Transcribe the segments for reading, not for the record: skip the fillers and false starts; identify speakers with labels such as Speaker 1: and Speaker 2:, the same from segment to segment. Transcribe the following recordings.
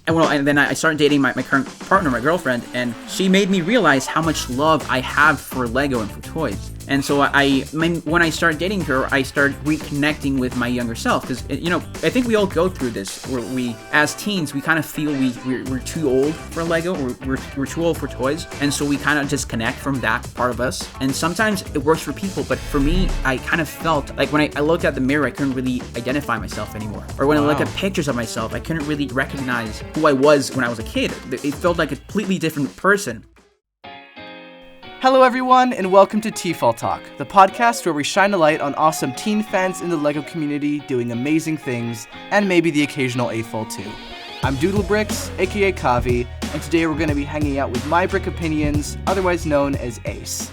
Speaker 1: and then I started dating my current partner, my girlfriend, and she made me realize how much love I have for Lego and for toys. And so when I started dating her, I started reconnecting with my younger self. Because, I think we all go through this, where we, as teens, we kind of feel we're too old for Lego, or we're too old for toys. And so we kind of disconnect from that part of us. And sometimes it works for people, but for me, I kind of felt like when I looked at the mirror, I couldn't really identify myself anymore. Or when I look at pictures of myself, I couldn't really recognize who I was when I was a kid. It felt like a completely different person.
Speaker 2: Hello everyone, and welcome to TFOL Talk, the podcast where we shine a light on awesome teen fans in the LEGO community doing amazing things, and maybe the occasional AFOL too. I'm Doodlebricks, aka Kavi, and today we're going to be hanging out with MyBrickOpinions, otherwise known as Ace.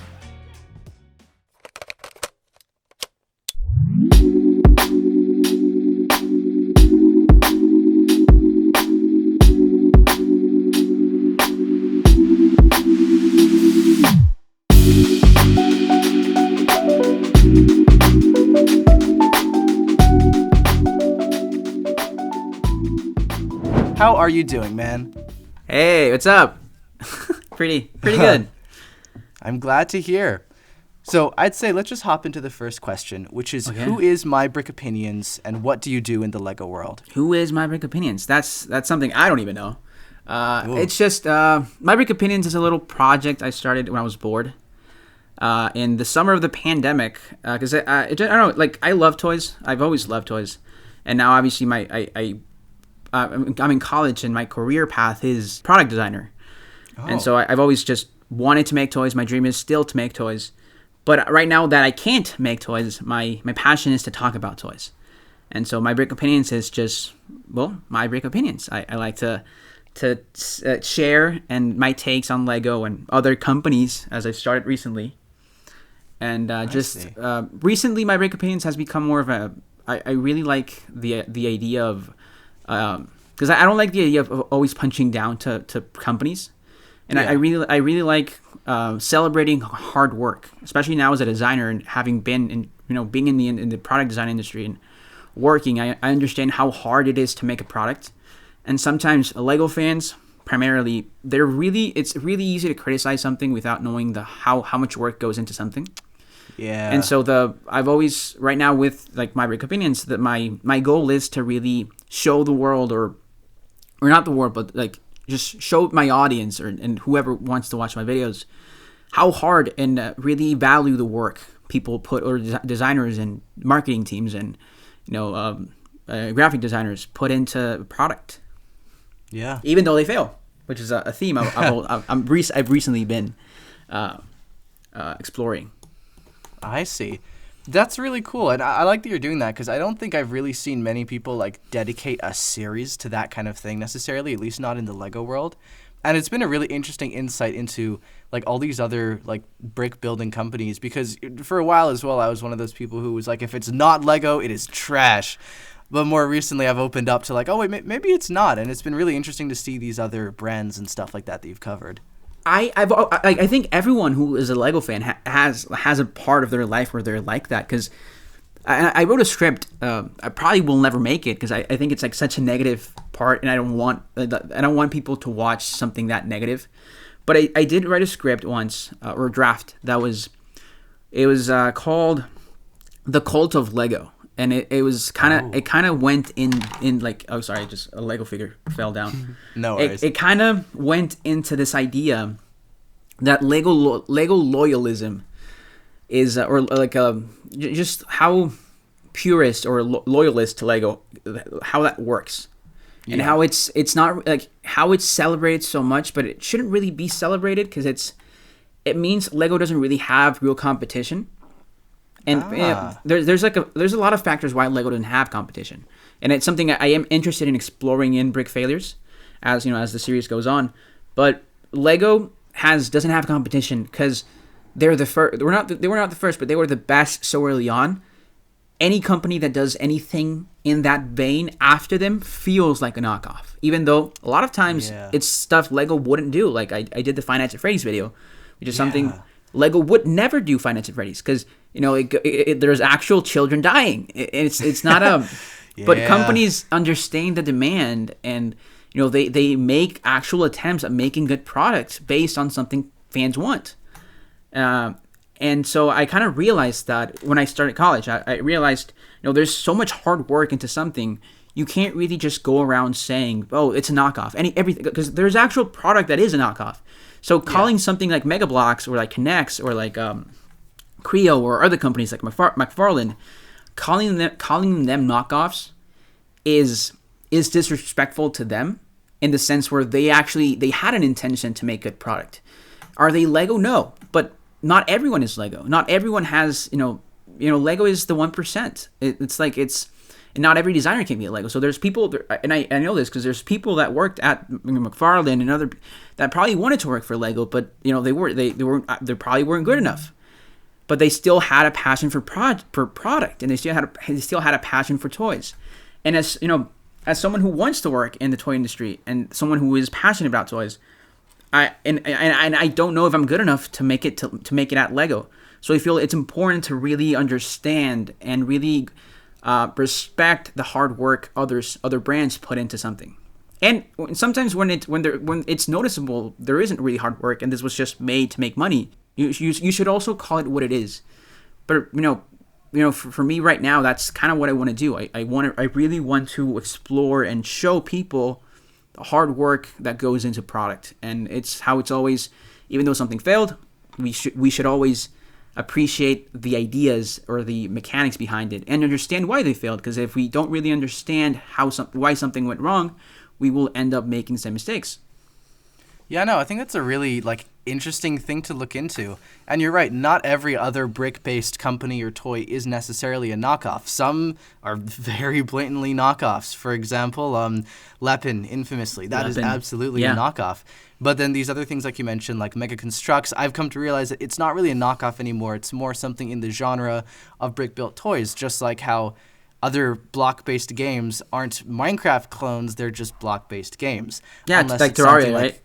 Speaker 2: How are you doing, man?
Speaker 1: Hey, what's up? Pretty good.
Speaker 2: I'm glad to hear. So I'd say let's just hop into the first question, which is Who is MyBrickOpinions and what do you do in the LEGO world?
Speaker 1: Who is MyBrickOpinions? That's something I don't even know. It's just MyBrickOpinions is a little project I started when I was bored. In the summer of the pandemic, because I don't know, like I love toys. I've always loved toys, and now obviously I'm in college and my career path is product designer. And so I've always just wanted to make toys. My dream is still to make toys. But right now that I can't make toys, my passion is to talk about toys. And so MyBrickOpinions is just, MyBrickOpinions. I like to share and my takes on Lego and other companies as I've started recently. And recently MyBrickOpinions has become more of I really like the idea of, because I don't like the idea of always punching down to companies, and I really like celebrating hard work, especially now as a designer and having been being in the product design industry and working. I understand how hard it is to make a product, and sometimes Lego fans primarily it's really easy to criticize something without knowing how much work goes into something.
Speaker 2: Yeah.
Speaker 1: And so I've always, right now with like MyBrickOpinions, that my goal is to really show the world or not the world, but like just show my audience and whoever wants to watch my videos how hard and really value the work people put, or designers and marketing teams and graphic designers put into product.
Speaker 2: Yeah.
Speaker 1: Even though they fail, which is a theme I've recently been exploring.
Speaker 2: I see. That's really cool. And I like that you're doing that because I don't think I've really seen many people like dedicate a series to that kind of thing necessarily, at least not in the Lego world. And it's been a really interesting insight into like all these other like brick building companies, because for a while as well, I was one of those people who was like, if it's not Lego, it is trash. But more recently, I've opened up to like, oh, wait, maybe it's not. And it's been really interesting to see these other brands and stuff like that you've covered.
Speaker 1: I think everyone who is a Lego fan has a part of their life where they're like that, because I wrote a script. I probably will never make it because I think it's like such a negative part, and I don't want people to watch something that negative. But I did write a script once, or a draft that was called The Cult of Lego. And it was kind of went in like, oh sorry, just a Lego figure fell down.
Speaker 2: No worries.
Speaker 1: It kind of went into this idea that Lego loyalism is just how purist or loyalist to Lego, how that works, and how it's not like how it's celebrated so much, but it shouldn't really be celebrated because it means Lego doesn't really have real competition. And there's a lot of factors why Lego doesn't have competition, and it's something I am interested in exploring in Brick Failures, as the series goes on. But Lego doesn't have competition because they're the first. They were not the first, but they were the best so early on. Any company that does anything in that vein after them feels like a knockoff, even though a lot of times it's stuff Lego wouldn't do. Like I did the Five Nights at Freddy's video, which is something Lego would never do. Five Nights at Freddy's because there's actual children dying. It's not a, but companies understand the demand and they make actual attempts at making good products based on something fans want. And so I kind of realized that when I started college, I realized, there's so much hard work into something. You can't really just go around saying, oh, it's a knockoff. Everything, because there's actual product that is a knockoff. So calling something like Mega Bloks or like Connects or like Creo or other companies like McFarlane, calling them knockoffs is disrespectful to them in the sense where they had an intention to make good product. Are they Lego? No, but not everyone is Lego. Not everyone has, Lego is the 1%. And not every designer can be a Lego. So there's people, and I know this because there's people that worked at McFarlane and other that probably wanted to work for Lego, but they probably weren't good enough. But they still had a passion for product, and they still had a passion for toys. And as someone who wants to work in the toy industry and someone who is passionate about toys, I don't know if I'm good enough to make it at Lego. So I feel it's important to really understand and really respect the hard work other brands put into something. And sometimes when it's noticeable, there isn't really hard work, and this was just made to make money. You should also call it what it is. But for me right now, that's kind of what I want to do. I really want to explore and show people the hard work that goes into product, and it's how it's always. Even though something failed, we should always appreciate the ideas or the mechanics behind it and understand why they failed. Because if we don't really understand why something went wrong, we will end up making the same mistakes.
Speaker 2: Yeah, no, I think that's a really interesting thing to look into. And you're right, not every other brick-based company or toy is necessarily a knockoff. Some are very blatantly knockoffs. For example, Lepin, infamously, that is absolutely a knockoff. But then these other things like you mentioned, like Mega Constructs, I've come to realize that it's not really a knockoff anymore. It's more something in the genre of brick-built toys, just like how other block-based games aren't Minecraft clones, they're just block-based games.
Speaker 1: Yeah, it's like Terraria, right?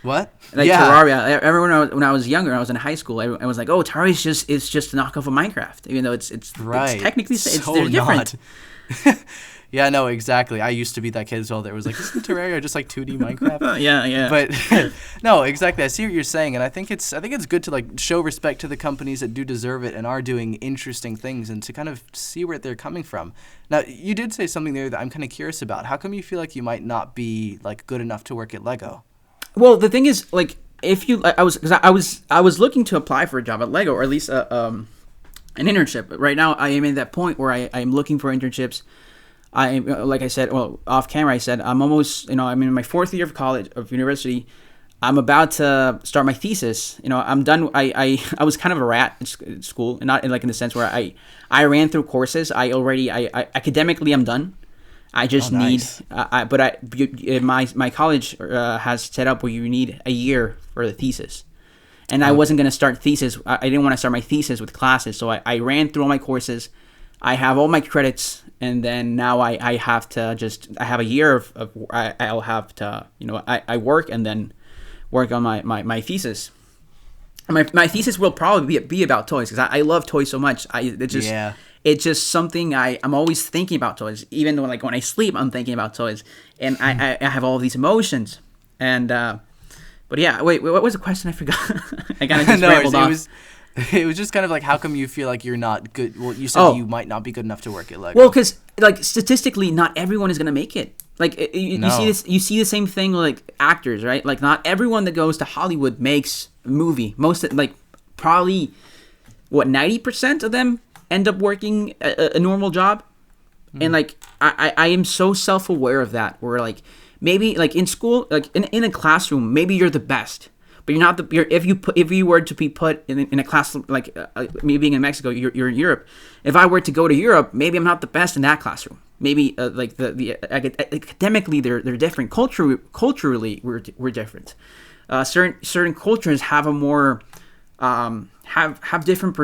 Speaker 2: What?
Speaker 1: Terraria. I remember when I was younger, I was in high school, I was like, oh, Terraria is just a knockoff of Minecraft, even though it's technically they're different.
Speaker 2: Yeah, no, exactly. I used to be that kid as well that was like, isn't Terraria just like 2D Minecraft?
Speaker 1: Yeah.
Speaker 2: But no, exactly. I see what you're saying, and I think it's good to show respect to the companies that do deserve it and are doing interesting things, and to kind of see where they're coming from. Now, you did say something there that I'm kind of curious about. How come you feel like you might not be good enough to work at Lego?
Speaker 1: Well, the thing is, I was looking to apply for a job at Lego, or at least an internship. But right now, I am at that point where I am looking for internships. Like I said, well, off camera, I said I'm almost, I'm in my 4th year of university. I'm about to start my thesis. I'm done. I was kind of a rat in school, and not in the sense where I ran through courses. I academically I'm done. I just need, my college has set up where you need a year for the thesis. And I wasn't going to start thesis. I didn't want to start my thesis with classes. So I ran through all my courses. I have all my credits. And then now I have to I have a year I'll have to, I work and then work on my thesis. My thesis will probably be about toys because I love toys so much. It's just something I'm always thinking about toys. Even though when I sleep, I'm thinking about toys, and I have all these emotions. And but yeah, wait, what was the question? I forgot. I kind of just rambled off.
Speaker 2: It was just kind of how come you feel like you're not good? Well, you said you might not be good enough to work at Lego.
Speaker 1: Well, because statistically, not everyone is gonna make it. You see this. You see the same thing with actors, right? Not everyone that goes to Hollywood makes a movie. Most probably 90% of them end up working a normal job. And I am so self-aware of that, where maybe in school, in a classroom, maybe you're the best, but you're not if you were to be put in a class me being in Mexico, you're in Europe. If I were to go to Europe, maybe I'm not the best in that classroom. Maybe the academically they're different. Culturally we're different. Certain cultures have a more have different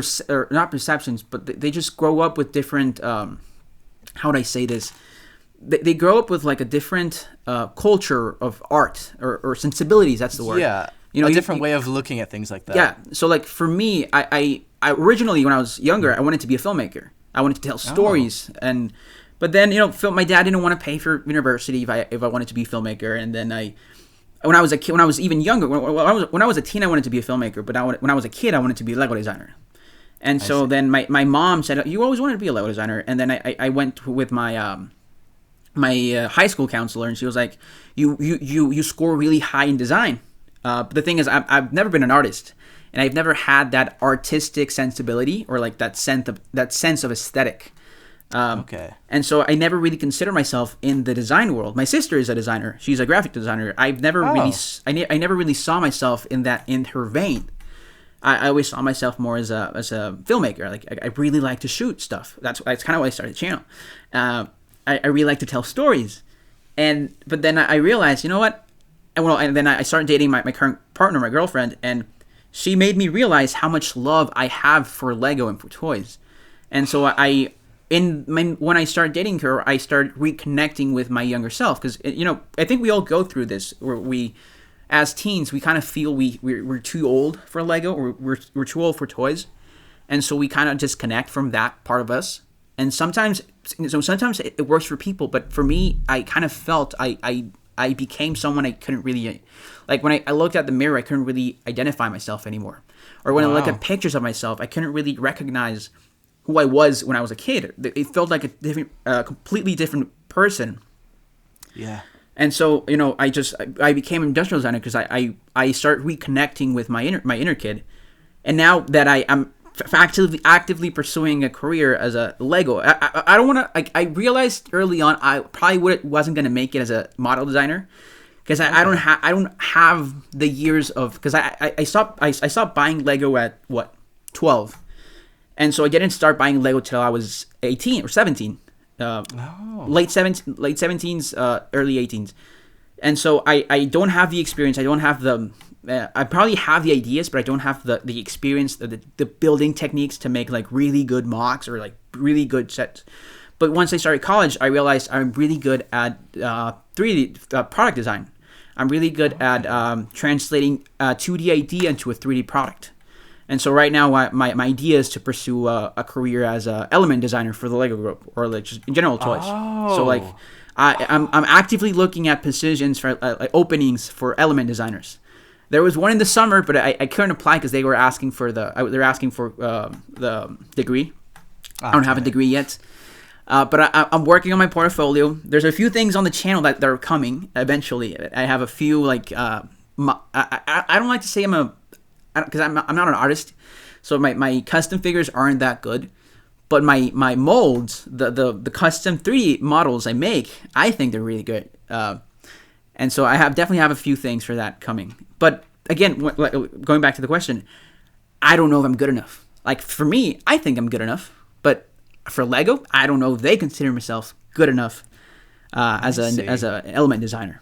Speaker 1: not perceptions, but they just grow up with different. How would I say this? They grow up with a different culture of art or sensibilities. That's the word.
Speaker 2: Yeah, a different way of looking at things like that.
Speaker 1: Yeah. So for me, I originally when I was younger, I wanted to be a filmmaker. I wanted to tell stories, But then, my dad didn't want to pay for university if I wanted to be a filmmaker. And then when I was a kid, when I was even younger, when I was a teen, I wanted to be a filmmaker. But when I was a kid, I wanted to be a Lego designer. And so then my mom said, you always wanted to be a Lego designer. And then I went with my my high school counselor, and she was like, you score really high in design. But the thing is, I've never been an artist, and I've never had that artistic sensibility or like that sense of aesthetic.
Speaker 2: Okay.
Speaker 1: And so I never really considered myself in the design world. My sister is a designer; she's a graphic designer. I've never really, I never really saw myself in her vein. I always saw myself more as a filmmaker. Like I really like to shoot stuff. That's kind of why I started the channel. I really like to tell stories, but then I realized, you know what? And then I started dating my current partner, my girlfriend, and she made me realize how much love I have for Lego and for toys. And so when I started dating her, I started reconnecting with my younger self, because I think we all go through this where we, as teens, we kind of feel we're too old for Lego, or we're too old for toys, and so we kind of disconnect from that part of us. And sometimes it works for people, but for me, I kind of felt I became someone I couldn't really, like when I looked at the mirror, I couldn't really identify myself anymore. Or when I look at pictures of myself, I couldn't really recognize who I was when I was a kid. It felt like a completely different person. Yeah. And so, I became an industrial designer because I started reconnecting with my inner kid. And now that I'm actively pursuing a career as a Lego, I don't want to. I realized early on I probably wasn't going to make it as a model designer, because I don't have the years of, because I stopped buying Lego at 12, and so I didn't start buying Lego till I was 18 or 17, late 17s, early 18s, and so I don't have the experience. I don't have the. I probably have the ideas, but I don't have the experience, the building techniques to make like really good mocks or like really good sets. But once I started college, I realized I'm really good at 3D product design. I'm really good at translating a 2D idea into a 3D product. And so right now, my idea is to pursue a career as an element designer for the Lego group, or like just in general toys. So like I'm actively looking at positions for openings for element designers. There was one in the summer, but I couldn't apply because they were asking for the degree. I don't have a degree yet, but I'm working on my portfolio. There's a few things on the channel that are coming eventually. I have a few like I don't like to say because I'm not an artist, so my custom figures aren't that good. But my molds, the custom 3D models I make, I think they're really good. And so I definitely have a few things for that coming. But again, going back to the question, I don't know if I'm good enough. Like for me, I think I'm good enough. But for Lego, I don't know if they consider myself good enough as an element designer.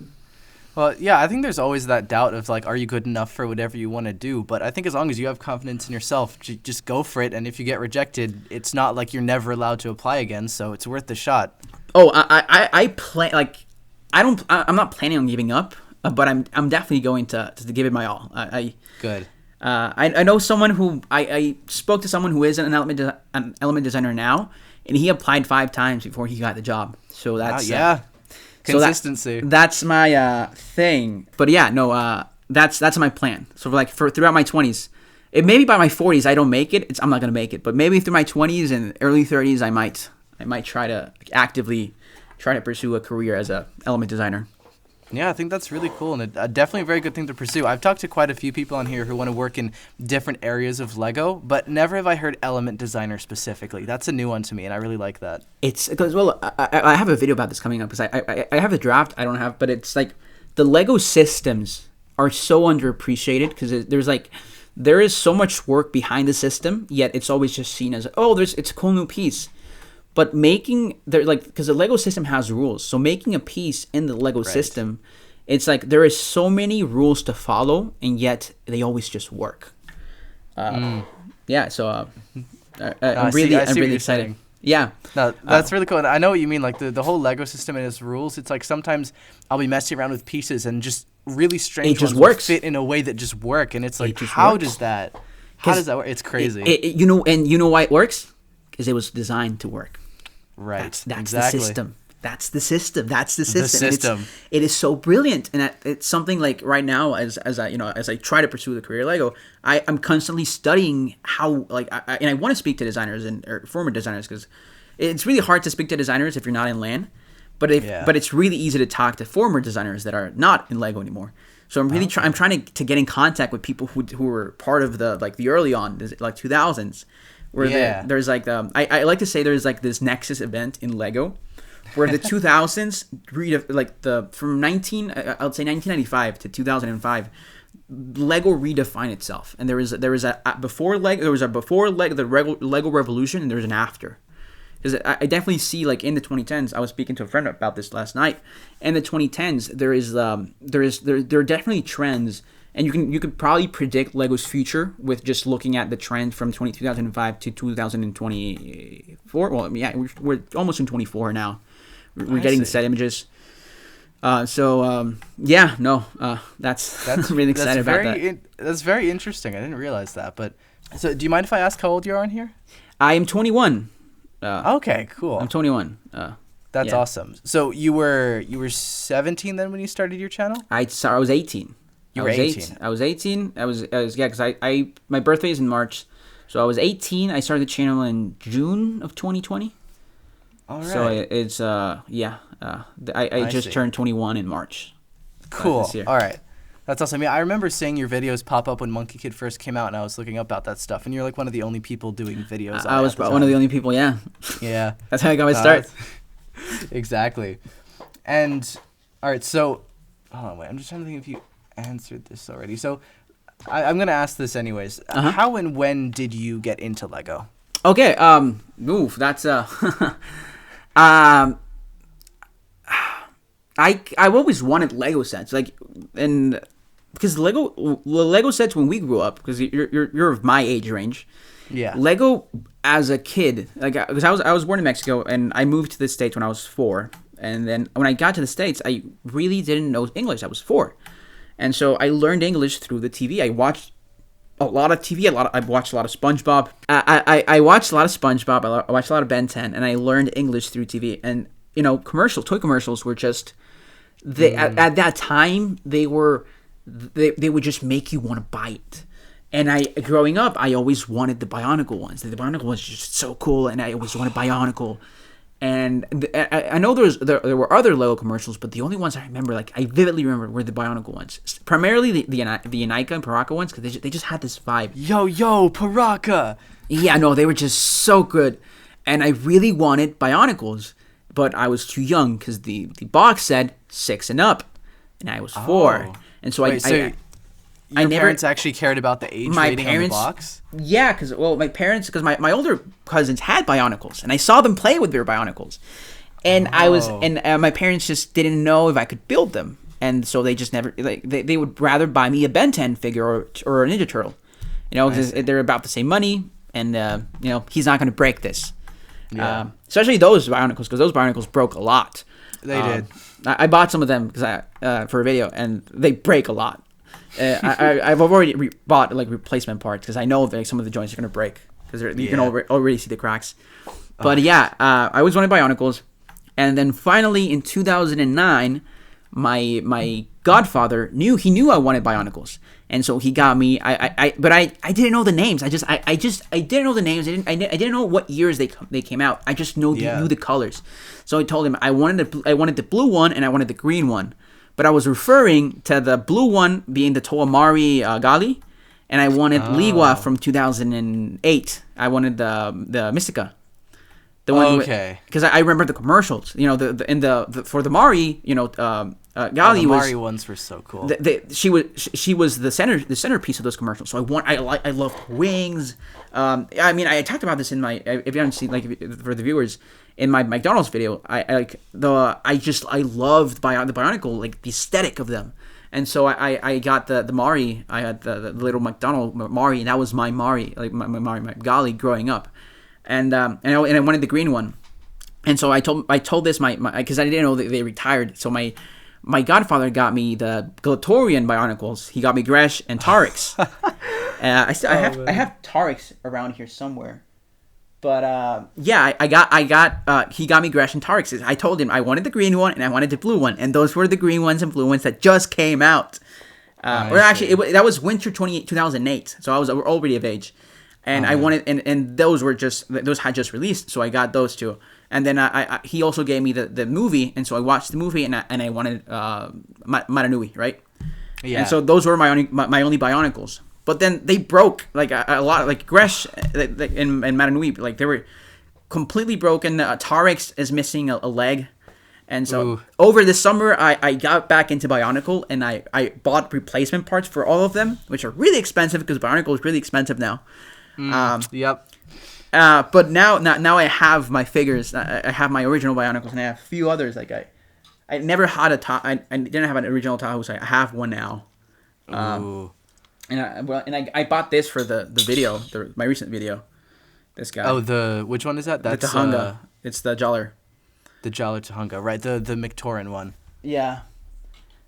Speaker 2: Well, yeah, I think there's always that doubt of like, are you good enough for whatever you want to do? But I think as long as you have confidence in yourself, just go for it. And if you get rejected, it's not like you're never allowed to apply again. So it's worth the shot.
Speaker 1: Oh, I plan like. I'm not planning on giving up, but I'm definitely going to give it my all.
Speaker 2: Good.
Speaker 1: I know someone who I spoke to someone who is an element designer now, and he applied 5 times before he got the job. So that's
Speaker 2: consistency.
Speaker 1: So that's my thing. But yeah, no, that's my plan. So throughout my 20s, it maybe by my 40s I don't make it. I'm not gonna make it, but maybe through my 20s and early 30s I might try to actively try to pursue a career as a element designer.
Speaker 2: Yeah, I think that's really cool, and definitely a very good thing to pursue. I've talked to quite a few people on here who want to work in different areas of Lego, but never have I heard element designer specifically. That's a new one to me, and I really like that.
Speaker 1: It's because, well, I have a video about this coming up, because I have a draft. I don't have, but it's like the Lego systems are so underappreciated, because there is so much work behind the system, yet it's always just seen as, it's a cool new piece. But because the Lego system has rules, so making a piece in the Lego system, it's like there is so many rules to follow, and yet they always just work. Yeah, so I'm really excited. Yeah,
Speaker 2: no, that's really cool. And I know what you mean. Like the whole Lego system and its rules. It's like sometimes I'll be messing around with pieces and just really strange ones will fit in a way that just work, and it's like, how does that work? It's crazy.
Speaker 1: You know why it works? Because it was designed to work.
Speaker 2: Right.
Speaker 1: That's
Speaker 2: exactly.
Speaker 1: the system. That's the system. That's the
Speaker 2: The
Speaker 1: system.
Speaker 2: system.
Speaker 1: It is so brilliant, and it's something like right now, as I try to pursue the career Lego, I'm constantly studying how and I want to speak to designers or former designers, because it's really hard to speak to designers if you're not in LAN, but it's really easy to talk to former designers that are not in Lego anymore. So I'm really I'm trying to get in contact with people who were part of the early on, like 2000s, where there's I like to say there's like this Nexus event in Lego, where the 2000s from 1995 to 2005, Lego redefined itself, and there was a before Lego, the Lego Revolution, and there was an after. Because I definitely see, like, in the 2010s, I was speaking to a friend about this last night. In the 2010s, there are definitely trends, and you could probably predict Lego's future with just looking at the trend from 2005 to 2024. Well, yeah, we're almost in 24 now. We're getting the set images. That's really excited about that.
Speaker 2: That's very interesting. I didn't realize that. But so, do you mind if I ask how old you are on here?
Speaker 1: I am 21.
Speaker 2: Okay, cool.
Speaker 1: I'm 21.
Speaker 2: That's awesome. So you were 17 then when you started your channel?
Speaker 1: I was 18.
Speaker 2: You were 18.
Speaker 1: I was 18. Because my birthday is in March, so I was 18. I started the channel in June of 2020.
Speaker 2: All right.
Speaker 1: So it's I just turned 21 in March.
Speaker 2: Cool.
Speaker 1: This year.
Speaker 2: All right. That's awesome. Yeah, I remember seeing your videos pop up when Monkey Kid first came out, and I was looking up about that stuff. And you're like one of the only people doing videos.
Speaker 1: I was one of the only people. Yeah.
Speaker 2: Yeah.
Speaker 1: That's how I got my start.
Speaker 2: Exactly. And all right, so I'm just trying to think if you answered this already. So I'm gonna ask this anyways. How and when did you get into Lego?
Speaker 1: Okay. That's I've always wanted Lego sets, because the Lego sets when we grew up, because you're of my age range.
Speaker 2: Yeah.
Speaker 1: Lego as a kid, because I was born in Mexico and I moved to the States when I was 4, and then when I got to the States, I really didn't know English. I was 4, and so I learned English through the TV. I watched a lot of TV. I watched a lot of SpongeBob. I watched a lot of SpongeBob. I watched a lot of Ben 10, and I learned English through TV. And toy commercials were just at that time they would just make you want to buy it. And growing up, I always wanted the Bionicle ones. The Bionicle ones were just so cool, and I always wanted Bionicle. And I know there were other Lego commercials, but the only ones I remember, I vividly remember, were the Bionicle ones. Primarily the Anika and Paraka ones, because they just had this vibe.
Speaker 2: Yo, Paraka!
Speaker 1: Yeah, no, they were just so good. And I really wanted Bionicles, but I was too young, because the box said 6 and up, and I was 4. And so
Speaker 2: your parents actually cared about the age rating on the box?
Speaker 1: Yeah, because my older cousins had Bionicles, and I saw them play with their Bionicles, and my parents just didn't know if I could build them, and so they just never they would rather buy me a Ben 10 figure or a Ninja Turtle, because they're about the same money, and he's not going to break this.
Speaker 2: Yeah.
Speaker 1: Especially those Bionicles, because those Bionicles broke a lot.
Speaker 2: They did.
Speaker 1: I bought some of them for a video, and they break a lot. I've already bought replacement parts, because I know some of the joints are gonna break, because you can already see the cracks. But I always wanted Bionicles, and then finally in 2009, my godfather knew I wanted Bionicles, and so he got me. But I didn't know the names. I didn't know the names. I didn't know what years they came out. I just knew the colors. So I told him I wanted the blue one and I wanted the green one. But I was referring to the blue one being the Toamari Gali, and I wanted Liwa from 2008. I wanted the Mystica. The one, because I remember the commercials. For the Mari, Gali
Speaker 2: the
Speaker 1: was
Speaker 2: Mari ones were so cool.
Speaker 1: She was the centerpiece of those commercials. So I loved wings. I talked about this in my, if you haven't seen, for the viewers, in my McDonald's video, I loved the Bionicle, the aesthetic of them, and so I got the Mari. I had the little McDonald Mari, and that was my Mari, my Gali growing up, and I wanted the green one, and so I told this my because I didn't know that they retired, so my godfather got me the Glatorian Bionicles. He got me Gresh and Tarix. I have Tarix around here somewhere. But yeah, he got me Gresh and Tarix. I told him I wanted the green one and I wanted the blue one, and those were the green ones and blue ones that just came out. Or actually, that was winter 2008, so I was already of age, and I wanted, and those had just released, so I got those two. And then he also gave me the movie, and so I watched the movie, and I wanted Maranui, right? Yeah. And so those were my only Bionicles. But then they broke like a lot, like Gresh and Maranui, like they were completely broken. Tarix is missing a leg. And so over the summer, I got back into Bionicle, and I bought replacement parts for all of them, which are really expensive because Bionicle is really expensive now.
Speaker 2: Yep.
Speaker 1: But now I have my figures. I have my original Bionicles, and I have a few others. Like I never had I didn't have an original Tahoe, so I have one now. And I bought this for the video, my recent video. This guy.
Speaker 2: Oh, which one is that? That's
Speaker 1: the Tahunga. It's the Jaller.
Speaker 2: The Jaller Tahunga, right? The Mictoran one.
Speaker 1: Yeah.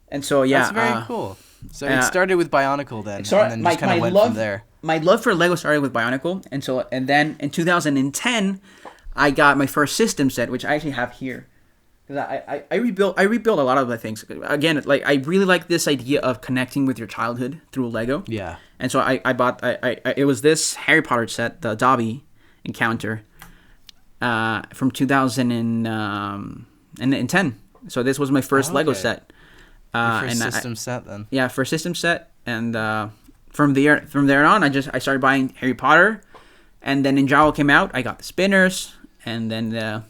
Speaker 1: And so yeah,
Speaker 2: that's very cool. So it started with Bionicle then, and then just kind of went from there.
Speaker 1: My love for Lego started with Bionicle, and then in 2010, I got my first system set, which I actually have here. Because I rebuilt a lot of the things. Again, like I really like this idea of connecting with your childhood through Lego.
Speaker 2: Yeah. And
Speaker 1: so I bought it was this Harry Potter set, the Dobby Encounter, from 2010. So this was my first Lego set.
Speaker 2: Your first system set then.
Speaker 1: Yeah, first system set, and from there on, I started buying Harry Potter, and then Ninjago came out. I got the spinners, and then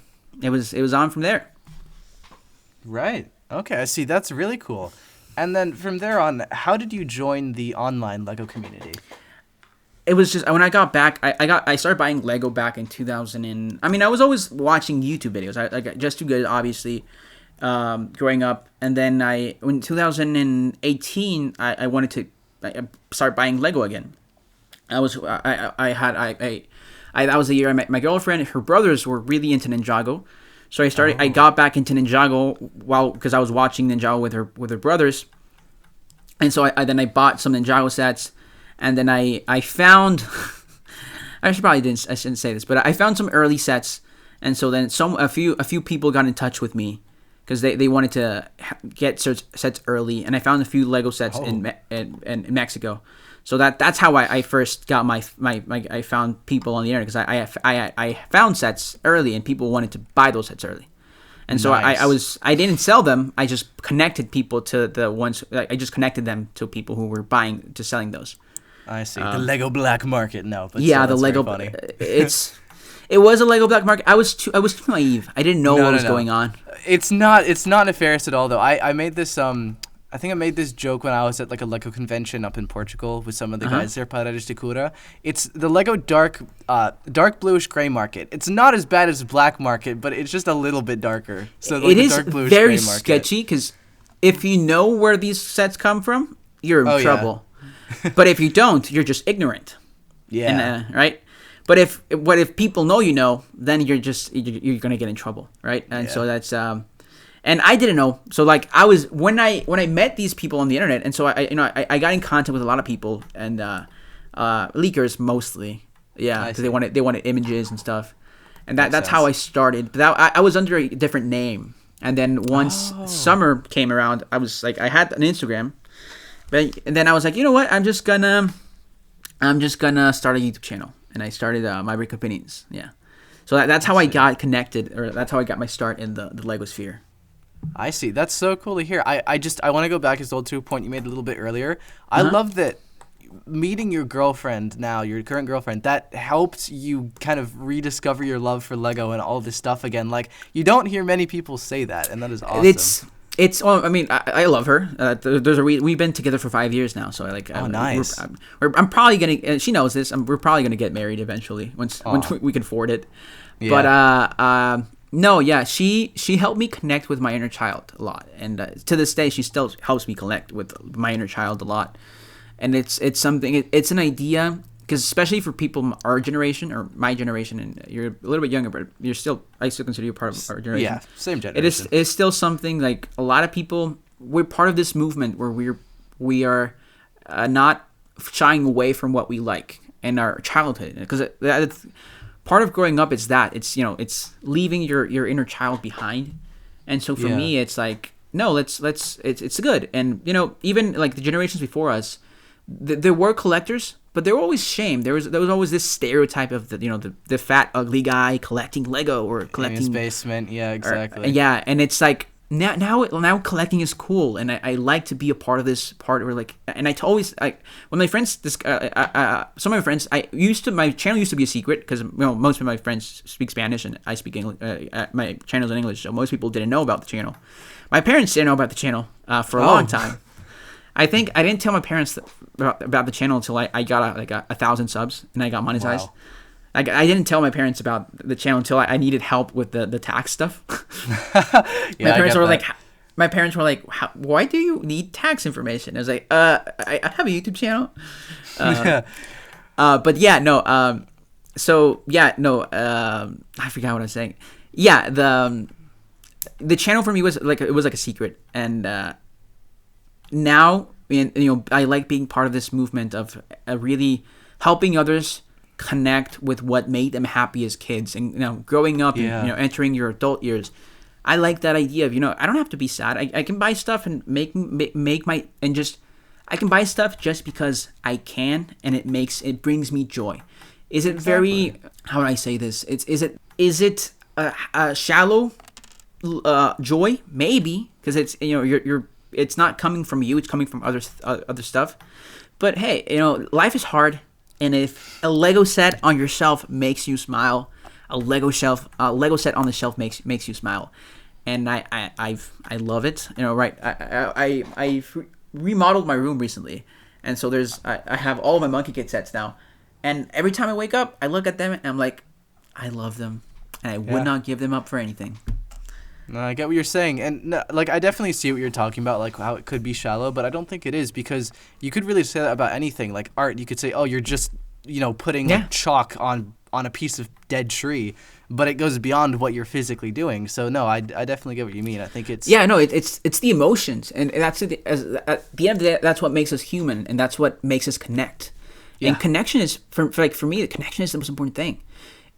Speaker 1: it was on from there.
Speaker 2: Right. Okay, I see. That's really cool. And then from there on, how did you join the online Lego community?
Speaker 1: It was just when I got back, I started buying Lego back in 2000. I was always watching YouTube videos. I got Just Too Good, obviously, growing up, and then in 2018, I wanted to start buying Lego again. That was the year I met my girlfriend. Her brothers were really into Ninjago. So I got back into Ninjago because I was watching Ninjago with her brothers, and so I bought some Ninjago sets, and then I found I shouldn't say this, but I found some early sets, and so then a few people got in touch with me because they wanted to get sets early, and I found a few Lego sets in Mexico. So that's how I first got my I found people on the internet because I found sets early and people wanted to buy those sets early, and so nice. I didn't sell them. I just connected people to the ones. I just connected them to people who were selling those.
Speaker 2: I see the Lego black market now. But
Speaker 1: yeah,
Speaker 2: the
Speaker 1: Lego. Funny. It was a Lego black market. I was too naive. I didn't know what was going on.
Speaker 2: It's not nefarious at all though. I made this I think I made this joke when I was at like a Lego convention up in Portugal with some of the guys there, Paredes de Cura. It's the Lego dark bluish gray market. It's not as bad as black market, but it's just a little bit darker. So like
Speaker 1: it is very sketchy because if you know where these sets come from, you're in trouble. Yeah. But if you don't, you're just ignorant.
Speaker 2: Yeah.
Speaker 1: And, right. But if people know then you're gonna get in trouble, right? And so that's and I didn't know. So like I was when I met these people on the internet, and so I got in contact with a lot of people and leakers mostly, because they wanted images and stuff, and that's how I started. But I was under a different name, and then once summer came around, I was like I had an Instagram, and then I was like, you know what, I'm just gonna start a YouTube channel, and I started MyBrickOpinions. Yeah, so that's how I got connected, or that's how I got my start in the Lego sphere.
Speaker 2: I see. That's so cool to hear. I want to go back to a point you made a little bit earlier. I love that meeting your girlfriend now, your current girlfriend, that helped you kind of rediscover your love for Lego and all this stuff again. Like, you don't hear many people say that, and that is awesome.
Speaker 1: I love her. We've been together for 5 years now, so
Speaker 2: nice.
Speaker 1: I'm probably gonna. She knows this. We're probably gonna get married eventually once we can afford it. Yeah. But no, yeah, she helped me connect with my inner child a lot, and to this day, she still helps me connect with my inner child a lot. And it's something. It's an idea because especially for people our generation or my generation, and you're a little bit younger, but I still consider you part of our generation.
Speaker 2: Yeah, same generation.
Speaker 1: It is still something like a lot of people. We're part of this movement where we are not shying away from what we like in our childhood, because part of growing up is that it's it's leaving your inner child behind. And so for me, it's like, no, it's good. And even like the generations before us, there were collectors, but they were always shamed. There was always this stereotype of the fat ugly guy collecting Lego or collecting
Speaker 2: in his basement. Yeah, exactly.
Speaker 1: Yeah, and it's like now collecting is cool, and I like to be a part of this part. Or like, and when my friends, some of my friends, my channel used to be a secret because most of my friends speak Spanish and I speak English. My channel's in English, so most people didn't know about the channel. My parents didn't know about the channel for a long time. I think I didn't tell my parents about the channel until I got 1,000 subs and I got monetized. Wow. I didn't tell my parents about the channel until I needed help with the tax stuff. My parents were like, why do you need tax information? I was like, I have a YouTube channel. But yeah, no. I forgot what I was saying. Yeah, the channel for me was like a secret, and now I like being part of this movement of really helping others connect with what made them happy as kids, and growing up and entering your adult years. I like that idea of I don't have to be sad. I can buy stuff and I can buy stuff just because I can, and it brings me joy. Is it very, how would I say this? Is it a shallow joy? Maybe, because it's it's not coming from you, it's coming from other stuff. But hey, life is hard. And if a Lego set on your shelf makes you smile, a Lego set on the shelf makes you smile, and I love it. Right? I remodeled my room recently, and so I have all of my Monkey Kid sets now, and every time I wake up, I look at them and I'm like, I love them, and I would not give them up for anything.
Speaker 2: No, I get what you're saying, and I definitely see what you're talking about, like how it could be shallow, but I don't think it is, because you could really say that about anything. Like art, you could say, oh, you're just putting chalk on a piece of dead tree, but it goes beyond what you're physically doing. So no, I definitely get what you mean. I think it's
Speaker 1: it's the emotions, and that's at the end of the day, that's what makes us human, and that's what makes us connect. And connection is for me, connection is the most important thing.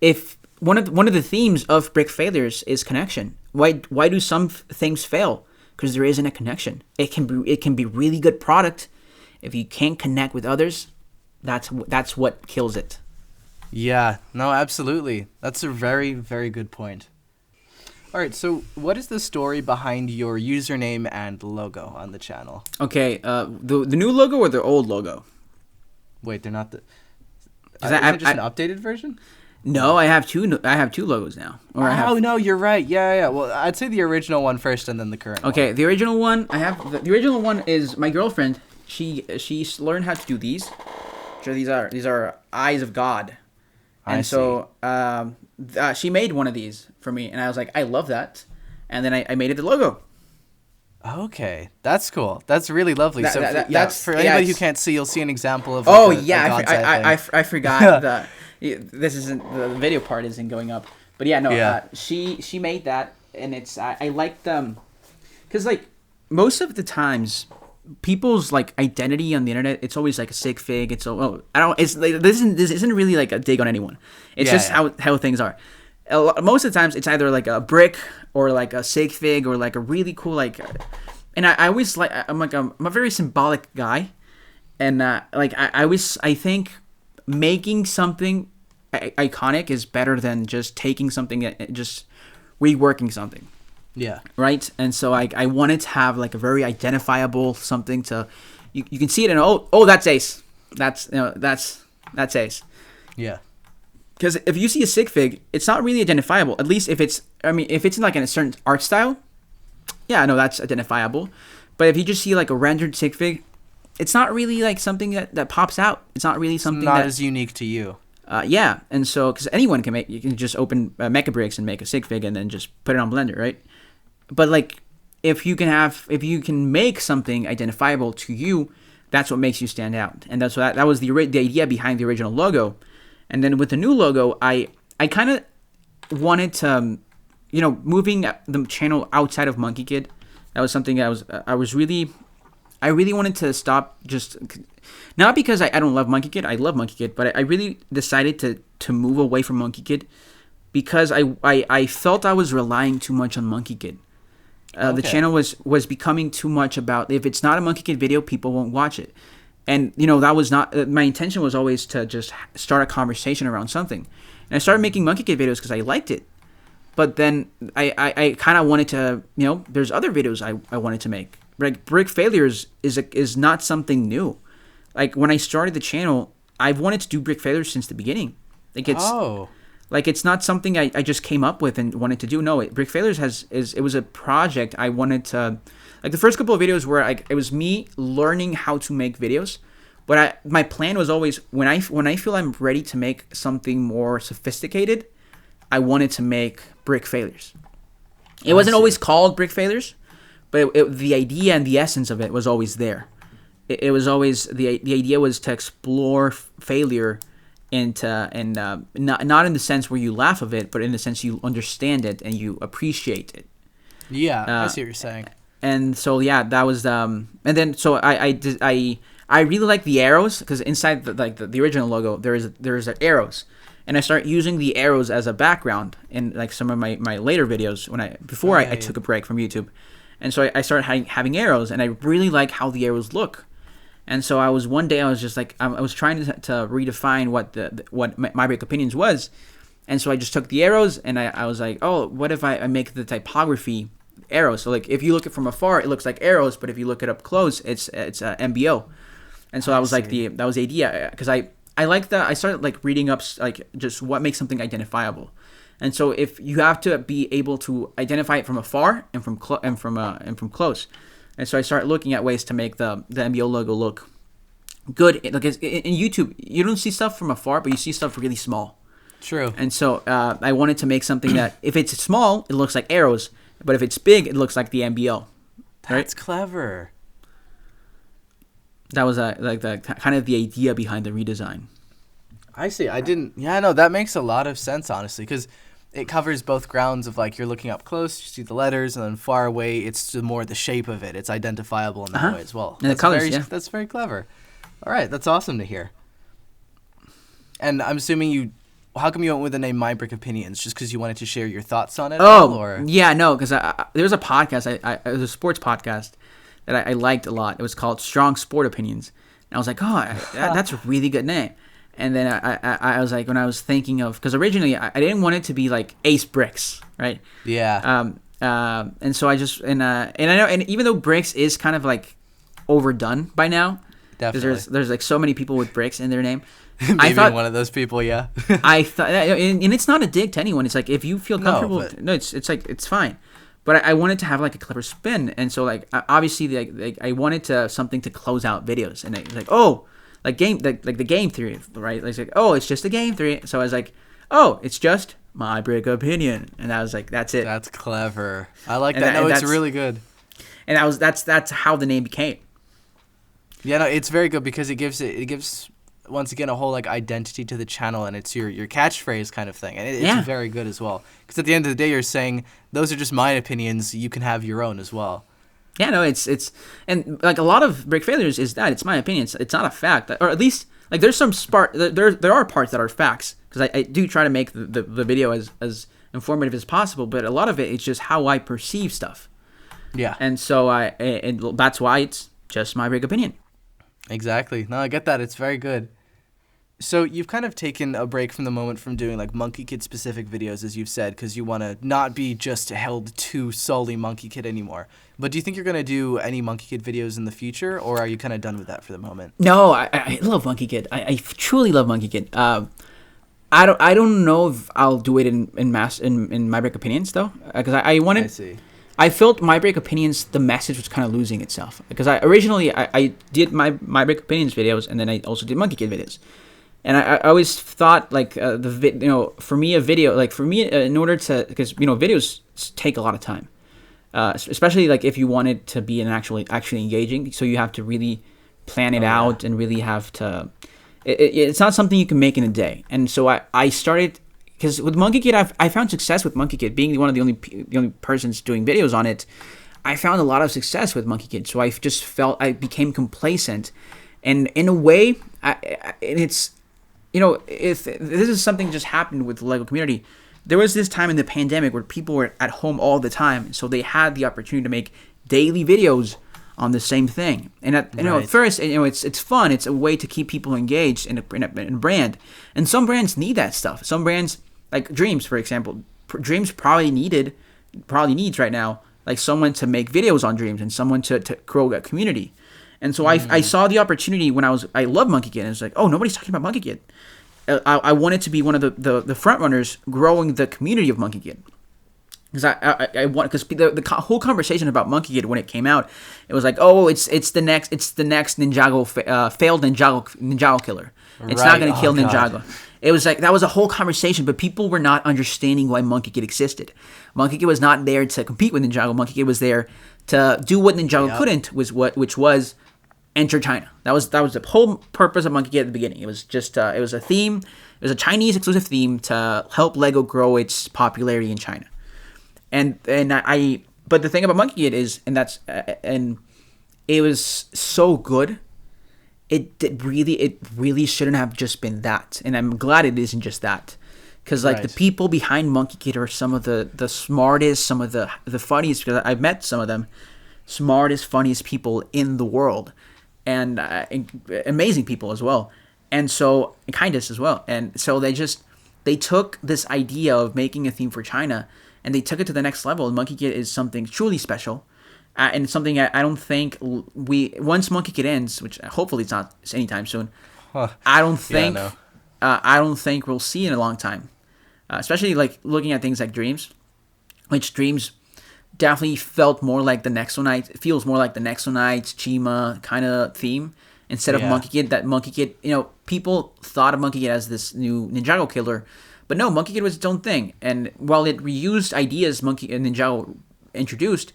Speaker 1: If one of the themes of brick failures is connection. Why do some things fail? Because there isn't a connection. It can be really good product. If you can't connect with others, that's what kills it.
Speaker 2: Yeah, no, absolutely. That's a very, very good point. All right, so what is the story behind your username and logo on the channel?
Speaker 1: Okay, the new logo or the old logo?
Speaker 2: Wait, they're not the. Is it just an updated version?
Speaker 1: No, I have two logos now.
Speaker 2: No, you're right. Yeah. Well, I'd say the original one first, and then the current.
Speaker 1: Okay, the original one the original one is my girlfriend. She learned how to do these. So these are eyes of God, and so she made one of these for me, and I was like, I love that, and then I made it the logo. Okay,
Speaker 2: that's cool. That's really lovely. For anybody who can't see, you'll see an example of.
Speaker 1: I forgot that. This isn't, the video part isn't going up, but she made that, and it's I like them because most of the times people's identity on the internet, it's always a sig fig. It's this isn't really a dig on anyone. It's how things are. Most of the times it's either a brick or a sig fig or a really cool and I always I'm a very symbolic guy, and I think making something iconic is better than just taking something and just reworking something.
Speaker 2: Yeah.
Speaker 1: Right? And so I wanted to have a very identifiable something to you can see it and that's Ace. That's Ace.
Speaker 2: Yeah.
Speaker 1: Because if you see a sig fig, it's not really identifiable. At least if it's in a certain art style, that's identifiable. But if you just see a rendered sig fig, it's not really something that pops out. It's not really something
Speaker 2: as unique to you.
Speaker 1: And so because anyone you can just open MechaBricks and make a sig fig and then just put it on Blender, right? But if you can make something identifiable to you, that's what makes you stand out, and that's that was the idea behind the original logo. And then with the new logo, I kind of wanted to, moving the channel outside of Monkey Kid. That was something I was really I really wanted to stop, just not because I don't love Monkey Kid. I love Monkey Kid, but I really decided to move away from Monkey Kid because I felt I was relying too much on Monkey Kid. The channel was becoming too much about, if it's not a Monkey Kid video, people won't watch it. And, that was not, my intention was always to just start a conversation around something. And I started making Monkey Kid videos because I liked it. But then I kind of wanted to, there's other videos I wanted to make. Like, brick failures is not something new. Like, when I started the channel, I've wanted to do brick failures since the beginning. Like, it's not something I just came up with and wanted to do. No, brick failures it was a project I wanted to. Like, the first couple of videos were it was me learning how to make videos, but my plan was always when I feel I'm ready to make something more sophisticated, I wanted to make brick failures. It wasn't always called brick failures, but the idea and the essence of it was always there. It was always the idea was to explore failure and not in the sense where you laugh of it, but in the sense you understand it and you appreciate it.
Speaker 2: Yeah, I see what you're saying.
Speaker 1: And so that was and then so I really like the arrows because inside the original logo there's arrows, and I start using the arrows as a background in like some of my later videos before I took a break from YouTube, and so I started having arrows, and I really like how the arrows look. And so I was just like I was trying to redefine what my Brick Opinions was, and so I just took the arrows and I was like, oh, what if I make the typography arrows? So like if you look it from afar, it looks like arrows, but if you look it up close, it's MBO. And so that was like that was the idea, because I like that. I started like reading up like just what makes something identifiable, and so if you have to be able to identify it from afar and from close. And so I started looking at ways to make the MBO logo look good. Like in YouTube, you don't see stuff from afar, but you see stuff really small.
Speaker 2: True.
Speaker 1: And so I wanted to make something that if it's small, it looks like arrows, but if it's big, it looks like the MBO.
Speaker 2: That's clever.
Speaker 1: That was the kind of the idea behind the redesign.
Speaker 2: I see. That makes a lot of sense, honestly, because it covers both grounds of like you're looking up close, you see the letters, and then far away, it's more the shape of it. It's identifiable in that way as well.
Speaker 1: And the colors,
Speaker 2: That's very clever. All right, that's awesome to hear. And I'm assuming how come you went with the name MyBrickOpinions? Just because you wanted to share your thoughts on it?
Speaker 1: Yeah, no, because there was a podcast, it was a sports podcast that I liked a lot. It was called Strong Sport Opinions. And I was like, that's a really good name. And then I was like, when I was thinking of, because originally I didn't want it to be like Ace Bricks, right?
Speaker 2: Yeah.
Speaker 1: And so I just and I know, and even though Bricks is kind of like overdone by now,
Speaker 2: definitely,
Speaker 1: there's like so many people with Bricks in their name.
Speaker 2: Maybe I thought, one of those people, yeah.
Speaker 1: I thought, and it's not a dig to anyone. It's like if you feel comfortable, it's like it's fine. But I wanted to have like a clever spin, and so like obviously like I wanted something to close out videos, and like like the game theory, right? Like it's just a game theory. So I was like, it's just my brick opinion, and I was like, that's it.
Speaker 2: That's clever. I like that. No, it's really good.
Speaker 1: And that's how the name became.
Speaker 2: Yeah, no, it's very good because it gives once again a whole like identity to the channel, and it's your catchphrase kind of thing, and it's very good as well. Because at the end of the day, you're saying those are just my opinions. You can have your own as well.
Speaker 1: Yeah, no, it's and like a lot of brick failures is that it's my opinion. It's not a fact, or at least like there's some there are parts that are facts, because I do try to make the video as informative as possible, but a lot of it's just how I perceive stuff.
Speaker 2: Yeah,
Speaker 1: and so that's why it's just my brick opinion.
Speaker 2: Exactly. No, I get that. It's very good. So you've kind of taken a break from the moment from doing like Monkey Kid specific videos, as you've said, because you want to not be just held to solely Monkey Kid anymore. But do you think you're going to do any Monkey Kid videos in the future, or are you kind of done with that for the moment?
Speaker 1: No, I love Monkey Kid. I truly love Monkey Kid. I don't know if I'll do it in My Brick Opinions though, because I wanted.
Speaker 2: I see.
Speaker 1: I felt My Brick Opinions, the message was kind of losing itself, because originally I did My Brick Opinions videos, and then I also did Monkey Kid videos. And I always thought like for me in order to, because videos take a lot of time, especially like if you want it to be actually engaging, so you have to really plan it out and really have to. It's not something you can make in a day, and so I started, because with Monkey Kid I found success with Monkey Kid being one of the only persons doing videos on it. I found a lot of success with Monkey Kid. So I just felt I became complacent, and in a way, it's, if this is something just happened with the Lego community. There was this time in the pandemic where people were at home all the time, so they had the opportunity to make daily videos on the same thing. And at first, it's fun. It's a way to keep people engaged in a brand. And some brands need that stuff. Some brands, like Dreams, for example, Dreams probably needs right now like someone to make videos on Dreams and someone to grow a community. And so I saw the opportunity when I love Monkey Kid. And it's like, oh, nobody's talking about Monkey Kid. I wanted to be one of the front runners growing the community of Monkey Kid. Because I want, because the whole conversation about Monkey Kid when it came out, it was like, oh, it's the next Ninjago failed Ninjago killer. It's not going to kill Ninjago. God. It was like that was a whole conversation, but people were not understanding why Monkey Kid existed. Monkey Kid was not there to compete with Ninjago. Monkey Kid was there to do what Ninjago couldn't, which was enter China. That was the whole purpose of Monkey Kid at the beginning. It was just it was a theme. It was a Chinese exclusive theme to help Lego grow its popularity in China. But the thing about Monkey Kid is, and it was so good. It really shouldn't have just been that, and I'm glad it isn't just that, because the people behind Monkey Kid are some of the smartest, some of the funniest. Because I've met some of them, smartest, funniest people in the world, and amazing people as well, and kindest as well. And so they took this idea of making a theme for China, and they took it to the next level. Monkey Kid is something truly special. And something I don't think once Monkey Kid ends, which hopefully it's not anytime soon. I don't think we'll see in a long time, especially like looking at things like Dreams, which Dreams definitely felt more like the Nexonites. It feels more like the Nexonites, Chima kind of theme instead of Monkey Kid. That Monkey Kid, people thought of Monkey Kid as this new Ninjago killer, but no, Monkey Kid was its own thing. And while it reused ideas Monkey and Ninjago introduced,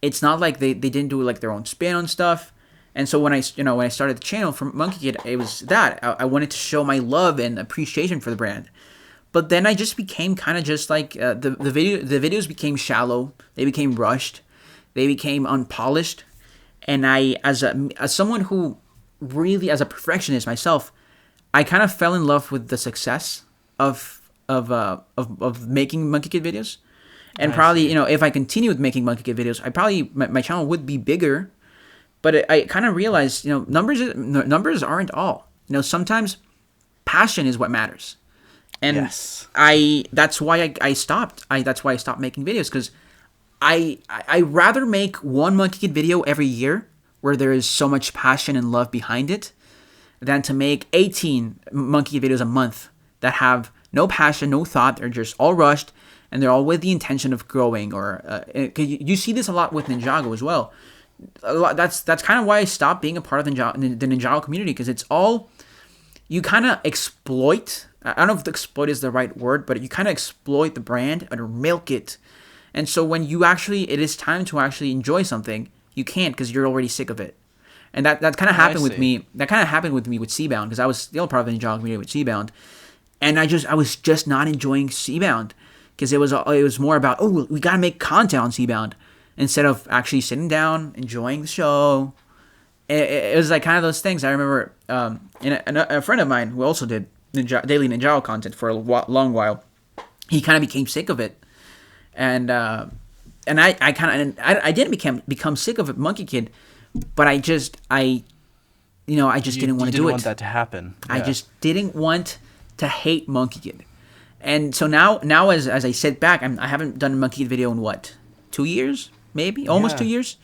Speaker 1: it's not like they didn't do like their own spin on stuff. And so when I started the channel for Monkey Kid, it was that I wanted to show my love and appreciation for the brand. But then I just became kind of just like the videos became shallow, they became rushed, they became unpolished, and I as someone who really as a perfectionist myself, I kind of fell in love with the success of making Monkey Kid videos. And probably, if I continue with making Monkey Kid videos, my channel would be bigger. But I kind of realized, numbers aren't all. Sometimes passion is what matters. And that's why I stopped. That's why I stopped making videos, because I rather make one Monkey Kid video every year where there is so much passion and love behind it than to make 18 Monkey Kid videos a month that have no passion, no thought. They're just all rushed. And they're all with the intention of growing, or you see this a lot with Ninjago as well. That's kind of why I stopped being a part of the Ninjago community, because it's all you kind of exploit. I don't know if exploit is the right word, but you kind of exploit the brand or milk it. And so when it is time to actually enjoy something, you can't, because you're already sick of it. And that kind of happened with me. That kind of happened with me with Seabound, because I was still part of the Ninjago community with Seabound, and I was just not enjoying Seabound. Because it was more about, oh, we gotta make content on Seabound instead of actually sitting down, enjoying the show. It was like kind of those things. I remember a friend of mine who also did daily Ninjago content for a long while. He kind of became sick of it, and I didn't become sick of it, Monkey Kid, but I just didn't want to do it. You didn't
Speaker 2: want that to happen.
Speaker 1: Yeah. I just didn't want to hate Monkey Kid. And so now as I sit back, I haven't done a Monkey Kid video in 2 years? Maybe? Almost 2 years?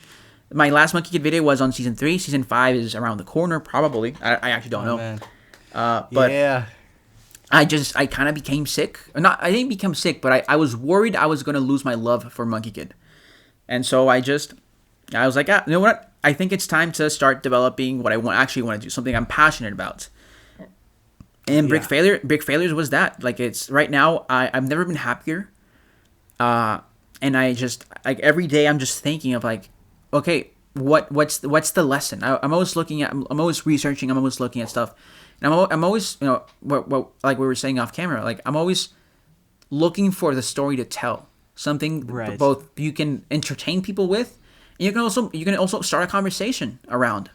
Speaker 1: My last Monkey Kid video was on Season 3. Season 5 is around the corner, probably. I actually don't know.
Speaker 2: Man.
Speaker 1: But I kind of became sick. I didn't become sick, but I was worried I was going to lose my love for Monkey Kid. And so I was like, you know what? I think it's time to start developing what I actually want to do, something I'm passionate about. And Brick Failures was that. Like, it's right now, I've never been happier. And I just, like, every day I'm just thinking of, like, okay, what's the lesson? I'm always researching, I'm always looking at stuff. And I'm always, like we were saying off camera, like, I'm always looking for the story to tell. Something both you can entertain people with, And you can also start a conversation around.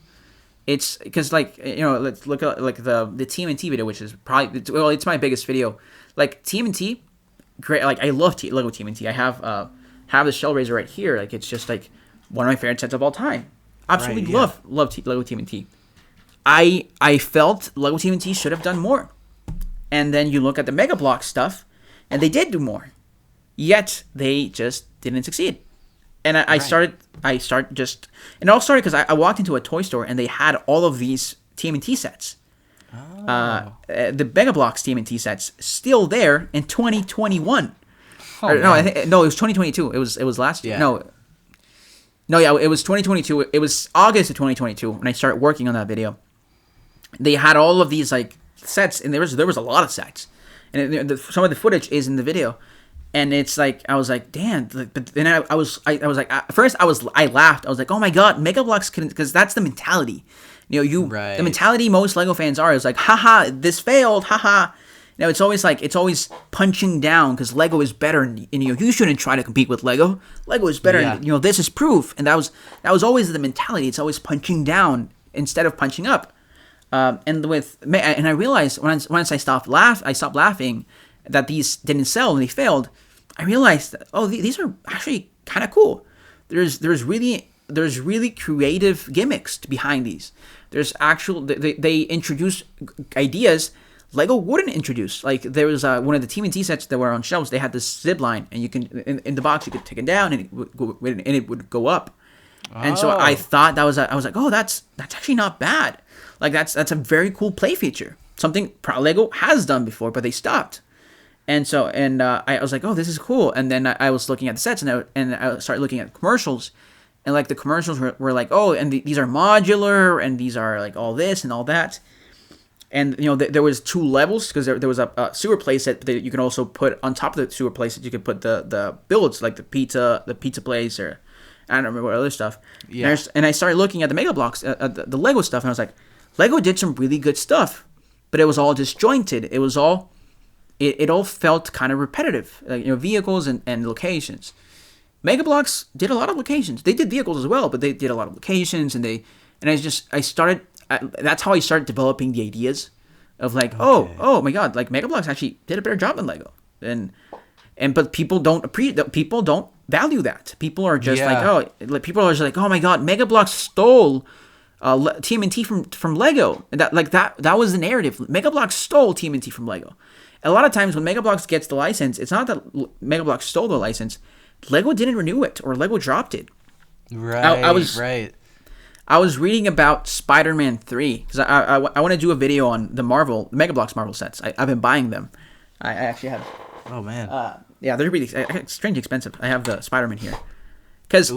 Speaker 1: It's because, like, let's look at like the TMNT video, which is probably, well, it's my biggest video. Like TMNT, great. Like I love Lego TMNT. I have the Shell Razor right here. Like it's just like one of my favorite sets of all time. Absolutely love Lego TMNT. I felt Lego TMNT should have done more. And then you look at the Mega Bloks stuff, and they did do more. Yet they just didn't succeed. And I started just, and it all started because I walked into a toy store and they had all of these TMNT sets. Oh. The Mega Bloks TMNT sets still there in 2021. Oh, no, it was 2022. It was last year. Yeah. No, it was 2022. It was August of 2022 when I started working on that video. They had all of these like sets, and there was a lot of sets, and some of the footage is in the video. And it's like, I was like, damn. But then I was like, at first I laughed. I was like, oh my god, Mega Bloks couldn't, because that's the mentality. The mentality most Lego fans are is like, haha, this failed, haha. It's always punching down because Lego is better, and you shouldn't try to compete with Lego. Lego is better, and this is proof. And that was always the mentality. It's always punching down instead of punching up. And I realized once I stopped laughing that these didn't sell and they failed, I realized that, these are actually kind of cool. There's really creative gimmicks behind these. There's they introduce ideas Lego wouldn't introduce. Like there was one of the TMNT sets that were on shelves. They had this zip line, and you can in the box you could take it down and it would go up. Oh. And so I thought I was like, that's actually not bad. Like that's a very cool play feature. Something Lego has done before, but they stopped. And so, I was like, this is cool. And then I was looking at the sets, and I started looking at commercials, and like the commercials were like, and these are modular, and these are like all this and all that. And there was 2 levels because there was a sewer playset that you can also put on top of the sewer playset. You could put the builds like the pizza place, or I don't remember what other stuff. Yeah. And I started looking at the Mega Bloks, the Lego stuff, and I was like, Lego did some really good stuff, but it was all disjointed. It was all. It all felt kind of repetitive, like, vehicles and locations. Mega Bloks did a lot of locations. They did vehicles as well, but they did a lot of locations, that's how I started developing the ideas of like, oh my god, like Mega Bloks actually did a better job than Lego, but people don't value that. People are just people are just like, oh my god, Mega Bloks stole TMNT from Lego. And that was the narrative. Mega Bloks stole TMNT from Lego. A lot of times when Mega Bloks gets the license, it's not that Mega Bloks stole the license. Lego didn't renew it, or Lego dropped it.
Speaker 2: Right.
Speaker 1: I was reading about Spider-Man 3 because I want to do a video on the Mega Bloks Marvel sets. I've been buying them. I actually have.
Speaker 2: Oh man.
Speaker 1: They're really strangely expensive. I have the Spider-Man here because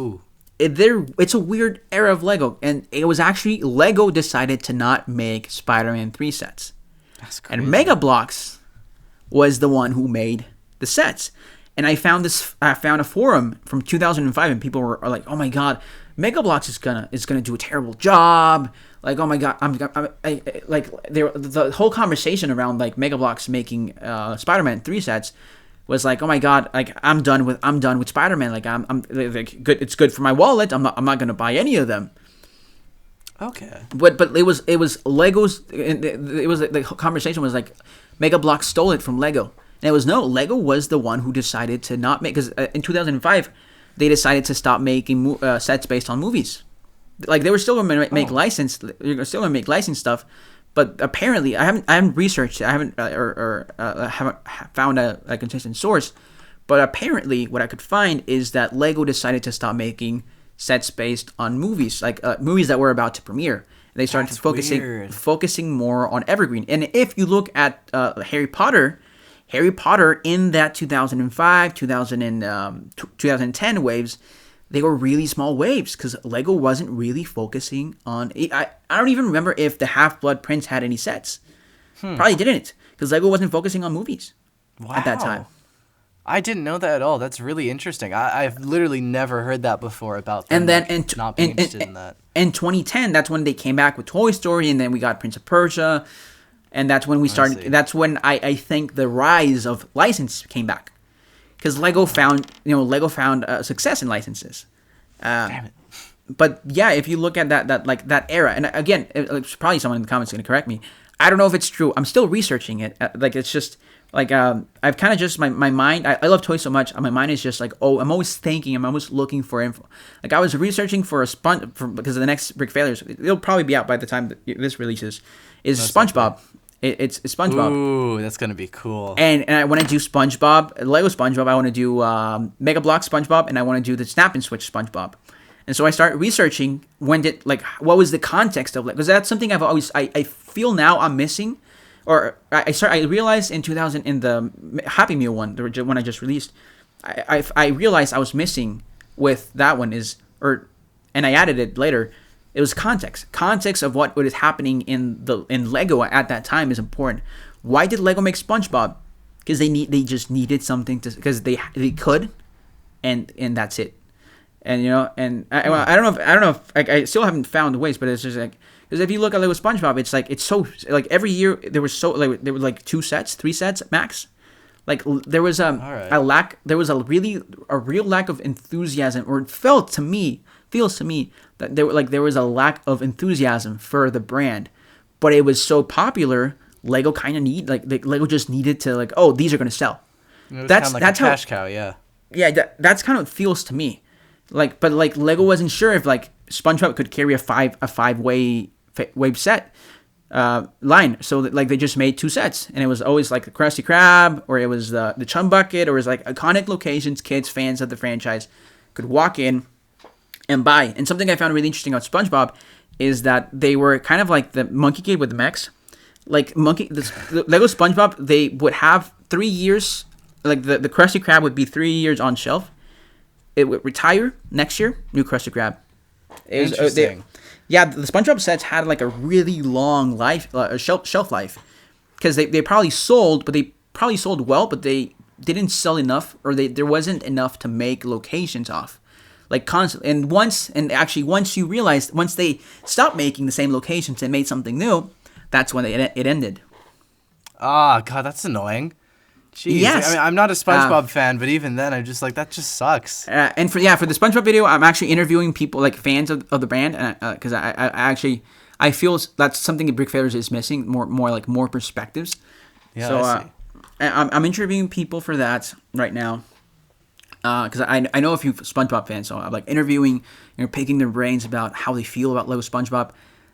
Speaker 1: it's a weird era of Lego, and it was actually Lego decided to not make Spider-Man 3 sets.
Speaker 2: That's crazy.
Speaker 1: And Mega Bloks was the one who made the sets. And I found a forum from 2005, and people are like, "Oh my god, Mega Bloks is gonna do a terrible job." Like, "Oh my god, the whole conversation around like Mega Bloks making Spider-Man 3 sets was like, "Oh my god, like I'm done with Spider-Man. Like I'm like good. It's good for my wallet. I'm not gonna buy any of them."
Speaker 2: Okay.
Speaker 1: But it was Lego's. It was the conversation was like Mega Bloks stole it from Lego. And it was Lego was the one who decided to not make, because in 2005 they decided to stop making sets based on movies. Like they were still going to make licensed stuff, but apparently I haven't researched, I haven't found a consistent source, but apparently what I could find is that Lego decided to stop making sets based on movies, like movies that were about to premiere. They started focusing more on evergreen. And if you look at Harry Potter in that 2005, 2010 waves, they were really small waves because Lego wasn't really focusing on. I don't even remember if the Half-Blood Prince had any sets. Probably didn't, because Lego wasn't focusing on movies at that time.
Speaker 2: I didn't know that at all. That's really interesting. I've literally never heard that before about them.
Speaker 1: And then
Speaker 2: not being interested in that.
Speaker 1: In 2010, that's when they came back with Toy Story, and then we got Prince of Persia. And that's when we started. That's when I think the rise of license came back, because Lego found success in licenses.
Speaker 2: Damn it.
Speaker 1: but yeah, if you look at that era, and again, it's probably someone in the comments is going to correct me. I don't know if it's true. I'm still researching it. Like, it's just like I've kind of just my mind. I love toys so much. My mind is just like, oh, I'm always thinking. I'm always looking for info. Like, I was researching for because of the next Brick Failures. It'll probably be out by the time that this releases. Is that's SpongeBob. It's SpongeBob.
Speaker 2: Ooh, that's gonna be cool.
Speaker 1: And I want to do SpongeBob, Lego SpongeBob. I want to do Mega Bloks SpongeBob, and I want to do the Snap and Switch SpongeBob. And so I started researching what was the context of, because that's something I've always I feel now I'm missing, or I realized in 2000 in the Happy Meal one, the one I just released, I realized I was missing with that one and I added it later. It was context of what was happening in Lego at that time is important. Why did Lego make SpongeBob? Because they just needed something because they could, and that's it. And and I don't know if I still haven't found ways, but it's just like, because if you look at Lego SpongeBob, it's like, it's so like every year there were 2 sets, 3 sets max. Like, there was a lack, there was a real lack of enthusiasm, or it feels to me that there was a lack of enthusiasm for the brand, but it was so popular. Lego kind of Lego just needed to oh, these are gonna sell.
Speaker 2: That's like a cash cow, yeah.
Speaker 1: Yeah, that's kind of what it feels to me. But Lego wasn't sure if SpongeBob could carry a five wave set line, so they just made 2 sets, and it was always the Krusty Krab, or it was the Chum Bucket, or it was iconic locations kids, fans of the franchise, could walk in and buy. And something I found really interesting about SpongeBob is that they were kind of like the Monkey Kid with the mechs. The Lego SpongeBob, they would have 3 years. The Krusty Krab would be 3 years on shelf. It would retire next year. New Krusty Krab.
Speaker 2: Interesting.
Speaker 1: The SpongeBob sets had a really long shelf life, because they probably sold, but they probably sold well, but they didn't sell enough, or there wasn't enough to make locations off, constantly. And once you realized, once they stopped making the same locations and made something new, that's when it ended.
Speaker 2: Ah, God, that's annoying. Jeez.
Speaker 1: Yes.
Speaker 2: I mean, I'm not a SpongeBob fan, but even then, I'm just that just sucks.
Speaker 1: And for the SpongeBob video, I'm actually interviewing people, fans of the brand, because I feel that's something that Brick Failures is missing, more perspectives.
Speaker 2: Yeah,
Speaker 1: so
Speaker 2: I see.
Speaker 1: I'm interviewing people for that right now, because I know a few SpongeBob fans, so I'm interviewing, picking their brains about how they feel about Lego SpongeBob.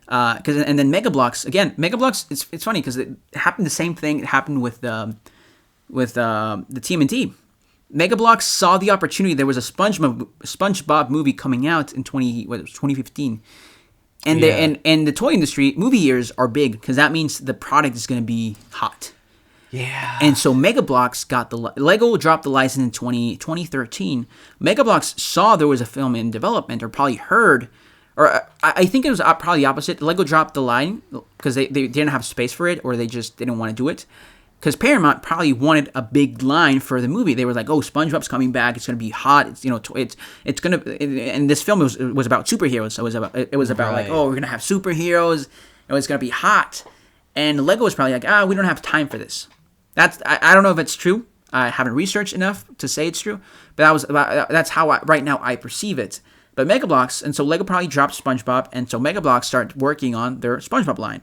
Speaker 1: And then Mega Bloks, it's funny because it happened the same thing. It happened with the TMNT. Mega Bloks saw the opportunity. There was a SpongeBob movie coming out in 2015, and the toy industry movie years are big, because that means the product is going to be hot.
Speaker 2: Yeah.
Speaker 1: And so Mega Bloks got Lego dropped the license in 2013. Mega Bloks saw there was a film in development, or probably heard, or I think it was probably the opposite. Lego dropped the line because they didn't have space for it, or they just didn't want to do it. Because Paramount probably wanted a big line for the movie. They were like, "Oh, SpongeBob's coming back. It's gonna be hot. It's gonna." And this film was about superheroes. So it was about
Speaker 2: right.
Speaker 1: oh, we're gonna have superheroes. It's gonna be hot. And Lego was probably like, we don't have time for this. I don't know if it's true. I haven't researched enough to say it's true. But that's how right now I perceive it. But Mega Bloks, and so Lego probably dropped SpongeBob, and so Mega Bloks started working on their SpongeBob line.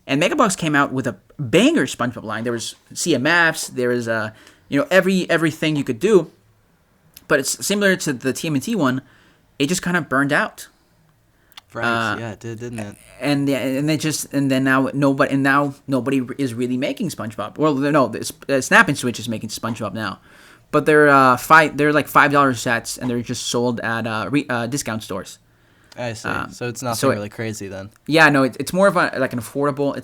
Speaker 1: And Mega Bloks came out with a banger SpongeBob line. There was CMFs, there was everything you could do, but it's similar to the TMNT one. It just kind of burned out.
Speaker 2: Right. Yeah, it did, didn't it?
Speaker 1: And now nobody is really making SpongeBob. Well, no, Snap and Switch is making SpongeBob now, but they're $5 sets, and they're just sold at discount stores.
Speaker 2: I see. So it's nothing really crazy then.
Speaker 1: Yeah, no, it's more of an affordable.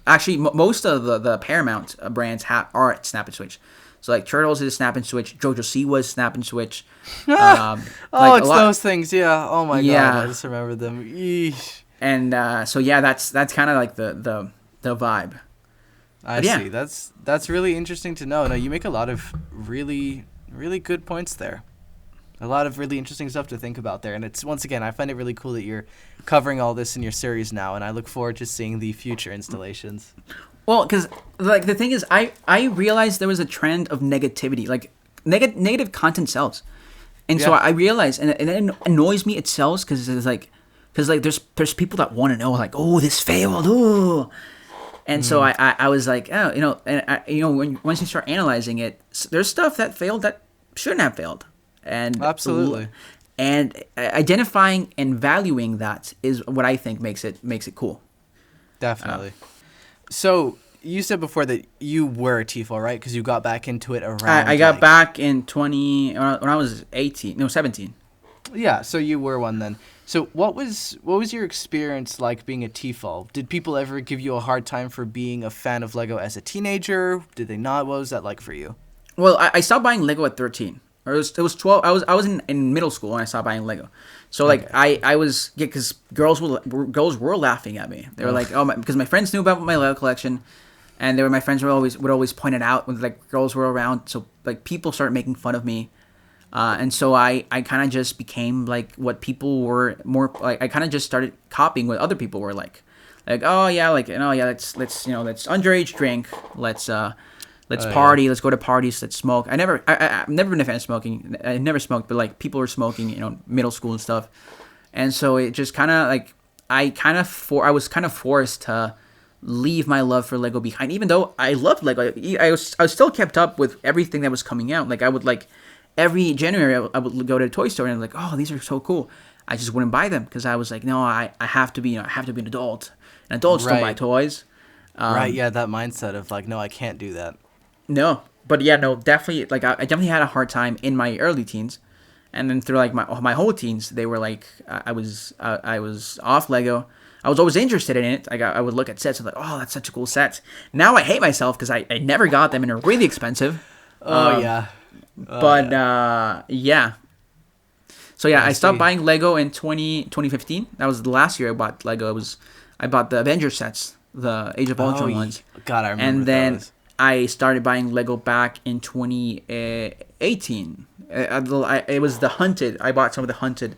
Speaker 1: Actually most of the Paramount brands are at Snap and Switch. So Turtles is Snap and Switch. JoJo Siwa is Snap and Switch.
Speaker 2: It's those things. Yeah. Oh my God, I just remember them. Eesh.
Speaker 1: And that's kind of the vibe.
Speaker 2: I see. That's really interesting to know. No, you make a lot of really, really good points there. A lot of really interesting stuff to think about there. And it's, once again, I find it really cool that you're covering all this in your series now, and I look forward to seeing the future installations.
Speaker 1: Well, because the thing is, I realized there was a trend of negativity. Negative content sells. And so I realized, and it annoys me. It sells because it's like, there's people that want to know, like, oh, this failed, oh. And so I was like, oh, once you start analyzing it, there's stuff that failed that shouldn't have failed, and
Speaker 2: Absolutely.
Speaker 1: And identifying and valuing that is what I think makes it cool.
Speaker 2: Definitely. So you said before that you were a TFOL, right? Because you got back into it around.
Speaker 1: I got back in when I was 17.
Speaker 2: Yeah, so you were one then. So what was your experience like being a TFOL? Did people ever give you a hard time for being a fan of Lego as a teenager? Did they not? What was that like for you?
Speaker 1: Well, I stopped buying Lego at 13. Or it was 12. I was in middle school when I stopped buying Lego. So like I was because girls were laughing at me. They were like, because my friends knew about my Lego collection, and my friends would always point it out when like girls were around. So like people started making fun of me. And so I kind of just became like what people were more like. I kind of just started copying what other people were like, oh yeah, let's underage drink, let's party, let's go to parties, let's smoke. I've never been a fan of smoking. I never smoked, but like people were smoking, middle school and stuff, and so it just kind of like I was kind of forced to leave my love for Lego behind, even though I loved Lego. I was still kept up with everything that was coming out. Like I would like. Every January, I would go to a toy store and I'm like, oh, these are so cool. I just wouldn't buy them because I was like, no, I have to be, I have to be an adult. And adults don't buy toys.
Speaker 2: Right, yeah, that mindset of like, no, I can't do that.
Speaker 1: No, but yeah, no, definitely, like, I definitely had a hard time in my early teens. And then through like my whole teens, they were like, I was off Lego. I was always interested in it. I would look at sets and like, oh, that's such a cool set. Now I hate myself because I never got them and they're really expensive.
Speaker 2: Yeah.
Speaker 1: Yeah. So yeah, I stopped buying Lego in 2015. That was the last year I bought Lego. I bought the Avengers sets, the Age of Ultron ones.
Speaker 2: God, I remember.
Speaker 1: And then I started buying Lego back in 2018. It was the Hunted. I bought some of the Hunted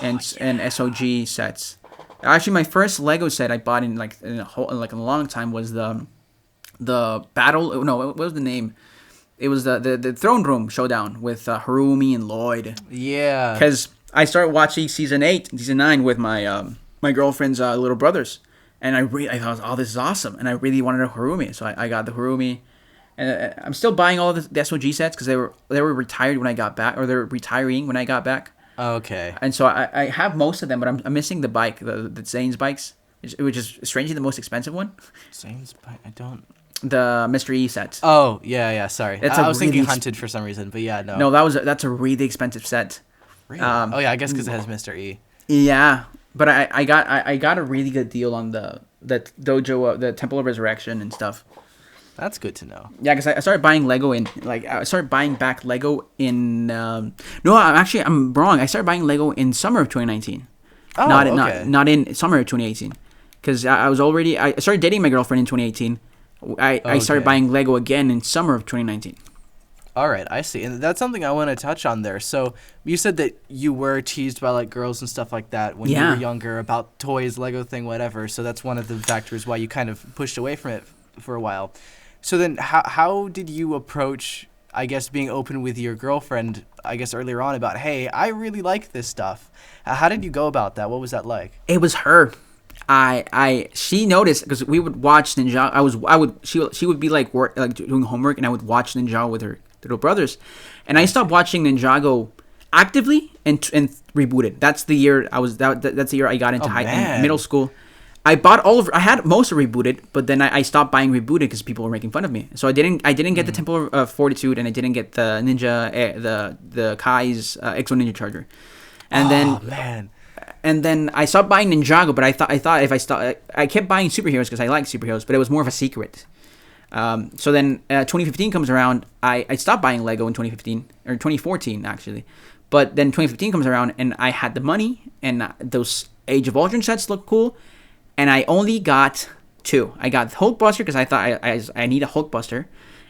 Speaker 1: and SOG sets. Actually, my first Lego set I bought in a long time was the Battle. No, what was the name? It was the Throne Room Showdown with Harumi and Lloyd.
Speaker 2: Yeah.
Speaker 1: Because I started watching season 8 and season 9 with my my girlfriend's little brothers, and I thought, oh, this is awesome, and I really wanted a Harumi, so I got the Harumi, and I'm still buying all the SOG sets because they were retired when I got back, or they're retiring when I got back.
Speaker 2: Okay.
Speaker 1: And so I have most of them, but I'm missing the bike, the Zane's bikes, which is strangely the most expensive one.
Speaker 2: Zane's bike? I don't.
Speaker 1: The Mr. E set.
Speaker 2: Oh, yeah, sorry. I was thinking Hunted for some reason, but yeah, no.
Speaker 1: No, that's a really expensive set.
Speaker 2: Really? I guess because it has Mr. E.
Speaker 1: Yeah, but I got a really good deal on the dojo, the Temple of Resurrection and stuff.
Speaker 2: That's good to know.
Speaker 1: Yeah, because I started buying Lego I started buying back Lego in. No, I'm wrong. I started buying Lego in summer of 2019.
Speaker 2: Oh,
Speaker 1: not in summer of 2018, because I started dating my girlfriend in 2018. I started buying Lego again in summer of 2019.
Speaker 2: All right, I see. And that's something I want to touch on there. So you said that you were teased by like girls and stuff like that when you were younger about toys, Lego thing, whatever. So that's one of the factors why you kind of pushed away from it for a while. So then how did you approach, I guess, being open with your girlfriend, I guess, earlier on about, hey, I really like this stuff? How did you go about that? What was that like?
Speaker 1: It was her. She noticed because we would watch Ninjago. She would be like doing homework, and I would watch Ninjago with her little brothers, and I stopped watching Ninjago actively and rebooted. That's the year that's the year I got into middle school. I had most of rebooted, but then I stopped buying rebooted because people were making fun of me. So I didn't get the Temple of Fortitude, and I didn't get the Ninja the Kai's X1 Ninja Charger, and And then I stopped buying Ninjago, but I thought if I kept buying superheroes because I like superheroes, but it was more of a secret. So then 2015 comes around, I stopped buying Lego in 2015, or 2014 actually. But then 2015 comes around and I had the money and those Age of Ultron sets look cool. And I only got 2. I got the Hulkbuster because I thought I need a Hulkbuster.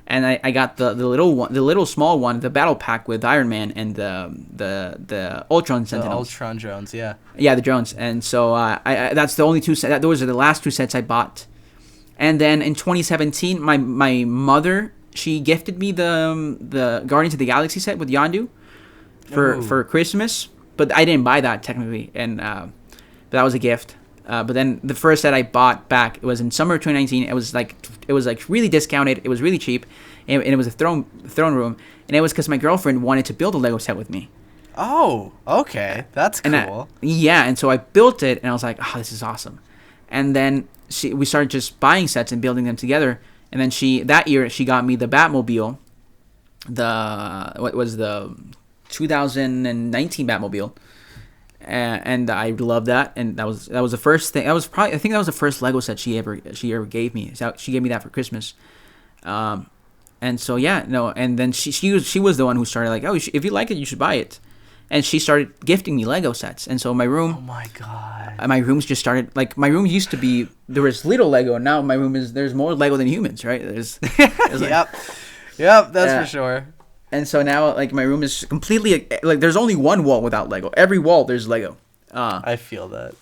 Speaker 1: And I got the little small one, the battle pack with Iron Man and the Ultron Sentinels.
Speaker 2: The Ultron drones, yeah.
Speaker 1: Yeah, the drones. And so that's the only 2 sets. Those are the last 2 sets I bought. And then in 2017, my mother, she gifted me the Guardians of the Galaxy set with Yondu for Christmas, but I didn't buy that technically, and but that was a gift. But then the first set I bought back, it was in summer of 2019. It was like really discounted. It was really cheap, and it was a throne room, and it was because my girlfriend wanted to build a Lego set with me.
Speaker 2: Oh, okay, that's cool.
Speaker 1: And so I built it, and I was like, oh, this is awesome. And then we started just buying sets and building them together. And then that year she got me the Batmobile, the 2019 Batmobile. And I loved that, and that was the first thing. I think that was the first Lego set she ever gave me. So she gave me that for Christmas, and so and then she was the one who started like, oh, if you like it, you should buy it, and she started gifting me Lego sets. And so my room,
Speaker 2: oh my god,
Speaker 1: my rooms just started like, my room used to be, there was little Lego, and now my room there's more Lego than humans, right? There's
Speaker 2: yep, that's for sure.
Speaker 1: And so now, like, my room is completely, like, there's only one wall without Lego. Every wall, there's Lego.
Speaker 2: I feel that.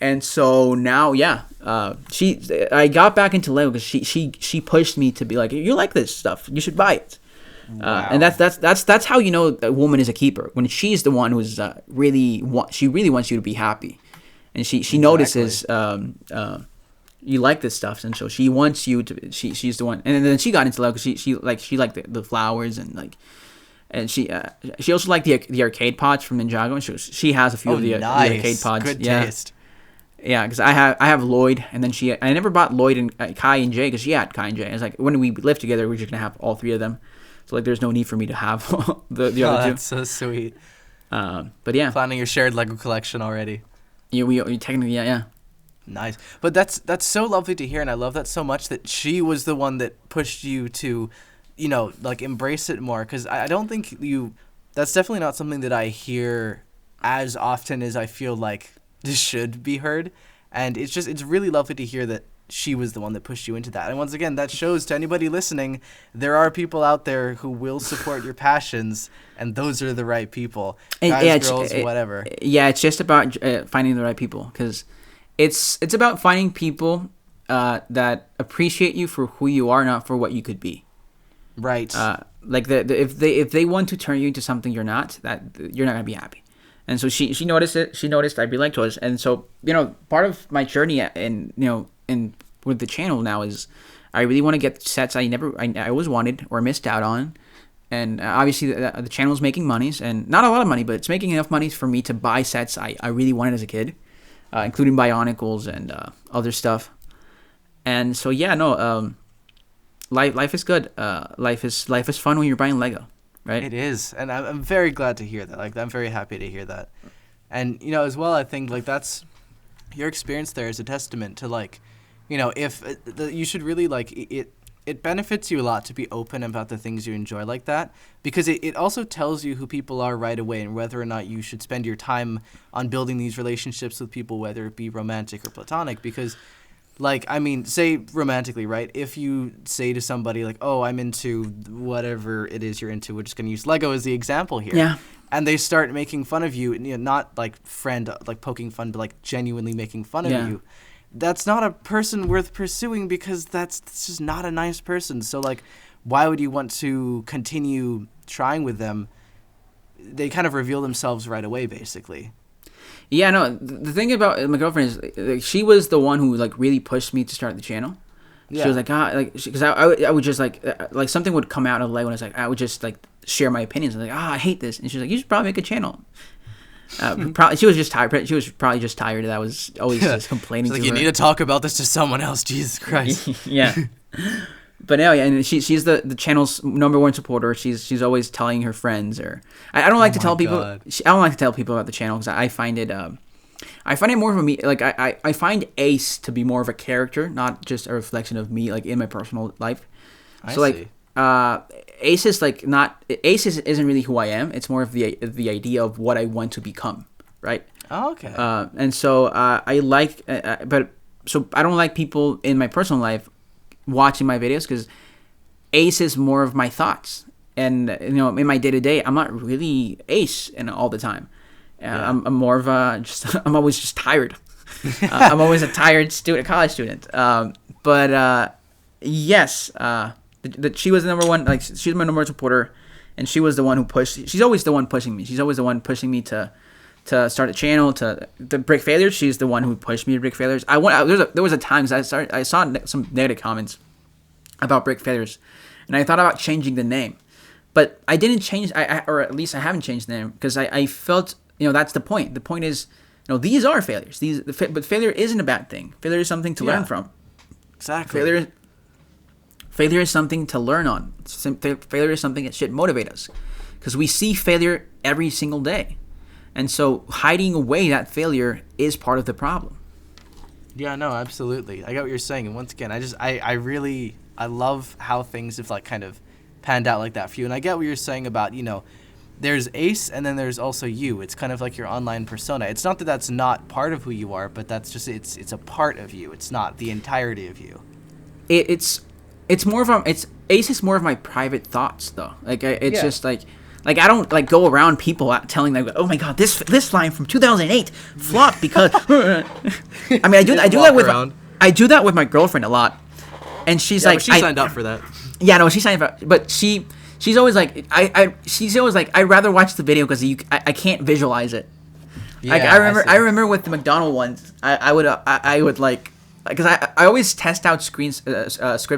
Speaker 1: And so now, I got back into Lego because she pushed me to be like, you like this stuff, you should buy it. Wow. And that's how you know a woman is a keeper, when she's the one who's she really wants you to be happy, and she notices you like this stuff, and so she wants you to. She's the one, and then she got into Lego because she liked the flowers, and like, and she also liked the arcade pods from Ninjago, and she has a few of the arcade pods.
Speaker 2: Good taste.
Speaker 1: Yeah, because I have Lloyd, and then I never bought Lloyd and Kai and Jay because she had Kai and Jay. I was like, when we live together, we're just gonna have all three of them, so like, there's no need for me to have the other two.
Speaker 2: That's so sweet.
Speaker 1: But yeah,
Speaker 2: planning your shared Lego collection already.
Speaker 1: Yeah, we technically yeah.
Speaker 2: Nice. But that's so lovely to hear, and I love that so much that she was the one that pushed you to, like, embrace it more, because I don't think that's definitely not something that I hear as often as I feel like this should be heard, and it's really lovely to hear that she was the one that pushed you into that. And once again, that shows to anybody listening, there are people out there who will support your passions, and those are the right people. Guys, girls, whatever.
Speaker 1: Yeah, it's just about finding the right people, because it's about finding people that appreciate you for who you are, not for what you could be.
Speaker 2: Right.
Speaker 1: Like if they want to turn you into something you're not, that you're not gonna be happy. And so she noticed it. She noticed I'd be like toys, and so part of my journey and with the channel now is I really want to get sets I always wanted or missed out on, and obviously the channel's making monies, and not a lot of money, but it's making enough money for me to buy sets I really wanted as a kid. Including Bionicles and other stuff, and so life is good. Life is fun when you're buying Lego, right?
Speaker 2: It is, and I'm very glad to hear that. Like, I'm very happy to hear that, and as well, I think like that's your experience there is a testament to, like, if you should really, like, it benefits you a lot to be open about the things you enjoy like that, because it also tells you who people are right away, and whether or not you should spend your time on building these relationships with people, whether it be romantic or platonic. Because, like, I mean, say romantically, right? If you say to somebody like, oh, I'm into whatever it is you're into, we're just going to use Lego as the example here.
Speaker 1: Yeah.
Speaker 2: And they start making fun of you, not like like poking fun, but like genuinely making fun of you. That's not a person worth pursuing, because that's just not a nice person. So, like, why would you want to continue trying with them? They kind of reveal themselves right away, basically.
Speaker 1: Yeah, no, the thing about my girlfriend is, like, she was the one who, like, really pushed me to start the channel. Yeah. She was like, because I would just, like something would come out of Lego, and it's like, I would just, like, share my opinions. I was like, I hate this. And she was like, you should probably make a channel. Probably she was just tired. She was probably just tired that I was always just complaining.
Speaker 2: It's like,
Speaker 1: to
Speaker 2: you
Speaker 1: her.
Speaker 2: need to talk about this to someone else. Jesus Christ.
Speaker 1: Yeah. But no, yeah, and she's the channel's #1 supporter. She's always telling her friends, or I don't like to tell people. I don't like to tell people about the channel because I find it more of a like I find Ace to be more of a character, not just a reflection of me, like, in my personal life.
Speaker 2: I see.
Speaker 1: Ace is like not Ace isn't really who I am. It's more of the idea of what I want to become, right?
Speaker 2: Oh, okay.
Speaker 1: And so I like, but so I don't like people in my personal life watching my videos, because Ace is more of my thoughts, and in my day to day, I'm not really Ace all the time. Yeah. I'm more of I'm always just tired. I'm always a tired college student. But yes. That she was the #1, like, she was my #1 supporter, and she was the one who pushed. She's always the one pushing me. She's always the one pushing me to start a channel, to the Brick Failures. She's the one who pushed me to Brick Failures. There was a time because I saw some negative comments about Brick Failures, and I thought about changing the name, but I didn't change. Or at least I haven't changed the name because I felt that's the point. The point is, these are failures. But failure isn't a bad thing. Failure is something to learn from.
Speaker 2: Exactly.
Speaker 1: Failure is something to learn on. Failure is something that should motivate us, because we see failure every single day. And so hiding away that failure is part of the problem.
Speaker 2: Yeah, no, absolutely. I get what you're saying. And once again, I love how things have like kind of panned out like that for you. And I get what you're saying about, there's Ace and then there's also you. It's kind of like your online persona. It's not that that's not part of who you are, but that's just, it's a part of you. It's not the entirety of you.
Speaker 1: It's more of Ace is more of my private thoughts though. Just like I don't like go around people telling them, oh my god, this line from 2008 flopped because. I mean, I do that with my girlfriend a lot, and she's like,
Speaker 2: she signed up for that.
Speaker 1: Yeah, no, she signed up, but she's always like, I'd rather watch the video because I can't visualize it. Yeah, like I remember with the McDonald ones, I would like, because I always test out scripts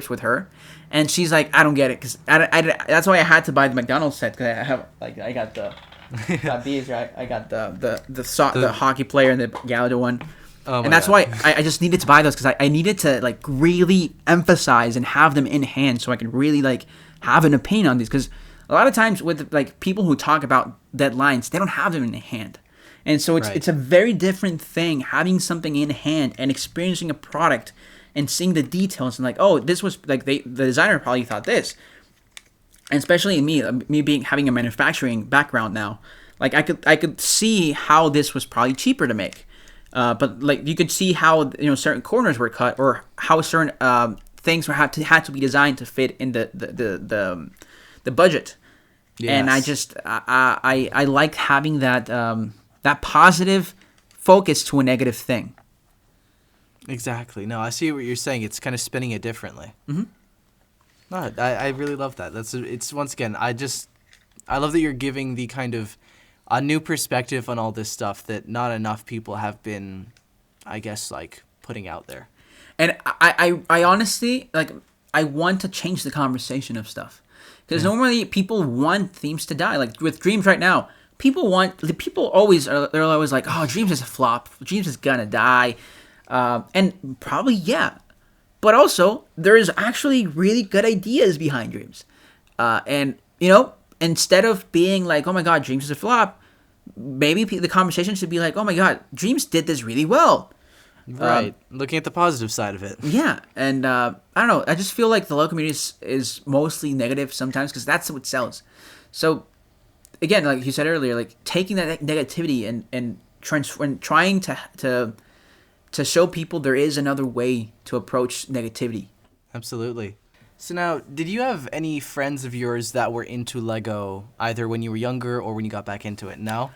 Speaker 1: with her. And she's like, I don't get it, because that's why I had to buy the McDonald's set, because I got these, right? I got the hockey player and the Gallagher one, and that's why I just needed to buy those, because I needed to like really emphasize and have them in hand so I could really like have an opinion on these, because a lot of times with like people who talk about deadlines, they don't have them in hand, and so it's a very different thing having something in hand and experiencing a product and seeing the details and like, oh, this was like the designer probably thought this, and especially me having a manufacturing background now, like I could see how this was probably cheaper to make, but like you could see how certain corners were cut, or how certain things had to be designed to fit in the budget. Yes. And I like having that positive focus to a negative thing.
Speaker 2: Exactly. No, I see what you're saying. It's kind of spinning it differently.
Speaker 1: Mm-hmm.
Speaker 2: No, I really love that. It's once again, I love that you're giving the kind of a new perspective on all this stuff that not enough people have been, I guess, like putting out there.
Speaker 1: And I honestly, like, I want to change the conversation of stuff, because normally people want themes to die. Like with Dreams right now, they're always like, oh, Dreams is a flop. Dreams is gonna die. And probably, yeah. But also, there's actually really good ideas behind Dreams. And, instead of being like, oh my god, Dreams is a flop, maybe the conversation should be like, oh my god, Dreams did this really well.
Speaker 2: Right. Looking at the positive side of it.
Speaker 1: Yeah. And, I don't know. I just feel like the local community is mostly negative sometimes, because that's what sells. So, again, like you said earlier, like taking that negativity and trying to show people there is another way to approach negativity.
Speaker 2: Absolutely. So now, did you have any friends of yours that were into Lego either when you were younger or when you got back into it? No?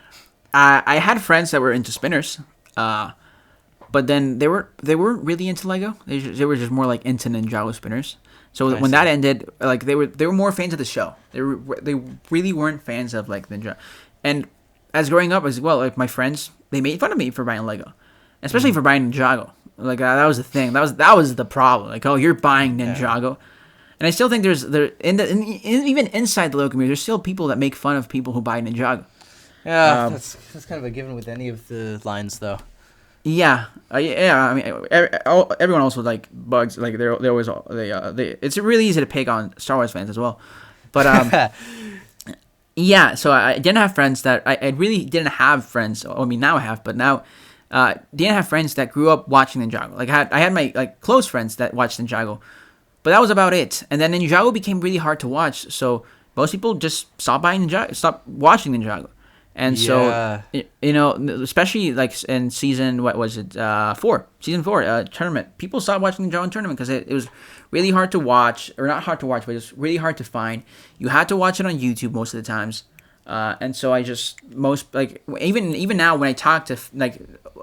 Speaker 1: I had friends that were into spinners, but then they weren't really into Lego. They were just more like into Ninjago spinners. So when that ended, like they were more fans of the show. They really weren't fans of like Ninja. And as growing up as well, like my friends, they made fun of me for buying Lego. Especially for buying Ninjago. Like, that was the thing. That was the problem. Like, oh, you're buying Ninjago. And I still think even inside the local community, there's still people that make fun of people who buy Ninjago.
Speaker 2: Yeah, that's kind of a given with any of the lines, though.
Speaker 1: Yeah. I mean, everyone also, like, bugs. Like, they always... it's really easy to pick on Star Wars fans as well. But, yeah, so I didn't have friends that... I really didn't have friends. I mean, now I have, but now... didn't have friends that grew up watching Ninjago. Like I had my like close friends that watched Ninjago, but that was about it. And then Ninjago became really hard to watch, so most people just stopped watching Ninjago. And so especially like in season 4 tournament, people stopped watching Ninjago in tournament because it was really hard to watch, or not hard to watch, but it's really hard to find. You had to watch it on YouTube most of the times. And so I just even now when I talk to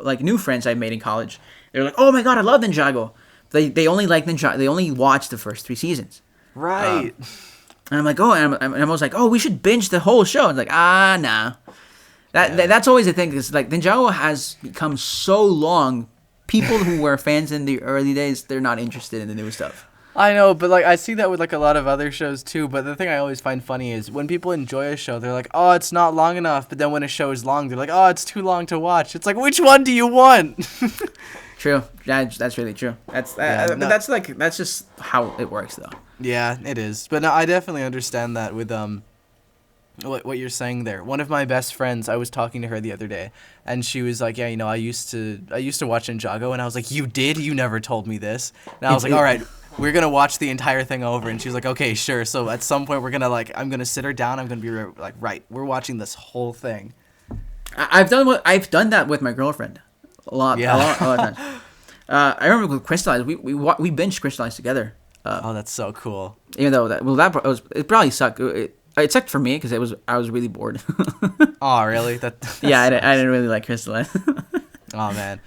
Speaker 1: like new friends I made in college, they're like, oh my god, I love Ninjago. They only like Ninjago. They only watch the first 3 seasons.
Speaker 2: Right.
Speaker 1: And I'm like, oh, and I was like, oh, we should binge the whole show. And it's like, nah. That's always the thing. Is like Ninjago has become so long. People who were fans in the early days, they're not interested in the new stuff.
Speaker 2: I know, but like I see that with like a lot of other shows too. But the thing I always find funny is when people enjoy a show, they're like, "Oh, it's not long enough." But then when a show is long, they're like, "Oh, it's too long to watch." It's like, which one do you want?
Speaker 1: True. That's really true. That's just how it works, though.
Speaker 2: Yeah, it is. But no, I definitely understand that with what you're saying there. One of my best friends, I was talking to her the other day, and she was like, "Yeah, you know, I used to watch Ninjago," and I was like, "You did? You never told me this." And I was like, "All right, we're gonna watch the entire thing over." And she was like, "Okay, sure." So at some point, I'm gonna sit her down. I'm gonna be like, "Right, we're watching this whole thing."
Speaker 1: I've done that with my girlfriend a lot.
Speaker 2: Yeah.
Speaker 1: a lot of times. I remember with Crystallized, we binged Crystallized together.
Speaker 2: Oh, that's so cool.
Speaker 1: Even though it probably sucked. It sucked for me because I was really bored.
Speaker 2: Oh, really?
Speaker 1: Yeah, I didn't really like Crystallized.
Speaker 2: Oh man,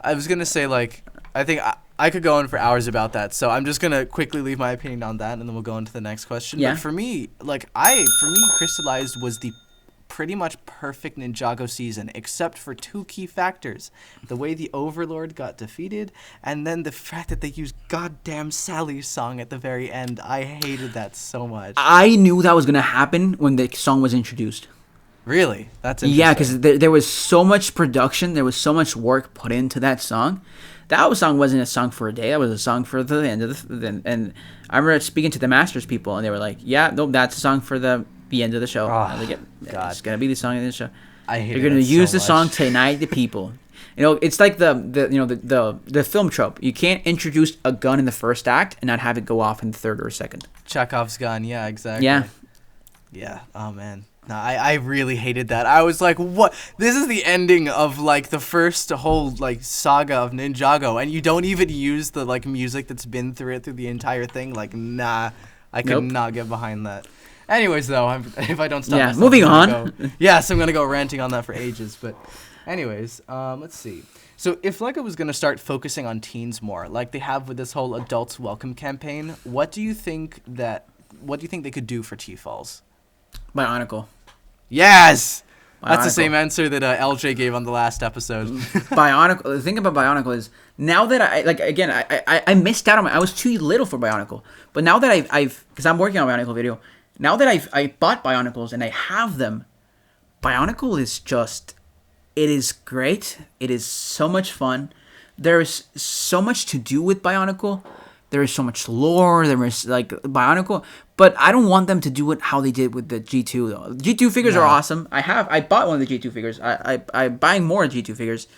Speaker 2: I was gonna say like I think I could go on for hours about that, so I'm just gonna quickly leave my opinion on that, and then we'll go on to the next question.
Speaker 1: Yeah.
Speaker 2: But for me, Crystallized was the pretty much perfect Ninjago season, except for two key factors: the way the Overlord got defeated, and then the fact that they used goddamn Sally's song at the very end. I hated that so much.
Speaker 1: I knew that was gonna happen when the song was introduced.
Speaker 2: Really? That's interesting.
Speaker 1: Yeah, because there was so much production, there was so much work put into that song. That song wasn't a song for a day. That was a song for the end of the. And I remember speaking to the Masters people, and they were like, "Yeah, no, that's a song for the end of the show.
Speaker 2: God.
Speaker 1: It's gonna be the song of the show.
Speaker 2: I hate
Speaker 1: You're gonna use the song to unite the people." You know, it's like the film trope. You can't introduce a gun in the first act and not have it go off in the third or second.
Speaker 2: Chekhov's gun. Yeah, exactly.
Speaker 1: Yeah.
Speaker 2: Yeah. Oh man. No, I really hated that. I was like, what? This is the ending of like the first whole like saga of Ninjago, and you don't even use the like music that's been through the entire thing. Like, nah, I could not get behind that. Anyways, though, if I don't stop,
Speaker 1: Yeah.
Speaker 2: myself,
Speaker 1: Moving on.
Speaker 2: Yes, I'm gonna go ranting on that for ages. But, anyways, let's see. So if Lego was gonna start focusing on teens more, like they have with this whole Adults Welcome campaign, what do you think they could do for TFOLs?
Speaker 1: Bionicle.
Speaker 2: Yes! That's
Speaker 1: Bionicle.
Speaker 2: the same answer that LJ gave on the last episode.
Speaker 1: Bionicle. The thing about Bionicle is now that I missed out on I was too little for Bionicle, but now that I've because I'm working on a Bionicle video. Now that I bought Bionicles and I have them, Bionicle is it is great. It is so much fun. There's so much to do with Bionicle. There is so much lore. There is like Bionicle, but I don't want them to do it how they did with the G2 though. G2 figures are awesome. I bought one of the G2 figures. I'm buying more G2 figures.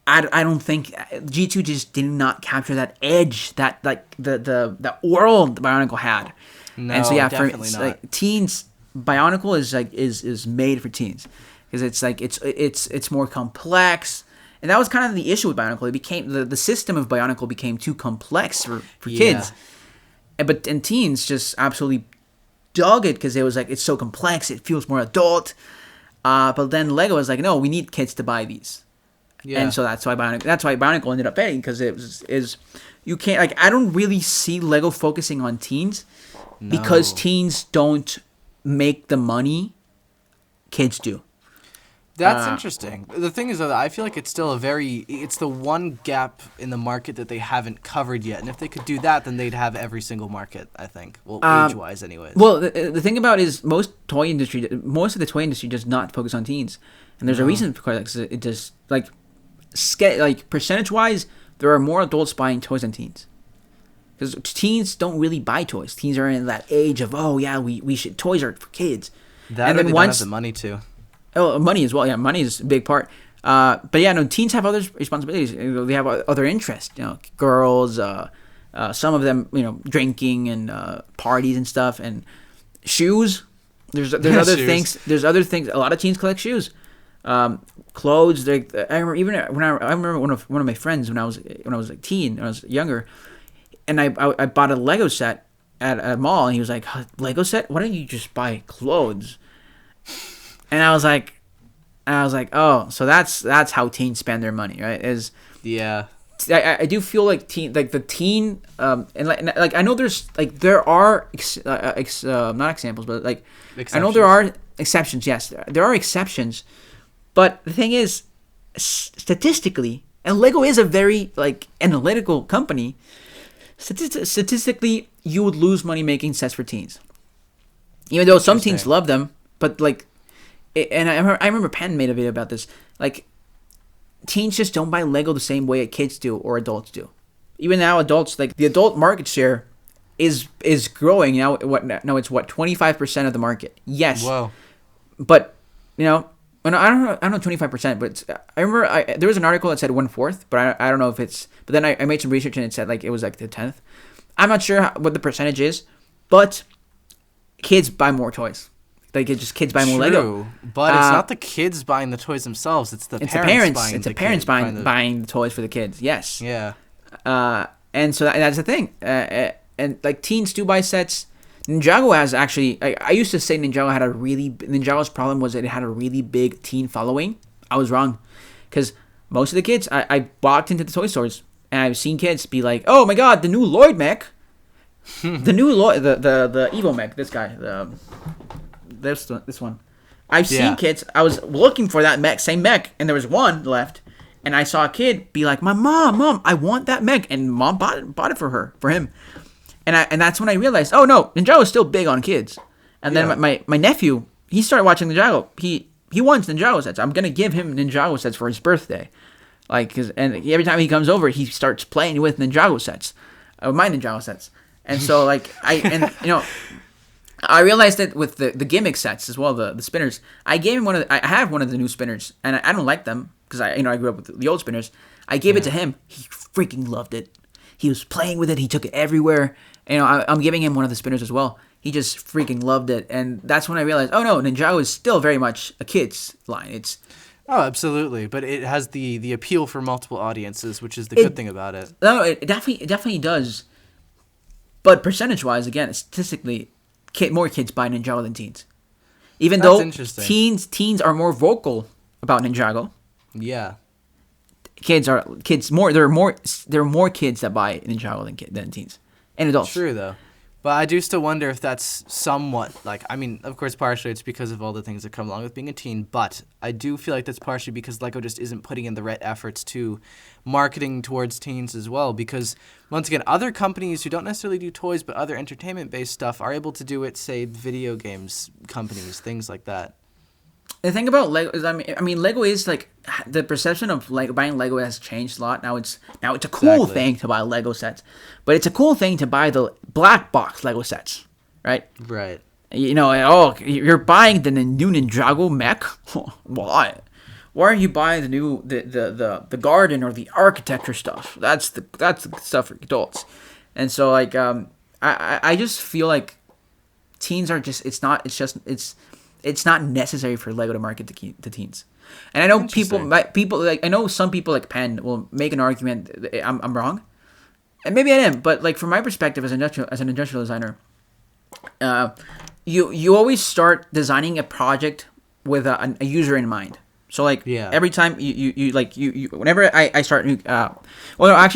Speaker 1: I don't think G2 just did not capture that edge that like the world Bionicle had.
Speaker 2: No,
Speaker 1: and so yeah, for
Speaker 2: definitely not.
Speaker 1: like teens, Bionicle is made for teens because it's like it's more complex. And that was kind of the issue with Bionicle. It became the system of Bionicle became too complex for kids. And teens just absolutely dug it because it was like it's so complex. It feels more adult. But then Lego was like, no, we need kids to buy these. Yeah. And so that's why Bionicle ended up paying because you can't like I don't really see Lego focusing on teens because teens don't make the money kids do.
Speaker 2: That's interesting. The thing is, though, I feel like it's still it's the one gap in the market that they haven't covered yet. And if they could do that, then they'd have every single market, I think. Well, age-wise anyways.
Speaker 1: Well, the thing about it is most of the toy industry does not focus on teens. And there's a reason for that. It just, like percentage-wise, there are more adults buying toys than teens. Because teens don't really buy toys. Teens are in that age of, we should, toys are for kids.
Speaker 2: That and then they don't have the money to.
Speaker 1: Oh, money as well. Yeah, money is a big part. But yeah, no, teens have other responsibilities. They have other interests. Girls. Some of them, drinking and parties and stuff, and shoes. There's other
Speaker 2: Shoes.
Speaker 1: things. There's other things. A lot of teens collect shoes, clothes. I remember one of my friends when I was a teen, when I was younger, and I bought a Lego set at a mall, and he was like, "Lego set? Why don't you just buy clothes?" And I was like, oh, so that's how teens spend their money, right? I do feel like the teen and like I know there's like there are not examples, but like I know there are exceptions. Yes, there are exceptions, but the thing is, statistically, and Lego is a very like analytical company. Statistically, you would lose money making sets for teens, even though some teens love them. But like, and I remember Penn made a video about this. Like, teens just don't buy Lego the same way kids do or adults do. Even now, adults, like the adult market share is growing now. Now it's 25% of the market. Yes.
Speaker 2: Whoa.
Speaker 1: But I don't know 25%, but I remember there was an article that said 1/4, but I don't know if it's. But then I made some research and it said like it was like the 10th. I'm not sure what the percentage is, but kids buy more toys. Like kids buy more Lego.
Speaker 2: But it's not the kids buying the toys themselves. It's the parents.
Speaker 1: It's the parents buying the toys for the kids. Yes.
Speaker 2: Yeah.
Speaker 1: And so that's the thing. And like teens do buy sets. Ninjago has actually. I used to say Ninjago's problem was that it had a really big teen following. I was wrong, because most of the kids I walked into the toy stores and I've seen kids be like, "Oh my God, the new Lloyd mech, the new Lloyd, the Evo mech, this guy, this one." I've seen kids. I was looking for that same mech, and there was one left, and I saw a kid be like, "Mom, I want that mech," and Mom bought it for him. And that's when I realized, oh no, Ninjago is still big on kids. And then my nephew, he started watching Ninjago. He wants Ninjago sets. I'm gonna give him Ninjago sets for his birthday, and every time he comes over, he starts playing with Ninjago sets, my Ninjago sets. And so I realized that with the gimmick sets as well, the spinners. I gave him I have one of the new spinners, and I don't like them because I grew up with the old spinners. I gave it to him. He freaking loved it. He was playing with it. He took it everywhere. I'm giving him one of the spinners as well. He just freaking loved it. And that's when I realized, oh no, Ninjago is still very much a kid's line.
Speaker 2: Oh, absolutely. But it has the appeal for multiple audiences, which is the good thing about it.
Speaker 1: No, it definitely does. But percentage-wise, again, statistically, more kids buy Ninjago than teens. Even though teens are more vocal about Ninjago.
Speaker 2: Yeah.
Speaker 1: There are more kids that buy Ninjago than teens and adults.
Speaker 2: True though, but I do still wonder if that's somewhat of course partially it's because of all the things that come along with being a teen, but I do feel like that's partially because Lego just isn't putting in the right efforts to marketing towards teens as well, because once again other companies who don't necessarily do toys but other entertainment based stuff are able to do it, say video games companies, things like that.
Speaker 1: The thing about Lego is, I mean, Lego is like the perception of buying Lego has changed a lot. Now it's a cool thing to buy Lego sets, but it's a cool thing to buy the black box Lego sets, right?
Speaker 2: Right.
Speaker 1: You're buying the new Ninjago mech. Why? Why are you buying the new the garden or the architecture stuff? That's the stuff for adults, and so I just feel like teens are just it's not necessary for Lego to market to teens. And I know I know some people like Penn will make an argument that I'm wrong, and maybe I am. But like from my perspective as an industrial designer, you always start designing a project with a user in mind. So every time you whenever I start you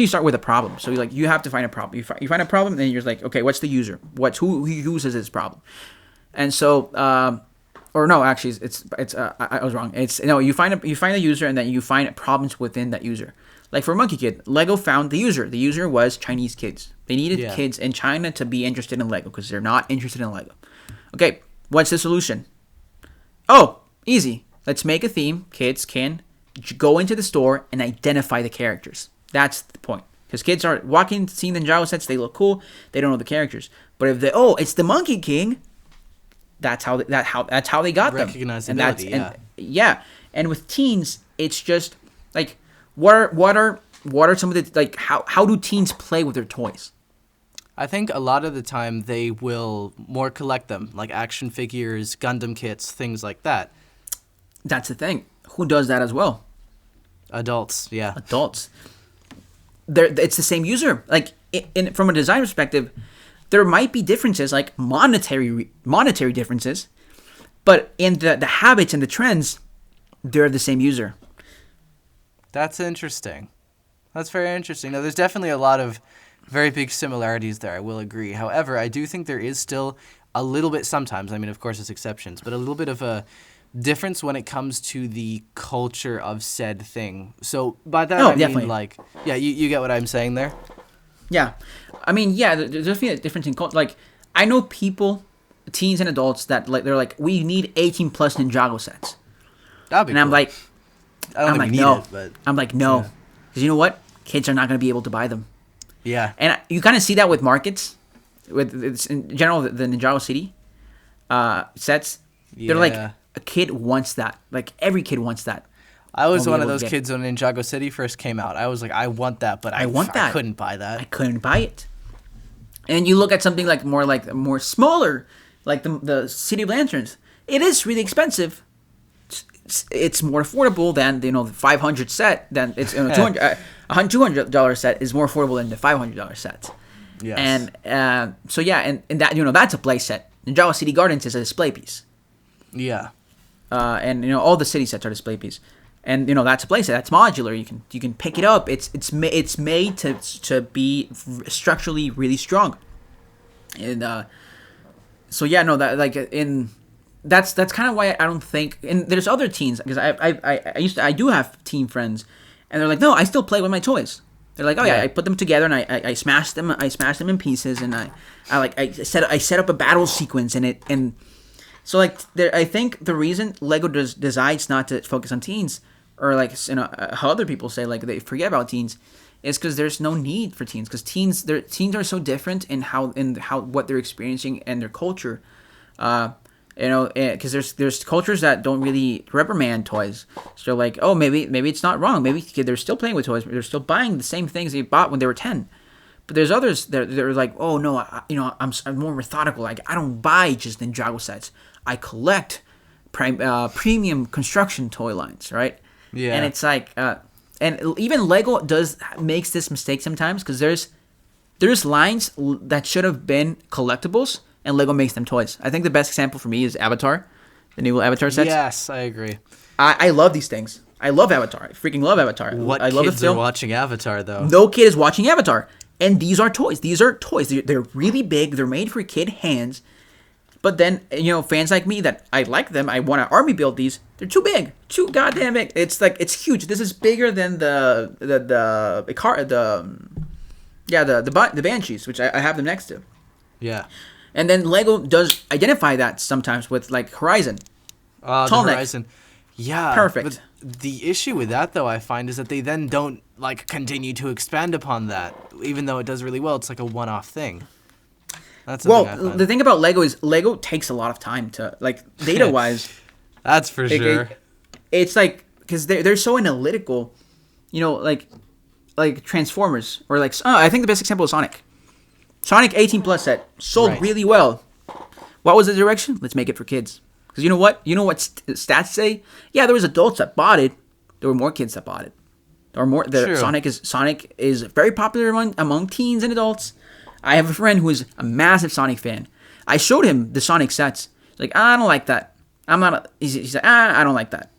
Speaker 1: start with a problem. So you have to find a problem. You find a problem, and then you're like, okay, what's the user? Who uses this problem? And so. Or no, actually, I was wrong. You find a user, and then you find problems within that user. Like for Monkey Kid, Lego found the user. The user was Chinese kids. They needed kids in China to be interested in Lego because they're not interested in Lego. Okay, what's the solution? Oh, easy. Let's make a theme. Kids can go into the store and identify the characters. That's the point. Because kids are walking, seeing the Ninjago sets, they look cool. They don't know the characters. But if it's the Monkey King. That's how they got them.
Speaker 2: Recognizability,
Speaker 1: and with teens, it's just like what are some of the how do teens play with their toys?
Speaker 2: I think a lot of the time they will more collect them, like action figures, Gundam kits, things like that.
Speaker 1: That's the thing. Who does that as well?
Speaker 2: Adults, yeah.
Speaker 1: Adults. It's the same user. From a design perspective. There might be differences, like monetary differences, but in the habits and the trends, they're the same user.
Speaker 2: That's interesting. That's very interesting. No, there's definitely a lot of very big similarities there. I will agree. However, I do think there is still a little bit sometimes. I mean, of course, there's exceptions, but a little bit of a difference when it comes to the culture of said thing. So by that I
Speaker 1: definitely.
Speaker 2: mean, like, yeah, you get what I'm saying there?
Speaker 1: Yeah, I mean, yeah, there's definitely a difference in culture. Like, I know people, teens and adults, that like they're like, we need 18 plus Ninjago sets,
Speaker 2: That'd be
Speaker 1: and
Speaker 2: cool.
Speaker 1: I'm like,
Speaker 2: I don't think we need
Speaker 1: no,
Speaker 2: it, but
Speaker 1: I'm like, no,
Speaker 2: yeah.
Speaker 1: because you know what, kids are not going to be able to buy them,
Speaker 2: Yeah.
Speaker 1: and you kind of see that with markets, with it's in general the Ninjago City sets. They're like,
Speaker 2: Yeah.
Speaker 1: a kid wants that, like every kid wants that.
Speaker 2: I was
Speaker 1: I'll be
Speaker 2: one of
Speaker 1: able to
Speaker 2: those
Speaker 1: get
Speaker 2: kids when Ninjago City first came out. I was like, I want that, but I
Speaker 1: want that.
Speaker 2: couldn't buy that.
Speaker 1: I couldn't buy it. And you look at something like more smaller, like the City of Lanterns. It is really expensive. It's more affordable than the 500 set. Than it's $200 set is more affordable than the $500 set.
Speaker 2: Yes.
Speaker 1: And so yeah, and that that's a play set. Ninjago City Gardens is a display piece.
Speaker 2: Yeah.
Speaker 1: And all the city sets are display piece. And that's a playset. That's modular. You can pick it up. It's made to be structurally really strong. And so yeah, no, that like that's kind of why I don't think. And there's other teens, because I do have teen friends, and they're like, no, I still play with my toys. They're like, oh yeah, I put them together and I smash them in pieces, and I set up a battle sequence in it. And so like I think the reason Lego decides not to focus on teens, or like how other people say like they forget about teens, is because there's no need for teens, because teens are so different in how what they're experiencing and their culture. Because there's cultures that don't really reprimand toys. So like, oh, maybe it's not wrong. Maybe they're still playing with toys. They're still buying the same things they bought when they were 10. But there's others that are like, oh no, I'm more methodical. Like, I don't buy just Ninjago sets. I collect premium construction toy lines, right?
Speaker 2: Yeah.
Speaker 1: And it's like, and even Lego makes this mistake sometimes, because there's lines that should have been collectibles, and Lego makes them toys. I think the best example for me is Avatar, the new Avatar sets.
Speaker 2: Yes, I agree.
Speaker 1: I love these things. I love Avatar. I freaking love Avatar. I love
Speaker 2: kids
Speaker 1: the film.
Speaker 2: are watching Avatar, though?
Speaker 1: No kid is watching Avatar. And these are toys. They're really big. They're made for kid hands. But then, fans like me that I like them, I want to army build these. They're too big. Too goddamn big. It's like, it's huge. This is bigger than the Banshees, which I have them next to.
Speaker 2: Yeah.
Speaker 1: And then Lego does identify that sometimes with like Horizon.
Speaker 2: Tall Horizon. Yeah.
Speaker 1: Perfect.
Speaker 2: But the issue with that, though, I find, is that they then don't like continue to expand upon that, even though it does really well. It's like a one-off thing. That's
Speaker 1: the thing about Lego is Lego takes a lot of time to, like, data-wise.
Speaker 2: That's for sure.
Speaker 1: It's like, because they're so analytical, like Transformers, or like, I think the best example is Sonic. Sonic 18 plus set sold really well. What was the direction? Let's make it for kids. Because you know what? Stats say? Yeah, there was adults that bought it. There were more kids that bought it. There were more. Sonic is very popular among teens and adults. I have a friend who is a massive Sonic fan. I showed him the Sonic sets. He's like, I don't like that. He's like, I don't like that.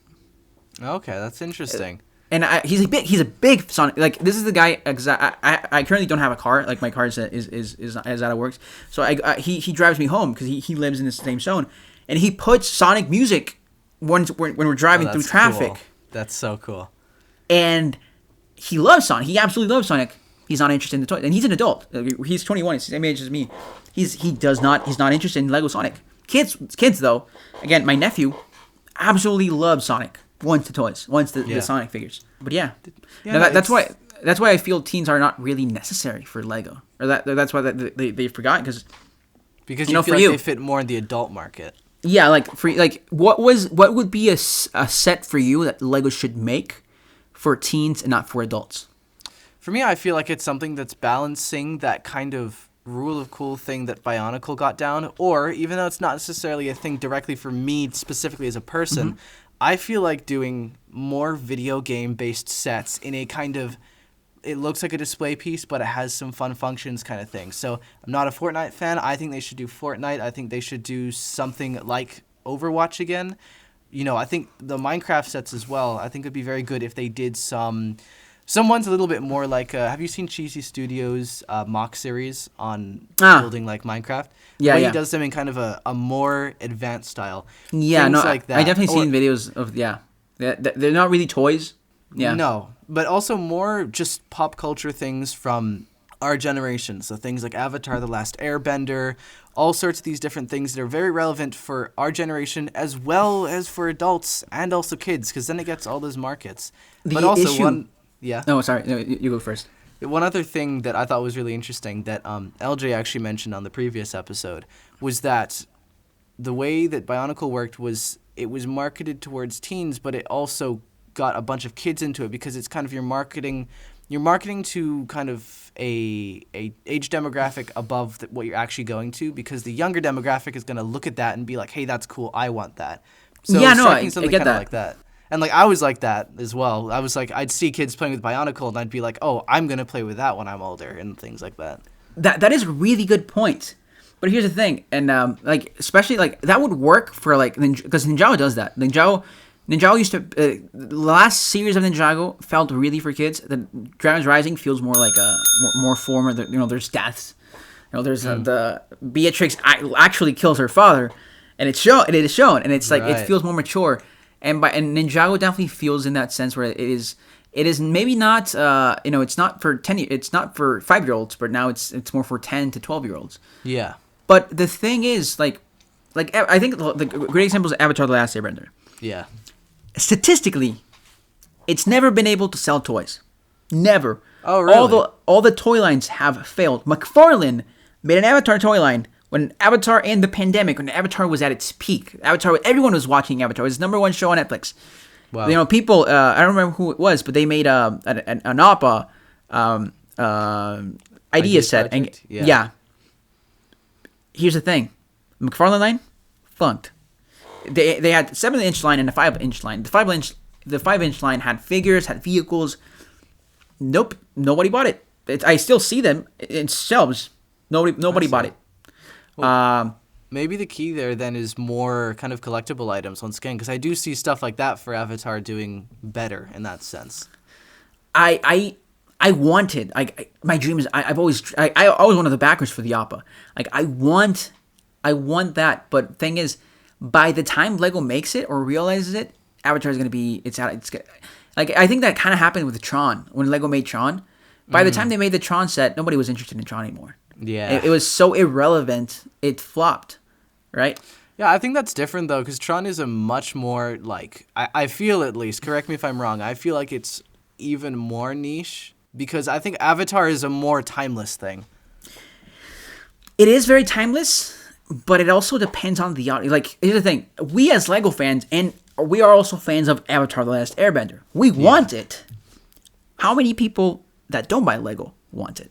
Speaker 1: Okay,
Speaker 2: that's interesting.
Speaker 1: And he's a big Sonic. Like, this is the guy. I currently don't have a car. Like, my car is out of works. So he drives me home because he lives in the same zone, and he puts Sonic music when we're driving through traffic.
Speaker 2: Cool. That's so cool.
Speaker 1: And he loves Sonic. He absolutely loves Sonic. He's not interested in the toy, and he's an adult. He's 21. He's the same age as me. He's not interested in Lego Sonic. Kids though. Again, my nephew absolutely loves Sonic. Wants the toys. Wants the Sonic figures. But that's why I feel teens are not really necessary for Lego. Or that's why they forgot, because
Speaker 2: you feel like they fit more in the adult market.
Speaker 1: Yeah, what would be a set for you that Lego should make for teens and not for adults?
Speaker 2: For me, I feel like it's something that's balancing that kind of rule of cool thing that Bionicle got down, or even though it's not necessarily a thing directly for me specifically as a person, I feel like doing more video game based sets in a kind of, it looks like a display piece, but it has some fun functions kind of thing. So I'm not a Fortnite fan. I think they should do Fortnite. I think they should do something like Overwatch again. I think the Minecraft sets as well, I think it'd be very good if they did some Some ones a little bit more like, have you seen Cheesy Studios' mock series on building like Minecraft?
Speaker 1: Yeah,
Speaker 2: He does them in kind of a more advanced style.
Speaker 1: Yeah,
Speaker 2: Things
Speaker 1: no,
Speaker 2: like that.
Speaker 1: I definitely seen videos of they're not really toys. Yeah,
Speaker 2: No, but also more just pop culture things from our generation. So things like Avatar: The Last Airbender, all sorts of these different things that are very relevant for our generation as well as for adults and also kids, because then it gets all those markets.
Speaker 1: The
Speaker 2: But also
Speaker 1: issue.
Speaker 2: yeah.
Speaker 1: No, sorry. No, you go first.
Speaker 2: One other thing that I thought was really interesting that LJ actually mentioned on the previous episode was that the way that Bionicle worked was it was marketed towards teens, but it also got a bunch of kids into it because it's kind of you're marketing to kind of a age demographic above what you're actually going to, because the younger demographic is going to look at that and be like, hey, that's cool, I want that. So
Speaker 1: Yeah, no, I
Speaker 2: something
Speaker 1: get
Speaker 2: kind of
Speaker 1: that.
Speaker 2: like that. And like I was like that as well. I was like, I'd see kids playing with Bionicle and I'd be like, oh, I'm going to play with that when I'm older and things like that.
Speaker 1: That is a really good point. But here's the thing, and like especially like that would work for like because Ninjago does that. Ninjago used to the last series of Ninjago felt really for kids. The Dragon's Rising feels more like a more formal. There's deaths. There's the Beatrix actually kills her father, and it is shown, and it's like it feels more mature. And Ninjago definitely feels in that sense where it is maybe not it's not for 5-year-olds, but now it's more for 10 to 12-year-olds.
Speaker 2: Yeah.
Speaker 1: But the thing is like I think the great example is Avatar: The Last Airbender.
Speaker 2: Yeah.
Speaker 1: Statistically, it's never been able to sell toys. Never.
Speaker 2: Oh, really?
Speaker 1: All the toy lines have failed. McFarlane made an Avatar toy line when Avatar and the pandemic, when Avatar was at its peak. Everyone was watching Avatar. It was the #1 show on Netflix.
Speaker 2: Wow.
Speaker 1: People, I don't remember who it was, but they made an APA idea set.
Speaker 2: project?
Speaker 1: And yeah. Here's the thing. McFarlane line, flunked. They had 7-inch line and a 5-inch line. The 5-inch line had figures, had vehicles. Nope, nobody bought it. I still see them in shelves. Nobody bought it.
Speaker 2: Well, maybe the key there then is more kind of collectible items once again, because I do see stuff like that for Avatar doing better in that sense.
Speaker 1: I wanted my dream is I was one of the backers for the APA. Like I want that, but thing is, by the time Lego makes it or realizes it, Avatar is gonna be I think that kind of happened with Tron when Lego made Tron. By the time they made the Tron set, nobody was interested in Tron anymore.
Speaker 2: Yeah,
Speaker 1: it was so irrelevant, it flopped, right?
Speaker 2: Yeah, I think that's different though, because Tron is a much more like I feel, at least. Correct me if I'm wrong. I feel like it's even more niche because I think Avatar is a more timeless thing.
Speaker 1: It is very timeless, but it also depends on the audience. Like, here's the thing. We as LEGO fans, and we are also fans of Avatar: The Last Airbender. We want it. How many people that don't buy LEGO want it?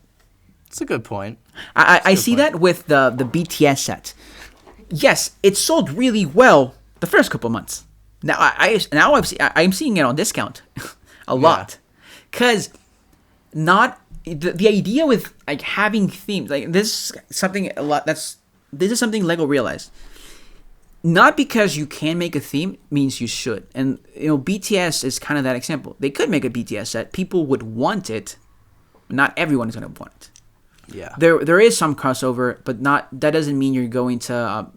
Speaker 2: That's a good point.
Speaker 1: I see that with the BTS set. Yes, it sold really well the first couple months. Now I'm seeing it on discount a lot. Because the idea with like having themes, like this is something Lego realized. Not because you can make a theme means you should. And BTS is kind of that example. They could make a BTS set. People would want it. But not everyone is going to want it.
Speaker 2: Yeah.
Speaker 1: There is some crossover, but that doesn't mean you're going to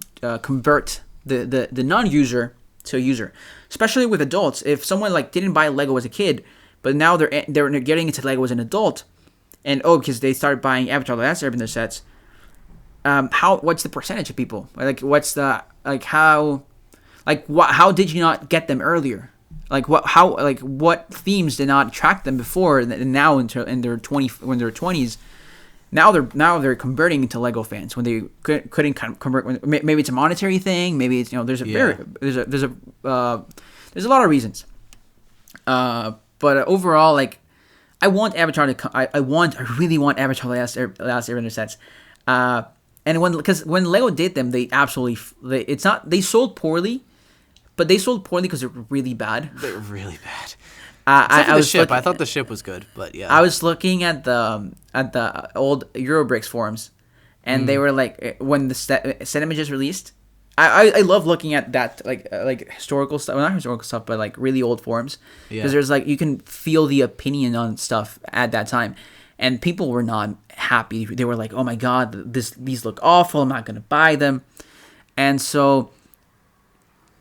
Speaker 1: convert the non-user to a user. Especially with adults. If someone like didn't buy Lego as a kid, but now they're getting into Lego as an adult, and because they started buying Avatar: The Last Airbender sets, what's the percentage of people? Like what's the how did you not get them earlier? What themes did not attract them before, and now in their 20s, now they're converting into Lego fans when they couldn't convert. Maybe it's a monetary thing. Maybe it's there's a lot of reasons. But overall, I want Avatar to come. I really want Avatar: The Last Airbender sets. And when Lego did them, they sold poorly, but they sold poorly because they're really bad.
Speaker 2: They're really bad.
Speaker 1: I
Speaker 2: thought the ship was good, but yeah.
Speaker 1: I was looking at the old Eurobricks forums, and they were like, when the set images released, I love looking at that like historical stuff, well, not historical stuff, but like really old forums, because there's like you can feel the opinion on stuff at that time, and people were not happy. They were like, oh my god, these look awful. I'm not gonna buy them, and so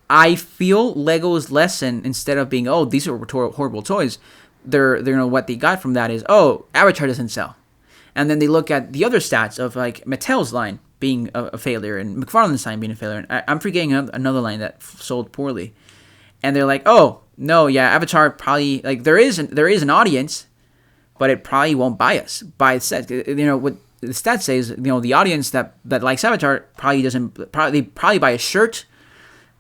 Speaker 1: I feel Lego's lesson, instead of being, oh, these are horrible toys, they're what they got from that is, oh, Avatar doesn't sell. And then they look at the other stats of like Mattel's line being a failure and McFarlane's line being a failure. And I'm forgetting another line that sold poorly. And they're like, oh, no, yeah, Avatar probably, like there is an audience, but it probably won't buy the set. What the stats say is, the audience that likes Avatar they probably buy a shirt.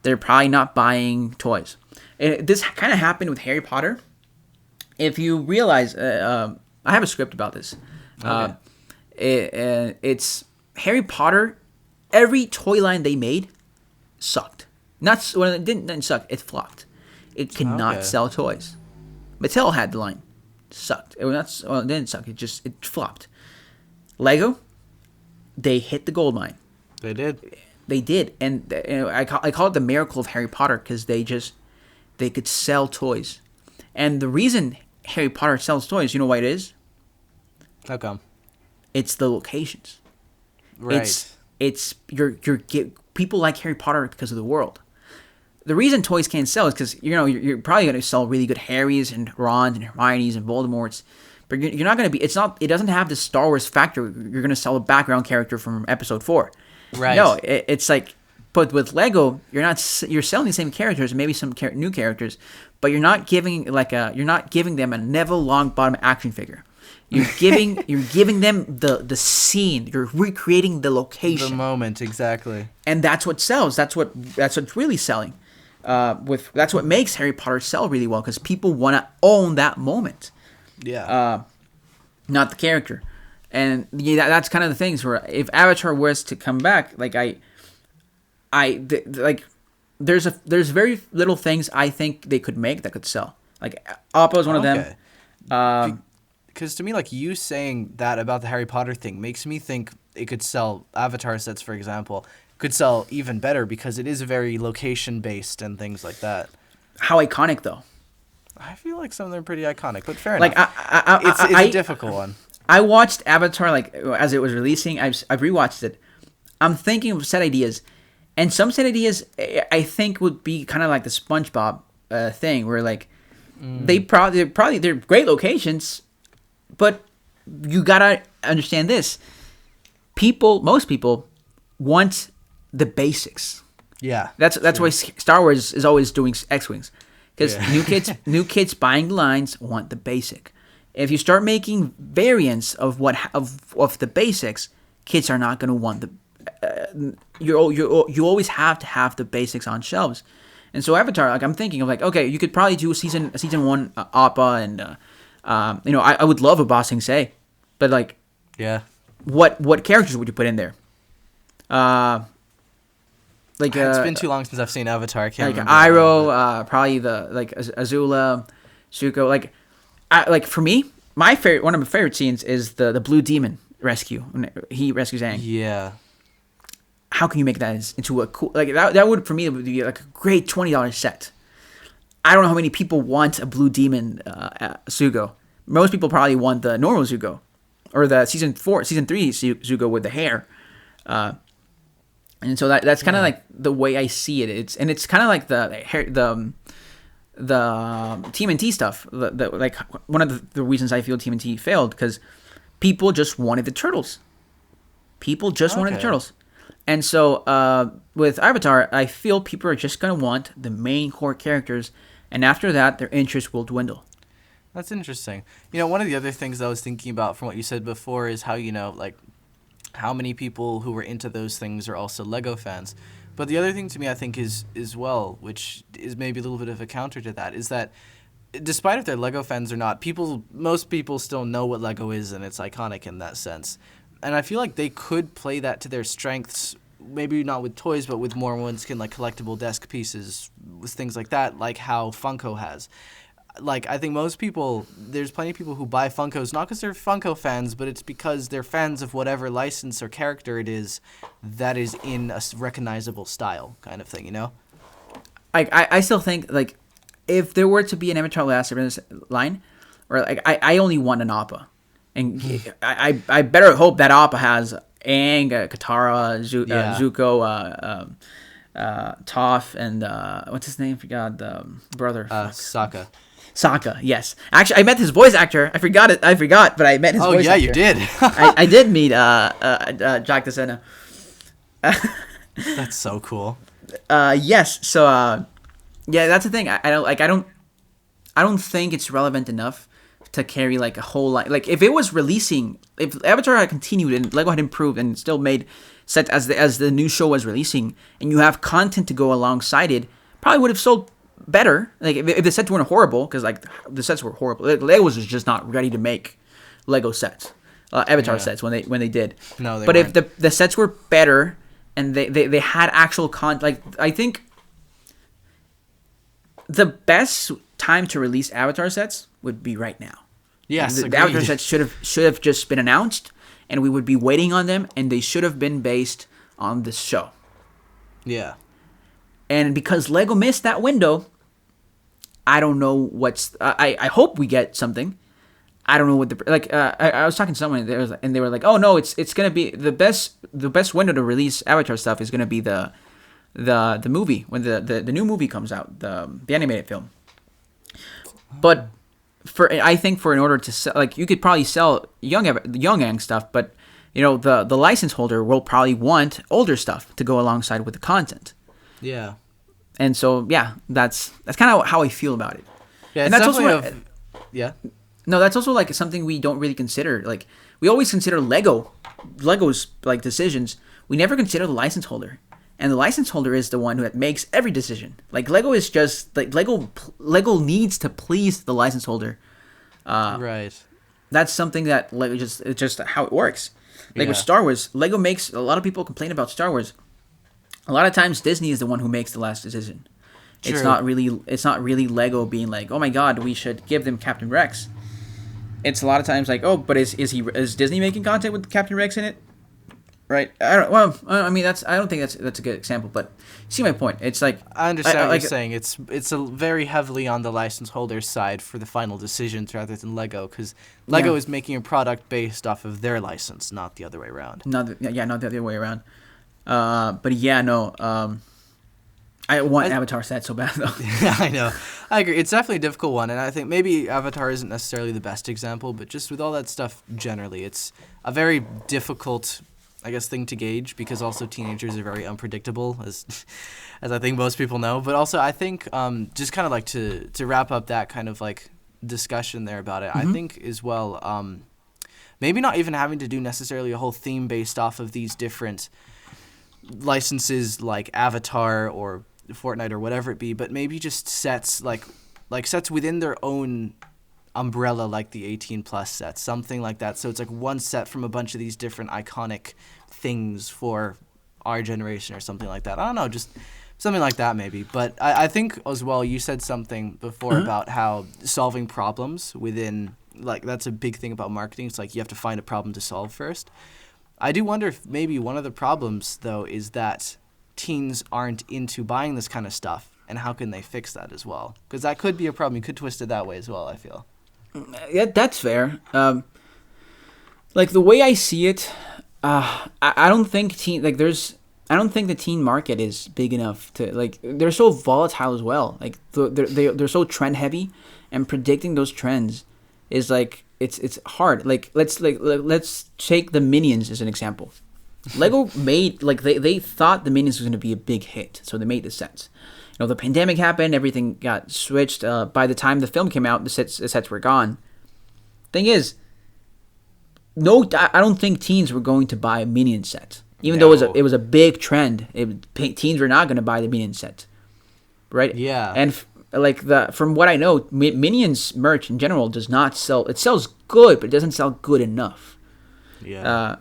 Speaker 1: They're probably not buying toys. This kind of happened with Harry Potter. If you realize, I have a script about this. Okay. It's Harry Potter. Every toy line they made sucked. It didn't suck. It flopped. It could not sell toys. Mattel had the line, sucked. It didn't suck. It flopped. Lego, they hit the gold mine.
Speaker 2: They did.
Speaker 1: They did, and I call it the miracle of Harry Potter, because they could sell toys, and the reason Harry Potter sells toys, you know why it is?
Speaker 2: How come?
Speaker 1: It's the locations.
Speaker 2: Right.
Speaker 1: It's people like Harry Potter because of the world. The reason toys can't sell is because you're probably going to sell really good Harrys and Rons and Hermiones and Voldemorts, but you're not going to be. It's not. It doesn't have the Star Wars factor. You're going to sell a background character from Episode 4. Right. No, it's like, but with Lego, you're selling the same characters, maybe some new characters, but you're not giving them a Neville Longbottom action figure. You're giving them the scene. You're recreating the location,
Speaker 2: the moment, exactly.
Speaker 1: And that's what sells. That's what's really selling. That's what makes Harry Potter sell really well, because people want to own that moment.
Speaker 2: Yeah.
Speaker 1: Not the character. And that's kind of the things where if Avatar was to come back, like there's very little things I think they could make that could sell. Like Oppo is one of them.
Speaker 2: Because to me, like, you saying that about the Harry Potter thing makes me think it could sell Avatar sets, for example, could sell even better, because it is very location based and things like that.
Speaker 1: How iconic though?
Speaker 2: I feel like some of them are pretty iconic, but fair enough. It's a difficult one.
Speaker 1: I watched Avatar as it was releasing. I've rewatched it. I'm thinking of set ideas, and some set ideas I think would be kind of like the SpongeBob thing, where like they're great locations, but you gotta understand this. Most people want the basics.
Speaker 2: Yeah,
Speaker 1: that's why Star Wars is always doing X-wings, because new kids buying the lines want the basic. If you start making variants of the basics, kids are not going to want the. You always have to have the basics on shelves, and so Avatar. Like I'm thinking of okay, you could probably do a season 1 Appa, and I would love a Ba Sing Se, but what characters would you put in there?
Speaker 2: It's been too long since I've seen Avatar. I can't remember.
Speaker 1: Iroh, probably the Azula, Zuko, for me, one of my favorite scenes is the Blue Demon rescue when he rescues Aang.
Speaker 2: Yeah.
Speaker 1: How can you make that into a cool that would, for me, it would be like a great $20 set. I don't know how many people want a Blue Demon Zuko. Most people probably want the normal Zuko, or the season 3 Zuko with the hair. And so that's kind of like the way I see it. It's kind of like the TMNT stuff. Like one of the reasons I feel TMNT failed, because people just wanted the turtles. Wanted the turtles. And so with Avatar, I feel people are just going to want the main core characters, and after that, their interest will dwindle.
Speaker 2: That's interesting. One of the other things I was thinking about from what you said before is how, how many people who were into those things are also Lego fans. But the other thing to me, I think, is well, which is maybe a little bit of a counter to that, is that despite if they're Lego fans or not, most people still know what Lego is, and it's iconic in that sense. And I feel like they could play that to their strengths, maybe not with toys, but with more one-skin, like collectible desk pieces, with things like that, like how Funko has. like I think most people, there's plenty of people who buy Funkos not because they're Funko fans, but it's because they're fans of whatever license or character it is that is in a recognizable style kind of thing, you know?
Speaker 1: I still think, like, if there were to be an Avatar Last Airbender line, or like I only want an Appa, and I better hope that Appa has Aang, Katara, Zuko, Toph, and what's his name? I forgot the brother.
Speaker 2: Sokka.
Speaker 1: Sokka, yes. Actually, I met his voice actor. I forgot, but I met his voice actor.
Speaker 2: Oh, yeah, you did.
Speaker 1: I did meet Jack DeSena.
Speaker 2: That's so cool.
Speaker 1: Yes. So, yeah, that's the thing. I don't think it's relevant enough to carry like a whole line. Like if it was releasing, if Avatar had continued and Lego had improved and still made set as the new show was releasing, and you have content to go alongside it, probably would have sold better. Like if the sets weren't horrible, because like the sets were horrible. Lego was just not ready to make Lego sets, Avatar sets when they did.
Speaker 2: No,
Speaker 1: but
Speaker 2: weren't.
Speaker 1: If the sets were better and they had actual like I think the best time to release Avatar sets would be right now.
Speaker 2: Yes,
Speaker 1: the Avatar sets should have just been announced, and we would be waiting on them, and they should have been based on this show.
Speaker 2: Yeah.
Speaker 1: And because Lego missed that window, I don't know what's. I hope we get something. I don't know what I was talking to someone and they were like, oh no, it's gonna be the best window to release Avatar stuff is gonna be the movie when the new movie comes out, the animated film. But I think in order to sell, like you could probably sell young Aang stuff, but you know the license holder will probably want older stuff to go alongside with the content.
Speaker 2: Yeah.
Speaker 1: And so yeah, that's kind of how I feel about it.
Speaker 2: Yeah,
Speaker 1: and that's also
Speaker 2: yeah.
Speaker 1: No, that's also like something we don't really consider. Like we always consider Lego's like decisions. We never consider the license holder. And the license holder is the one who makes every decision. Like Lego is just like Lego needs to please the license holder.
Speaker 2: Right.
Speaker 1: That's something that Lego it's just how it works. Like with Star Wars, Lego makes a lot of people complain about Star Wars. A lot of times Disney is the one who makes the last decision. True. It's not really Lego being like, "Oh my god, we should give them Captain Rex." It's a lot of times like, "Oh, but is Disney making content with Captain Rex in it?" Right. I don't think that's a good example, but you see my point. It's like
Speaker 2: I understand what you're saying. It's a very heavily on the license holder's side for the final decisions rather than Lego, because Lego is making a product based off of their license, not the other way around.
Speaker 1: Not the other way around. But yeah, no. I want Avatar set so bad though.
Speaker 2: Yeah, I know. I agree. It's definitely a difficult one, and I think maybe Avatar isn't necessarily the best example, but just with all that stuff generally, it's a very difficult, I guess, thing to gauge, because also teenagers are very unpredictable, as I think most people know. But also, I think just kind of like to wrap up that kind of like discussion there about it, I think as well, maybe not even having to do necessarily a whole theme based off of these different licenses like Avatar or Fortnite or whatever it be, but maybe just sets like sets within their own umbrella, like the 18 plus sets, something like that. So it's like one set from a bunch of these different iconic things for our generation or something like that. I don't know, just something like that maybe. But I think as well, you said something before about how solving problems within, like, that's a big thing about marketing. It's like you have to find a problem to solve first. I do wonder if maybe one of the problems, though, is that teens aren't into buying this kind of stuff, and how can they fix that as well? Because that could be a problem. You could twist it that way as well, I feel.
Speaker 1: Yeah, that's fair. Like the way I see it, I don't think I don't think the teen market is big enough to, like, they're so volatile as well. Like they're so trend heavy, and predicting those trends is like it's hard. Like let's take the Minions as an example. Lego made, like, they thought the Minions was going to be a big hit, so they made the sets. You know, the pandemic happened, everything got switched. By the time the film came out, the sets were gone. Thing is, I don't think teens were going to buy a Minion set, even though it was a big trend. Teens were not going to buy the Minion set, right? Yeah. And from what I know, Minions merch in general does not sell. It sells good, but it doesn't sell good enough. Yeah.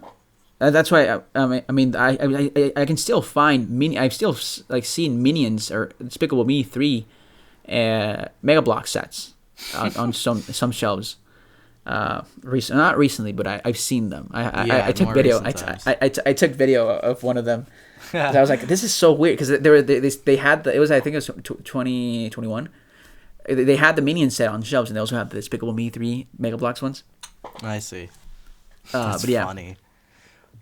Speaker 1: That's why I can still find I've still like seen Minions or Despicable Me 3 Mega Block sets on some shelves. Not recently, but I've seen them. I took
Speaker 2: more
Speaker 1: video.
Speaker 2: recent times.
Speaker 1: I took video of one of them. 'Cause I was like, this is so weird because they had the, it was, I think it was 2021. They had the Minion set on shelves, and they also had the Despicable Me 3 Mega Bloks ones.
Speaker 2: I see.
Speaker 1: But
Speaker 2: Funny.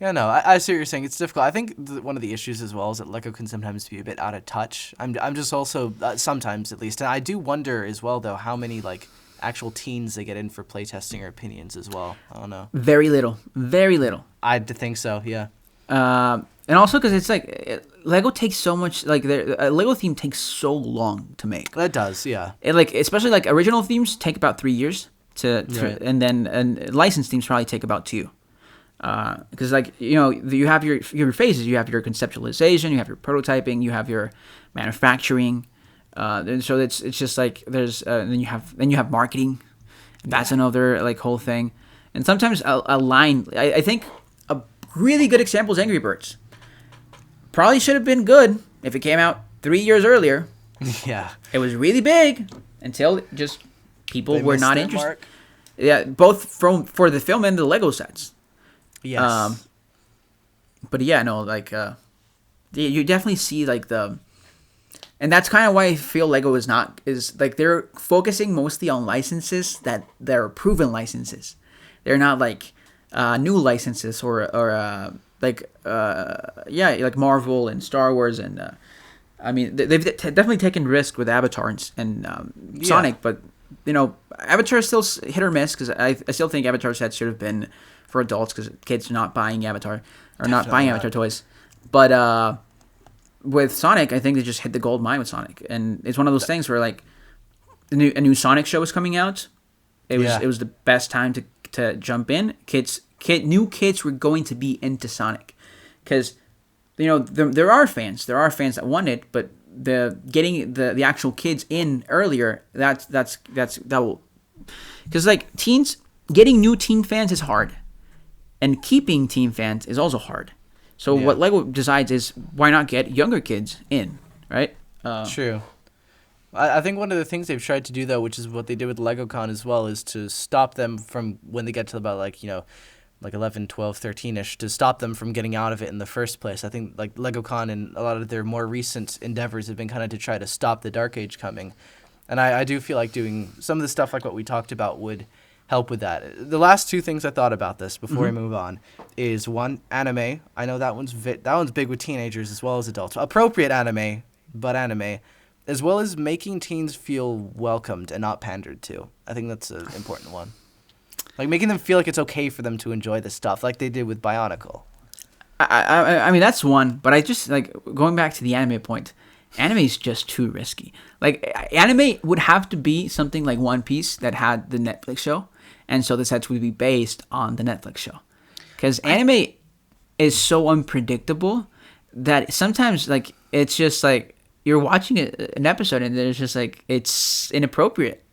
Speaker 2: Yeah, no, I see what you're saying. It's difficult. I think one of the issues as well is that Lego can sometimes be a bit out of touch. I'm just also sometimes at least, and I do wonder as well though how many like actual teens they get in for playtesting or opinions as well. I don't know.
Speaker 1: Very little.
Speaker 2: I'd think so. Yeah.
Speaker 1: And also because it's like Lego takes so much, like a Lego theme takes so long to make.
Speaker 2: That does, yeah.
Speaker 1: And like especially like original themes take about 3 years
Speaker 2: Right.
Speaker 1: and then licensed themes probably take about 2. Because like you have your phases. You have your conceptualization, you have your prototyping, you have your manufacturing, and so it's just like there's then you have marketing. That's another like whole thing, and sometimes a line. I think a really good example is Angry Birds. Probably should have been good if it came out 3 years earlier.
Speaker 2: Yeah.
Speaker 1: It was really big until just people were not interested.
Speaker 2: Mark.
Speaker 1: Yeah, both for the film and the Lego sets.
Speaker 2: Yes.
Speaker 1: But yeah, no, like you definitely see like and that's kind of why I feel Lego is like they're focusing mostly on licenses that they're proven licenses. They're not like new licenses or like Marvel and Star Wars and I mean they've definitely taken risk with Avatar and Sonic, but Avatar is still hit or miss because I still think Avatar sets should have been for adults because kids are not buying Avatar or not buying Avatar toys. But with Sonic, I think they just hit the gold mine with Sonic, and it's one of those things where like a new Sonic show was coming out. It was the best time to jump in. New kids were going to be into Sonic because there are fans that want it, but getting the actual kids in earlier that will, because like teens getting new teen fans is hard. And keeping teen fans is also hard. So what Lego decides is, why not get younger kids in, right?
Speaker 2: True. I think one of the things they've tried to do, though, which is what they did with LegoCon as well, is to stop them from, when they get to about, like 11, 12, 13-ish, to stop them from getting out of it in the first place. I think, like, LegoCon and a lot of their more recent endeavors have been kind of to try to stop the Dark Age coming. And I do feel like doing some of the stuff like what we talked about would help with that. The last two things I thought about this before we move on is, one, anime. I know that one's big with teenagers as well as adults. Appropriate anime, but anime, as well as making teens feel welcomed and not pandered to. I think that's an important one. Like making them feel like it's okay for them to enjoy this stuff, like they did with Bionicle.
Speaker 1: I mean that's one, but I just like going back to the anime point. Anime is just too risky. Like anime would have to be something like One Piece that had the Netflix show. And so the sets would be based on the Netflix show. Because anime is so unpredictable that sometimes, like, it's just, like, you're watching an episode and there's just, like, it's inappropriate.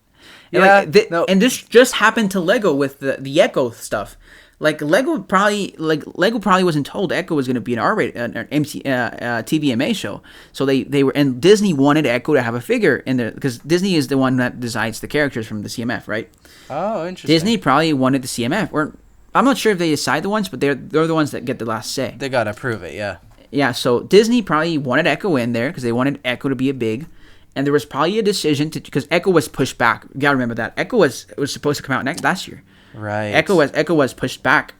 Speaker 1: And, and this just happened to Lego with the Echo stuff. Like, Lego probably wasn't told Echo was going to be an R-rated, TVMA show. So they were, and Disney wanted Echo to have a figure in there, because Disney is the one that designs the characters from the CMF, right?
Speaker 2: Oh, interesting.
Speaker 1: Disney probably wanted the CMF, or I'm not sure if they decide the ones, but they're the ones that get the last say.
Speaker 2: They gotta prove it, yeah.
Speaker 1: Yeah, so Disney probably wanted Echo in there because they wanted Echo to be a big, and there was probably a decision because Echo was pushed back. You gotta remember that Echo was supposed to come out last year.
Speaker 2: Right.
Speaker 1: Echo was pushed back,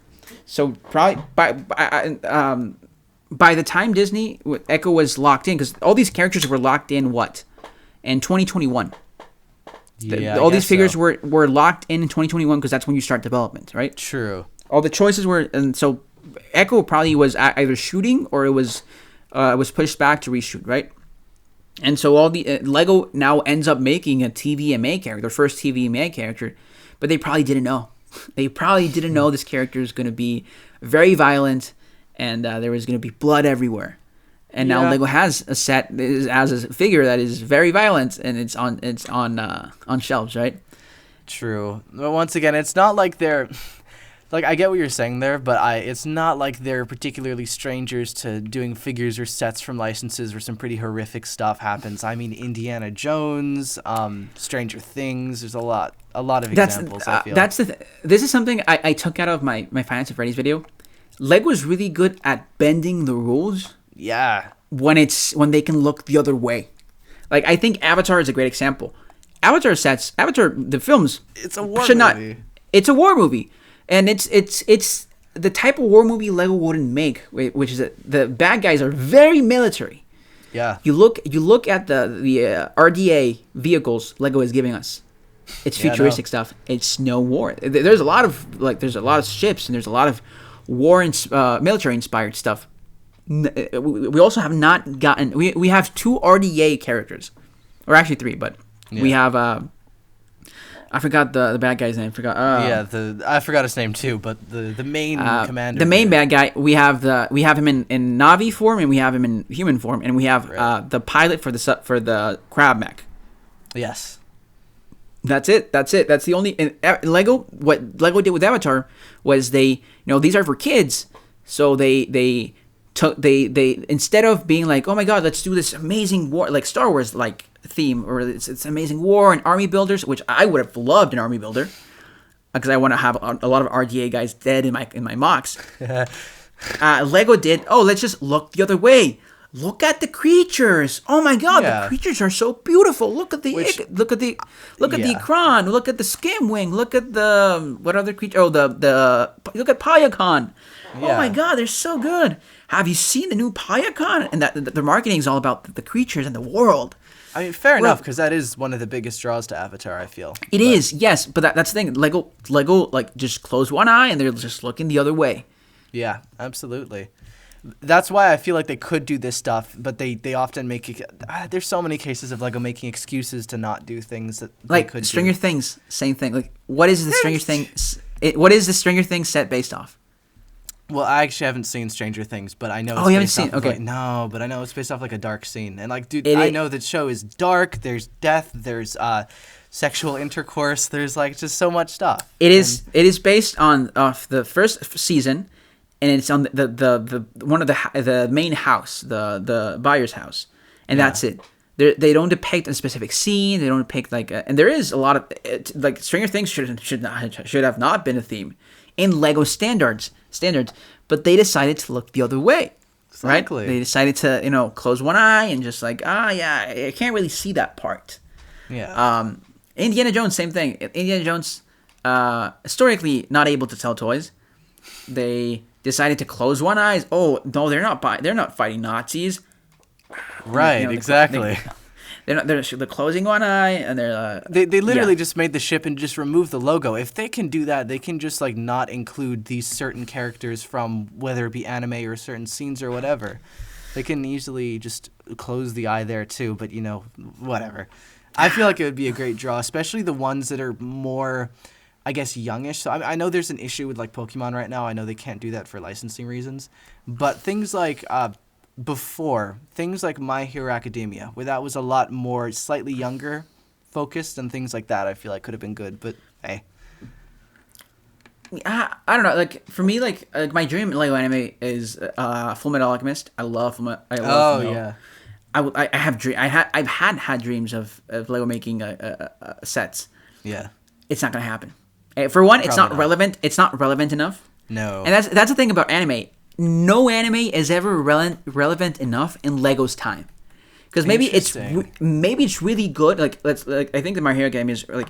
Speaker 1: so probably by the time Disney Echo was locked in, because all these characters were locked in in 2021.
Speaker 2: Yeah,
Speaker 1: all these figures were locked in 2021 because that's when you start development, right?
Speaker 2: True.
Speaker 1: All the choices were, and so Echo probably was either shooting or it was pushed back to reshoot, right? And so all the Lego now ends up making a TVMA character, their first TVMA character, but they probably didn't know. They probably didn't know this character is going to be very violent, and there was going to be blood everywhere. And now Lego has a set as a figure that is very violent, and it's on shelves, right?
Speaker 2: True. But once again, it's not like they're Like, I get what you're saying there, but it's not like they're particularly strangers to doing figures or sets from licenses where some pretty horrific stuff happens. I mean, Indiana Jones, Stranger Things. There's a lot of examples. I feel
Speaker 1: this is something I took out of my Finance of Freddy's video. Lego is really good at bending the rules.
Speaker 2: Yeah.
Speaker 1: When they can look the other way. Like, I think Avatar is a great example. Avatar the films.
Speaker 2: It's a war movie.
Speaker 1: It's a war movie. And it's the type of war movie Lego wouldn't make, which is that the bad guys are very military.
Speaker 2: Yeah.
Speaker 1: You look at the RDA vehicles Lego is giving us. It's futuristic stuff. It's no war. There's a lot of ships and there's a lot of war and military inspired stuff. We also have not gotten. We have 2 RDA characters, or actually 3, but we have. I forgot the bad guy's name.
Speaker 2: I forgot his name too. But the main commander,
Speaker 1: the main bad guy, we have him in Navi form and we have him in human form, and we have the pilot for the crab mech.
Speaker 2: Yes,
Speaker 1: that's it. That's the only Lego. What Lego did with Avatar was these are for kids, so they instead of being like, oh my god, let's do this amazing war like Star Wars like theme, or it's amazing war and army builders, which I would have loved an army builder because I want to have a lot of RDA guys dead in my mocks. Lego did, let's just look the other way. Look at the creatures. Oh my god, the creatures are so beautiful. Look at the Ikran. Look at the Skimwing. Look at the what other creature? Oh, look at Payakon. Yeah. Oh my god, they're so good. Have you seen the new Payakon? And that the marketing is all about the creatures and the world.
Speaker 2: I mean, fair enough, because that is one of the biggest draws to Avatar, I feel.
Speaker 1: It is, yes, but that's the thing. Lego, like, just close one eye and they're just looking the other way.
Speaker 2: Yeah, absolutely. That's why I feel like they could do this stuff, but they often make it. There's so many cases of Lego making excuses to not do things that they could do.
Speaker 1: Stranger Things, same thing. Like, what is the Stranger Things? What is the Stranger Things set based off?
Speaker 2: Well, I actually haven't seen Stranger Things, but I know.
Speaker 1: Oh, you haven't seen? Okay.
Speaker 2: No, but I know it's based off like a dark scene, and like, dude, I know the show is dark. There's death. There's sexual intercourse. There's like just so much stuff. It
Speaker 1: is based on the first season, and it's on the one of the main house, the buyer's house, and that's it. They don't depict a specific scene. They don't depict and there is a lot of like Stranger Things should have not been a theme in Lego standards, but they decided to look the other way.
Speaker 2: Exactly.
Speaker 1: Right? They decided to close one eye and just like I can't really see that part.
Speaker 2: Yeah.
Speaker 1: Indiana Jones, same thing. Indiana Jones, historically not able to tell toys. They decided to close one eye. Oh no, they're not fighting Nazis.
Speaker 2: Right. Exactly.
Speaker 1: They're closing one eye and they're
Speaker 2: they literally just made the ship and just removed the logo. If they can do that, they can just like not include these certain characters from whether it be anime or certain scenes or whatever. They can easily just close the eye there too. But whatever. I feel like it would be a great draw, especially the ones that are more, I guess, youngish. So I know there's an issue with like Pokemon right now. I know they can't do that for licensing reasons, but things like things like My Hero Academia, where that was a lot more slightly younger focused and things like that, I feel like could have been good, but hey.
Speaker 1: I don't know. Like for me, like my dream Lego anime is Full Metal Alchemist. I love Full Metal.
Speaker 2: Yeah.
Speaker 1: I've had dreams of Lego making sets.
Speaker 2: Yeah.
Speaker 1: It's not gonna happen. For one, it's not relevant. It's not relevant enough.
Speaker 2: No.
Speaker 1: And that's the thing about anime. No anime is ever relevant enough in Lego's time, because maybe it's really good. Like I think the My Hero Academia is like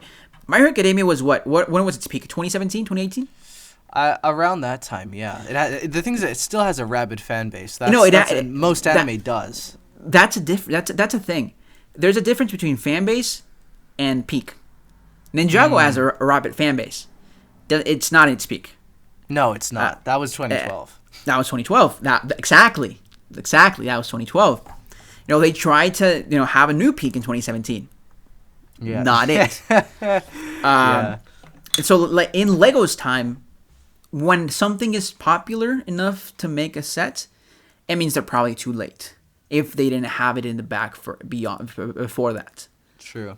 Speaker 1: My Hero Academia was when was its peak? 2017, 2018?
Speaker 2: Around that time, yeah. The thing is, it still has a rabid fan base. Most anime does.
Speaker 1: That's a thing. There's a difference between fan base and peak. Ninjago has a rabid fan base. It's not its peak.
Speaker 2: No, it's not. That was 2012.
Speaker 1: That was 2012. Exactly. That was 2012. They tried to have a new peak in 2017.
Speaker 2: Yeah.
Speaker 1: Not it. And so like in Lego's time, when something is popular enough to make a set, it means they're probably too late if they didn't have it in the back before that.
Speaker 2: True.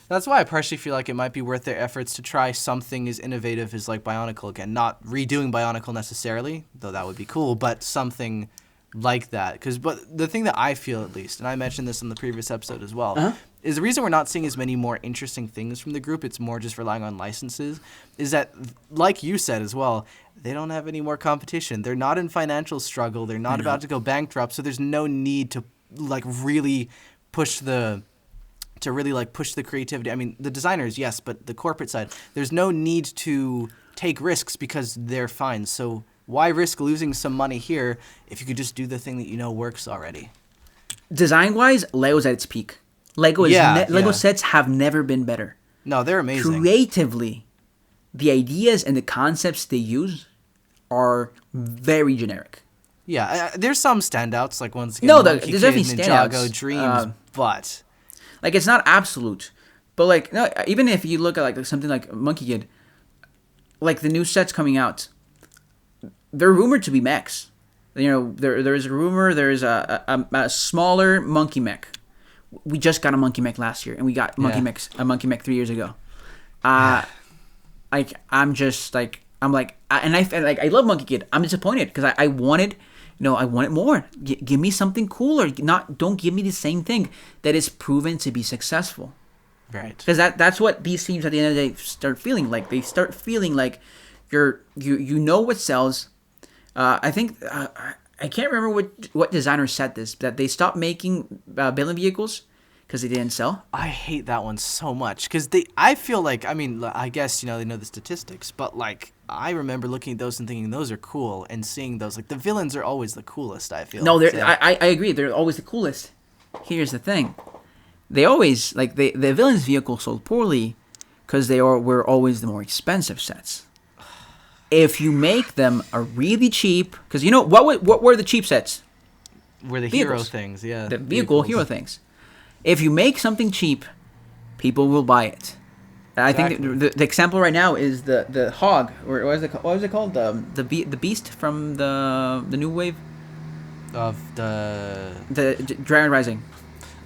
Speaker 2: That's why I partially feel like it might be worth their efforts to try something as innovative as like Bionicle again. Not redoing Bionicle necessarily, though that would be cool, but something like that. But the thing that I feel, at least, and I mentioned this in the previous episode as well, is the reason we're not seeing as many more interesting things from the group, it's more just relying on licenses, is that, like you said as well, they don't have any more competition. They're not in financial struggle. They're not about to go bankrupt, so there's no need to really push the creativity. I mean, the designers, yes, but the corporate side, there's no need to take risks because they're fine. So why risk losing some money here if you could just do the thing that you know works already?
Speaker 1: Design-wise, Lego's at its peak. Lego sets have never been better.
Speaker 2: No, they're amazing.
Speaker 1: Creatively, the ideas and the concepts they use are very generic.
Speaker 2: Yeah, there's some standouts, like once again,
Speaker 1: there's definitely standouts.
Speaker 2: Ninjago, Dreams, but
Speaker 1: like it's not absolute. But like no, even if you look at like something like Monkey Kid, like the new sets coming out, they're rumored to be mechs. You know, there's a rumor there's a smaller monkey mech. We just got a monkey mech last year, and we got a monkey mech 3 years ago. Like I love Monkey Kid. I'm disappointed because I wanted more. Give me something cooler. Don't give me the same thing that is proven to be successful.
Speaker 2: Right.
Speaker 1: Because that's what these teams at the end of the day start feeling like. They start feeling like you know what sells. I think I can't remember what designer said this, that they stopped making villain vehicles because they didn't sell.
Speaker 2: I hate that one so much because I feel like, I mean, I guess, they know the statistics, but like I remember looking at those and thinking those are cool and seeing those, like the villains are always the coolest, I feel.
Speaker 1: No, I agree. They're always the coolest. Here's the thing. They always, like the villains vehicle sold poorly because were always the more expensive sets. If you make them a really cheap, because what were the cheap sets?
Speaker 2: Were the hero things, yeah.
Speaker 1: The hero things. If you make something cheap, people will buy it. I think the example right now is the hog, or what was it called? The beast from the new wave
Speaker 2: of the
Speaker 1: Dragon Rising.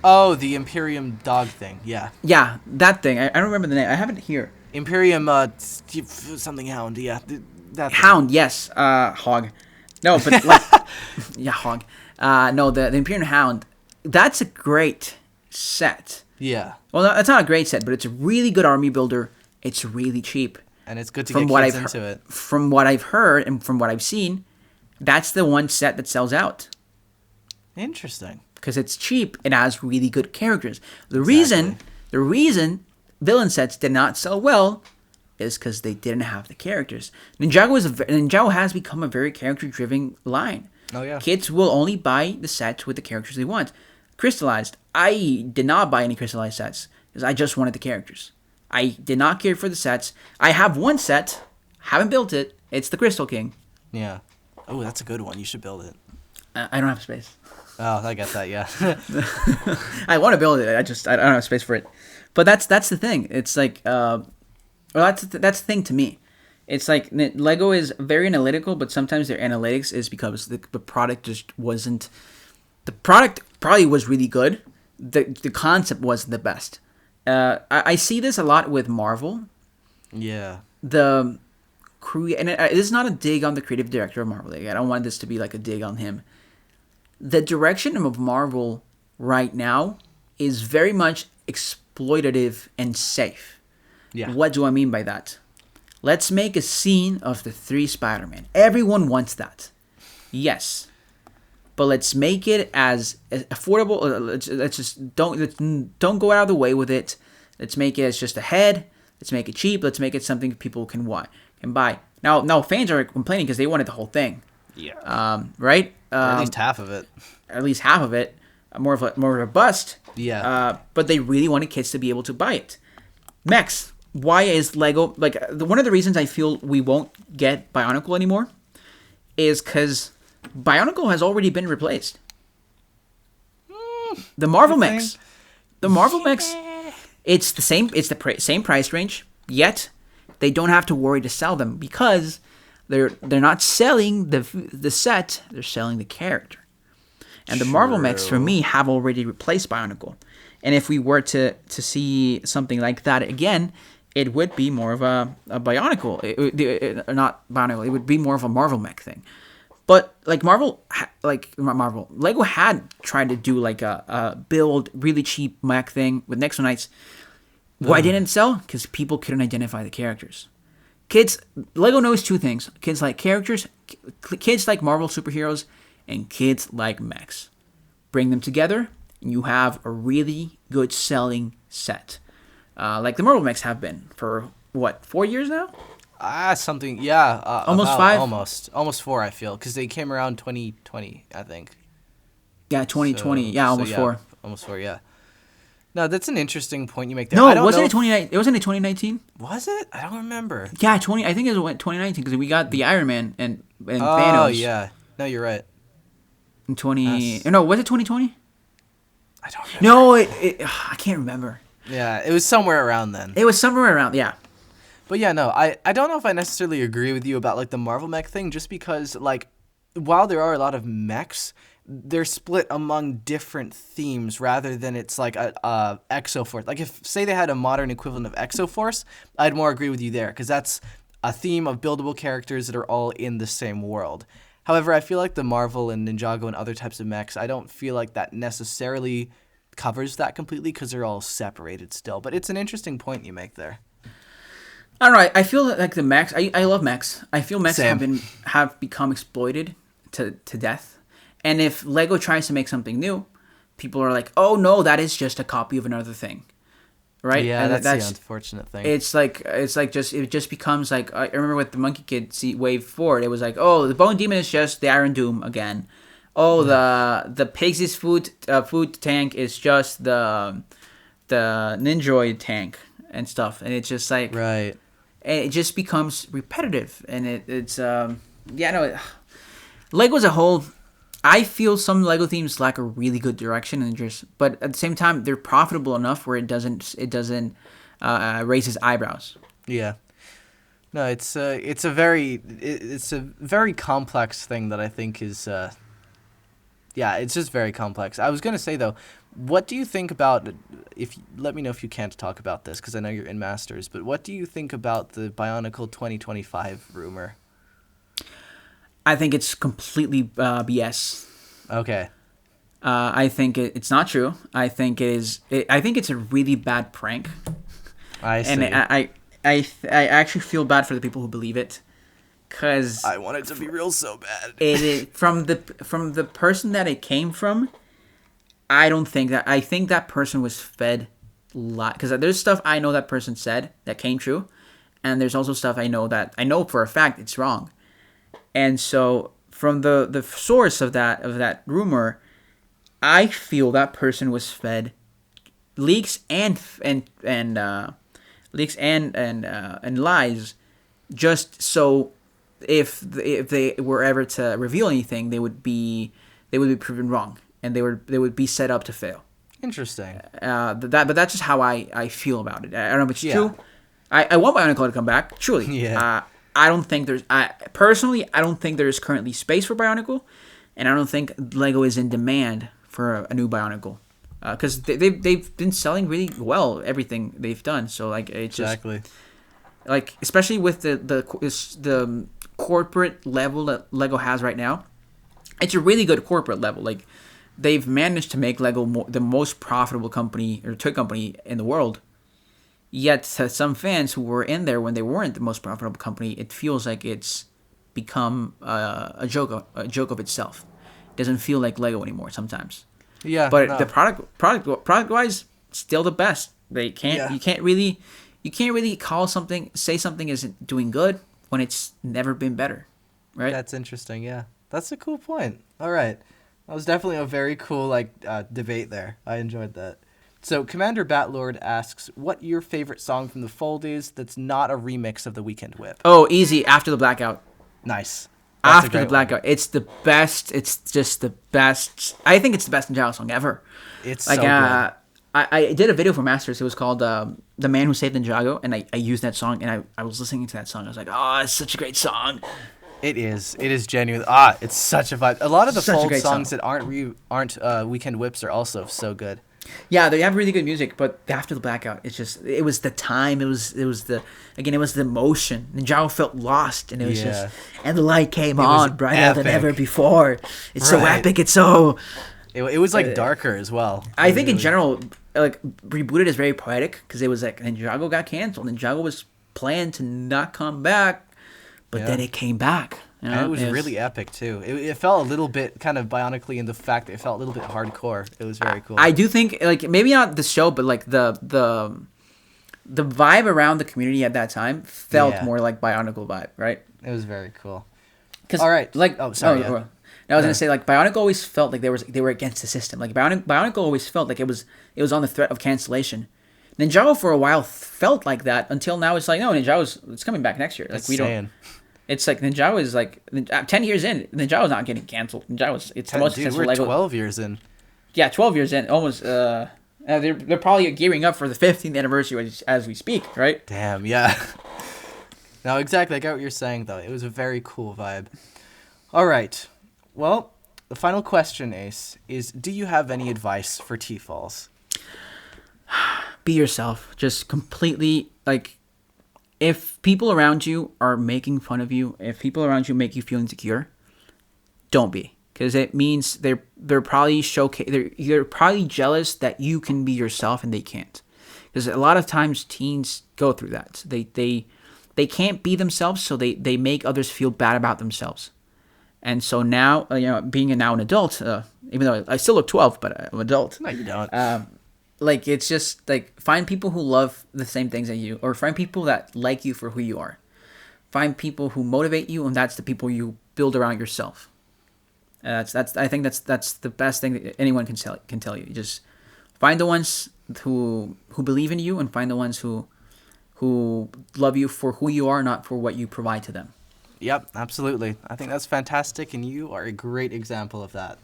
Speaker 2: Oh, the Imperium dog thing. Yeah.
Speaker 1: Yeah, that thing. I don't remember the name. I have it here.
Speaker 2: Imperium something hound. Yeah. That
Speaker 1: hound. Yes. Hog. No, but like yeah, hog. No, the Imperium hound. That's a great set.
Speaker 2: Yeah.
Speaker 1: Well, that's not a great set, but it's a really good army builder. It's really cheap.
Speaker 2: And it's good to get kids into it.
Speaker 1: From what I've heard and from what I've seen, that's the one set that sells out.
Speaker 2: Interesting.
Speaker 1: Because it's cheap. It has really good characters. The reason villain sets did not sell well is because they didn't have the characters. Ninjago has become a very character-driven line.
Speaker 2: Oh, yeah.
Speaker 1: Kids will only buy the sets with the characters they want. Crystallized. I did not buy any crystallized sets because I just wanted the characters. I did not care for the sets. I have one set. Haven't built it. It's the Crystal King.
Speaker 2: Yeah. Oh, that's a good one. You should build it.
Speaker 1: I don't have space.
Speaker 2: Oh, I get that, yeah.
Speaker 1: I want to build it. I don't have space for it. But that's the thing. It's like, that's the thing to me. It's like Lego is very analytical, but sometimes their analytics is because the product just wasn't. The product probably was really good. The concept wasn't the best. I see this a lot with Marvel.
Speaker 2: Yeah.
Speaker 1: And this is not a dig on the creative director of Marvel. Like, I don't want this to be like a dig on him. The direction of Marvel right now is very much exploitative and safe.
Speaker 2: Yeah.
Speaker 1: What do I mean by that? Let's make a scene of the 3 Spider-Man. Everyone wants that. Yes. But let's make it as affordable. Let's just don't go out of the way with it. Let's make it as just a head. Let's make it cheap. Let's make it something people can buy. Now fans are complaining because they wanted the whole thing.
Speaker 2: Yeah.
Speaker 1: Right?
Speaker 2: At least half of it.
Speaker 1: At least half of it. More of a bust.
Speaker 2: Yeah.
Speaker 1: But they really wanted kids to be able to buy it. Mechs. Why is Lego one of the reasons I feel we won't get Bionicle anymore is because Bionicle has already been replaced. The Marvel mechs. The Marvel mechs. It's the same. It's the same price range. Yet they don't have to worry to sell them because they're not selling the set. They're selling the character. And the Marvel mechs for me have already replaced Bionicle. And if we were to see something like that again, it would be more of a Bionicle. Not Bionicle. It would be more of a Marvel mech thing. But like Marvel, Lego had tried to do like a build really cheap mech thing with Nexo Knights. Why didn't it sell? Because people couldn't identify the characters. Lego knows two things. Kids like characters, kids like Marvel superheroes, and kids like mechs. Bring them together, and you have a really good selling set. Like the Marvel mechs have been for, 4 years now?
Speaker 2: Something, yeah.
Speaker 1: Almost 5?
Speaker 2: Almost 4, I feel, because they came around 2020, I think.
Speaker 1: Yeah, 2020. Almost 4.
Speaker 2: Almost 4, yeah. No, that's an interesting point you make there.
Speaker 1: No, it wasn't in 2019.
Speaker 2: Was it? I don't remember.
Speaker 1: Yeah, I think it was 2019 because we got the Iron Man and Thanos.
Speaker 2: Oh, yeah. No, you're right.
Speaker 1: In 20... No, was it 2020?
Speaker 2: I don't remember.
Speaker 1: No, I can't remember.
Speaker 2: Yeah, it was somewhere around then.
Speaker 1: It was somewhere around, yeah.
Speaker 2: But yeah, no, I don't know if I necessarily agree with you about like the Marvel mech thing, just because like while there are a lot of mechs, they're split among different themes rather than it's like a Exoforce. Like if say they had a modern equivalent of Exoforce, I'd more agree with you there because that's a theme of buildable characters that are all in the same world. However, I feel like the Marvel and Ninjago and other types of mechs, I don't feel like that necessarily covers that completely because they're all separated still. But it's an interesting point you make there.
Speaker 1: All right, I feel like the mechs. I love mechs. I feel mechs have become exploited to death. And if Lego tries to make something new, people are like, "Oh no, that is just a copy of another thing," right?
Speaker 2: Yeah, that's the unfortunate thing.
Speaker 1: It just becomes like I remember with the Monkey Kid Wave 4, it was like, "Oh, the Bone Demon is just the Iron Doom again." Oh, the Pigs' food tank is just the Ninjoid tank and stuff, and it's just like
Speaker 2: right.
Speaker 1: And it just becomes repetitive, and Lego as a whole, I feel some Lego themes lack a really good direction, but at the same time they're profitable enough where it doesn't raise his eyebrows.
Speaker 2: Yeah, no, it's a very complex thing that I think is it's just very complex. I was gonna say though, what do you think about let me know if you can't talk about this because I know you're in Masters, but what do you think about the Bionicle 2025 rumor?
Speaker 1: I think it's completely BS.
Speaker 2: Okay.
Speaker 1: I think it's not true. I think I think it's a really bad prank.
Speaker 2: I see.
Speaker 1: And I actually feel bad for the people who believe it, because
Speaker 2: I want it to be real so bad.
Speaker 1: From the person that it came from. I think that person was fed because there's stuff I know that person said that came true, and there's also stuff I know for a fact it's wrong. And so from the source of that rumor, I feel that person was fed leaks and lies, just so if they were ever to reveal anything, they would be proven wrong, and they would be set up to fail.
Speaker 2: Interesting.
Speaker 1: But that's just how I feel about it. I don't know if it's true. I want Bionicle to come back, truly.
Speaker 2: Yeah.
Speaker 1: I don't think personally I don't think there's currently space for Bionicle, and I don't think Lego is in demand for a new Bionicle, because they've been selling really well everything they've done. So like it's
Speaker 2: exactly
Speaker 1: just, like especially with the corporate level that Lego has right now, it's a really good corporate level. Like they've managed to make Lego the most profitable company or toy company in the world. Yet to some fans who were in there when they weren't the most profitable company, it feels like it's become a joke of itself. It doesn't feel like Lego anymore sometimes.
Speaker 2: Yeah.
Speaker 1: But the product wise, still the best. You can't really say something isn't doing good when it's never been better, right?
Speaker 2: That's interesting. Yeah, that's a cool point. All right, that was definitely a very cool debate there. I enjoyed that. So Commander Batlord asks, what your favorite song from the Fold is that's not a remix of The Weekend Whip?
Speaker 1: Oh, easy. After the Blackout.
Speaker 2: Nice.
Speaker 1: That's After the Blackout. It's the best. It's just the best. I think it's the best Ninjago song ever.
Speaker 2: It's like, so good.
Speaker 1: I did a video for Masters. It was called The Man Who Saved Ninjago, and I used that song, and I was listening to that song. I was like, oh, it's such a great song.
Speaker 2: It is genuine. It's such a vibe. A lot of the Fold songs that aren't Weekend Whips are also so good.
Speaker 1: Yeah, they have really good music, but after the blackout, it was the time, it was the emotion. Ninjago felt lost, and it was just, and the light came on brighter than ever before. It's so epic. It's so.
Speaker 2: It was like darker as well.
Speaker 1: I think in general, like Rebooted is very poetic because it was like Ninjago got canceled. Ninjago was planned to not come back, but then it came back. You know?
Speaker 2: And it was really epic too. It felt a little bit kind of bionically in the fact that it felt a little bit hardcore. It was very cool.
Speaker 1: I do think like maybe not the show, but like the vibe around the community at that time felt more like Bionicle vibe, right?
Speaker 2: It was very cool.
Speaker 1: All right, like
Speaker 2: I was
Speaker 1: gonna say like Bionicle always felt like they were against the system. Like Bionicle always felt like it was on the threat of cancellation. Ninjago for a while felt like that until now. It's like no, it's coming back next year. Like It's like Ninjago is like 10 years in. Ninjago's not getting canceled. It's the most successful Lego.
Speaker 2: 12 years in.
Speaker 1: Yeah, 12 years in, almost. They're probably gearing up for the 15th anniversary as we speak, right?
Speaker 2: Damn, yeah. No, exactly. I get what you're saying though. It was a very cool vibe. All right. Well, the final question, Ace, is: do you have any advice for TFOLs?
Speaker 1: Be yourself. Just completely like. If people around you are making fun of you, if people around you make you feel insecure, don't be, because it means they're probably they're probably jealous that you can be yourself and they can't. Because a lot of times teens go through that. They can't be themselves, so they make others feel bad about themselves. And so now, being now an adult, even though I still look 12, but I'm an adult.
Speaker 2: No, you don't.
Speaker 1: Like, it's just, like, find people who love the same things as you, or find people that like you for who you are. Find people who motivate you, and that's the people you build around yourself. I think that's the best thing that anyone can tell you. You just find the ones who believe in you, and find the ones who love you for who you are, not for what you provide to them.
Speaker 2: Yep, absolutely. I think that's fantastic, and you are a great example of that.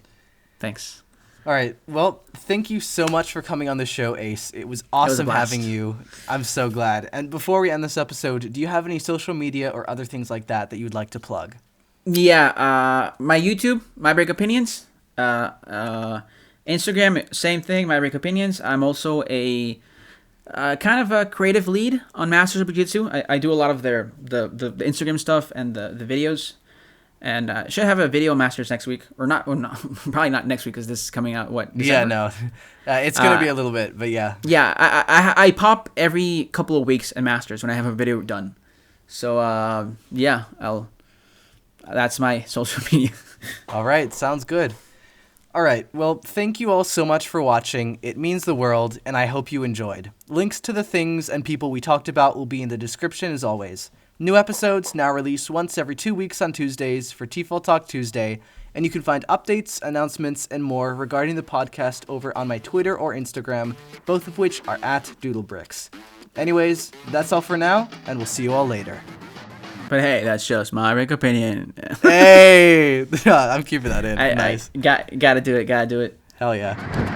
Speaker 1: Thanks.
Speaker 2: All right. Well, thank you so much for coming on the show, Ace. It was awesome having you. I'm so glad. And before we end this episode, do you have any social media or other things like that you'd like to plug?
Speaker 1: Yeah, my YouTube, MyBrickOpinions. Instagram, same thing, MyBrickOpinions. I'm also a kind of a creative lead on Masters of Jiu-Jitsu. I do a lot of the Instagram stuff and the videos. And should have a video masters next week, or not probably not next week because this is coming out December?
Speaker 2: Yeah, no, it's gonna be a little bit, but yeah.
Speaker 1: Yeah, I pop every couple of weeks at masters when I have a video done. So that's my social media.
Speaker 2: All right, sounds good. All right, well, thank you all so much for watching. It means the world, and I hope you enjoyed. Links to the things and people we talked about will be in the description as always. New episodes now released once every 2 weeks on Tuesdays for TFOL Talk Tuesday, and you can find updates, announcements, and more regarding the podcast over on my Twitter or Instagram, both of which are at DoodleBricks. Anyways, that's all for now, and we'll see you all later.
Speaker 1: But hey, that's just my opinion.
Speaker 2: Hey! I'm keeping that in. Nice.
Speaker 1: Gotta do it.
Speaker 2: Hell yeah.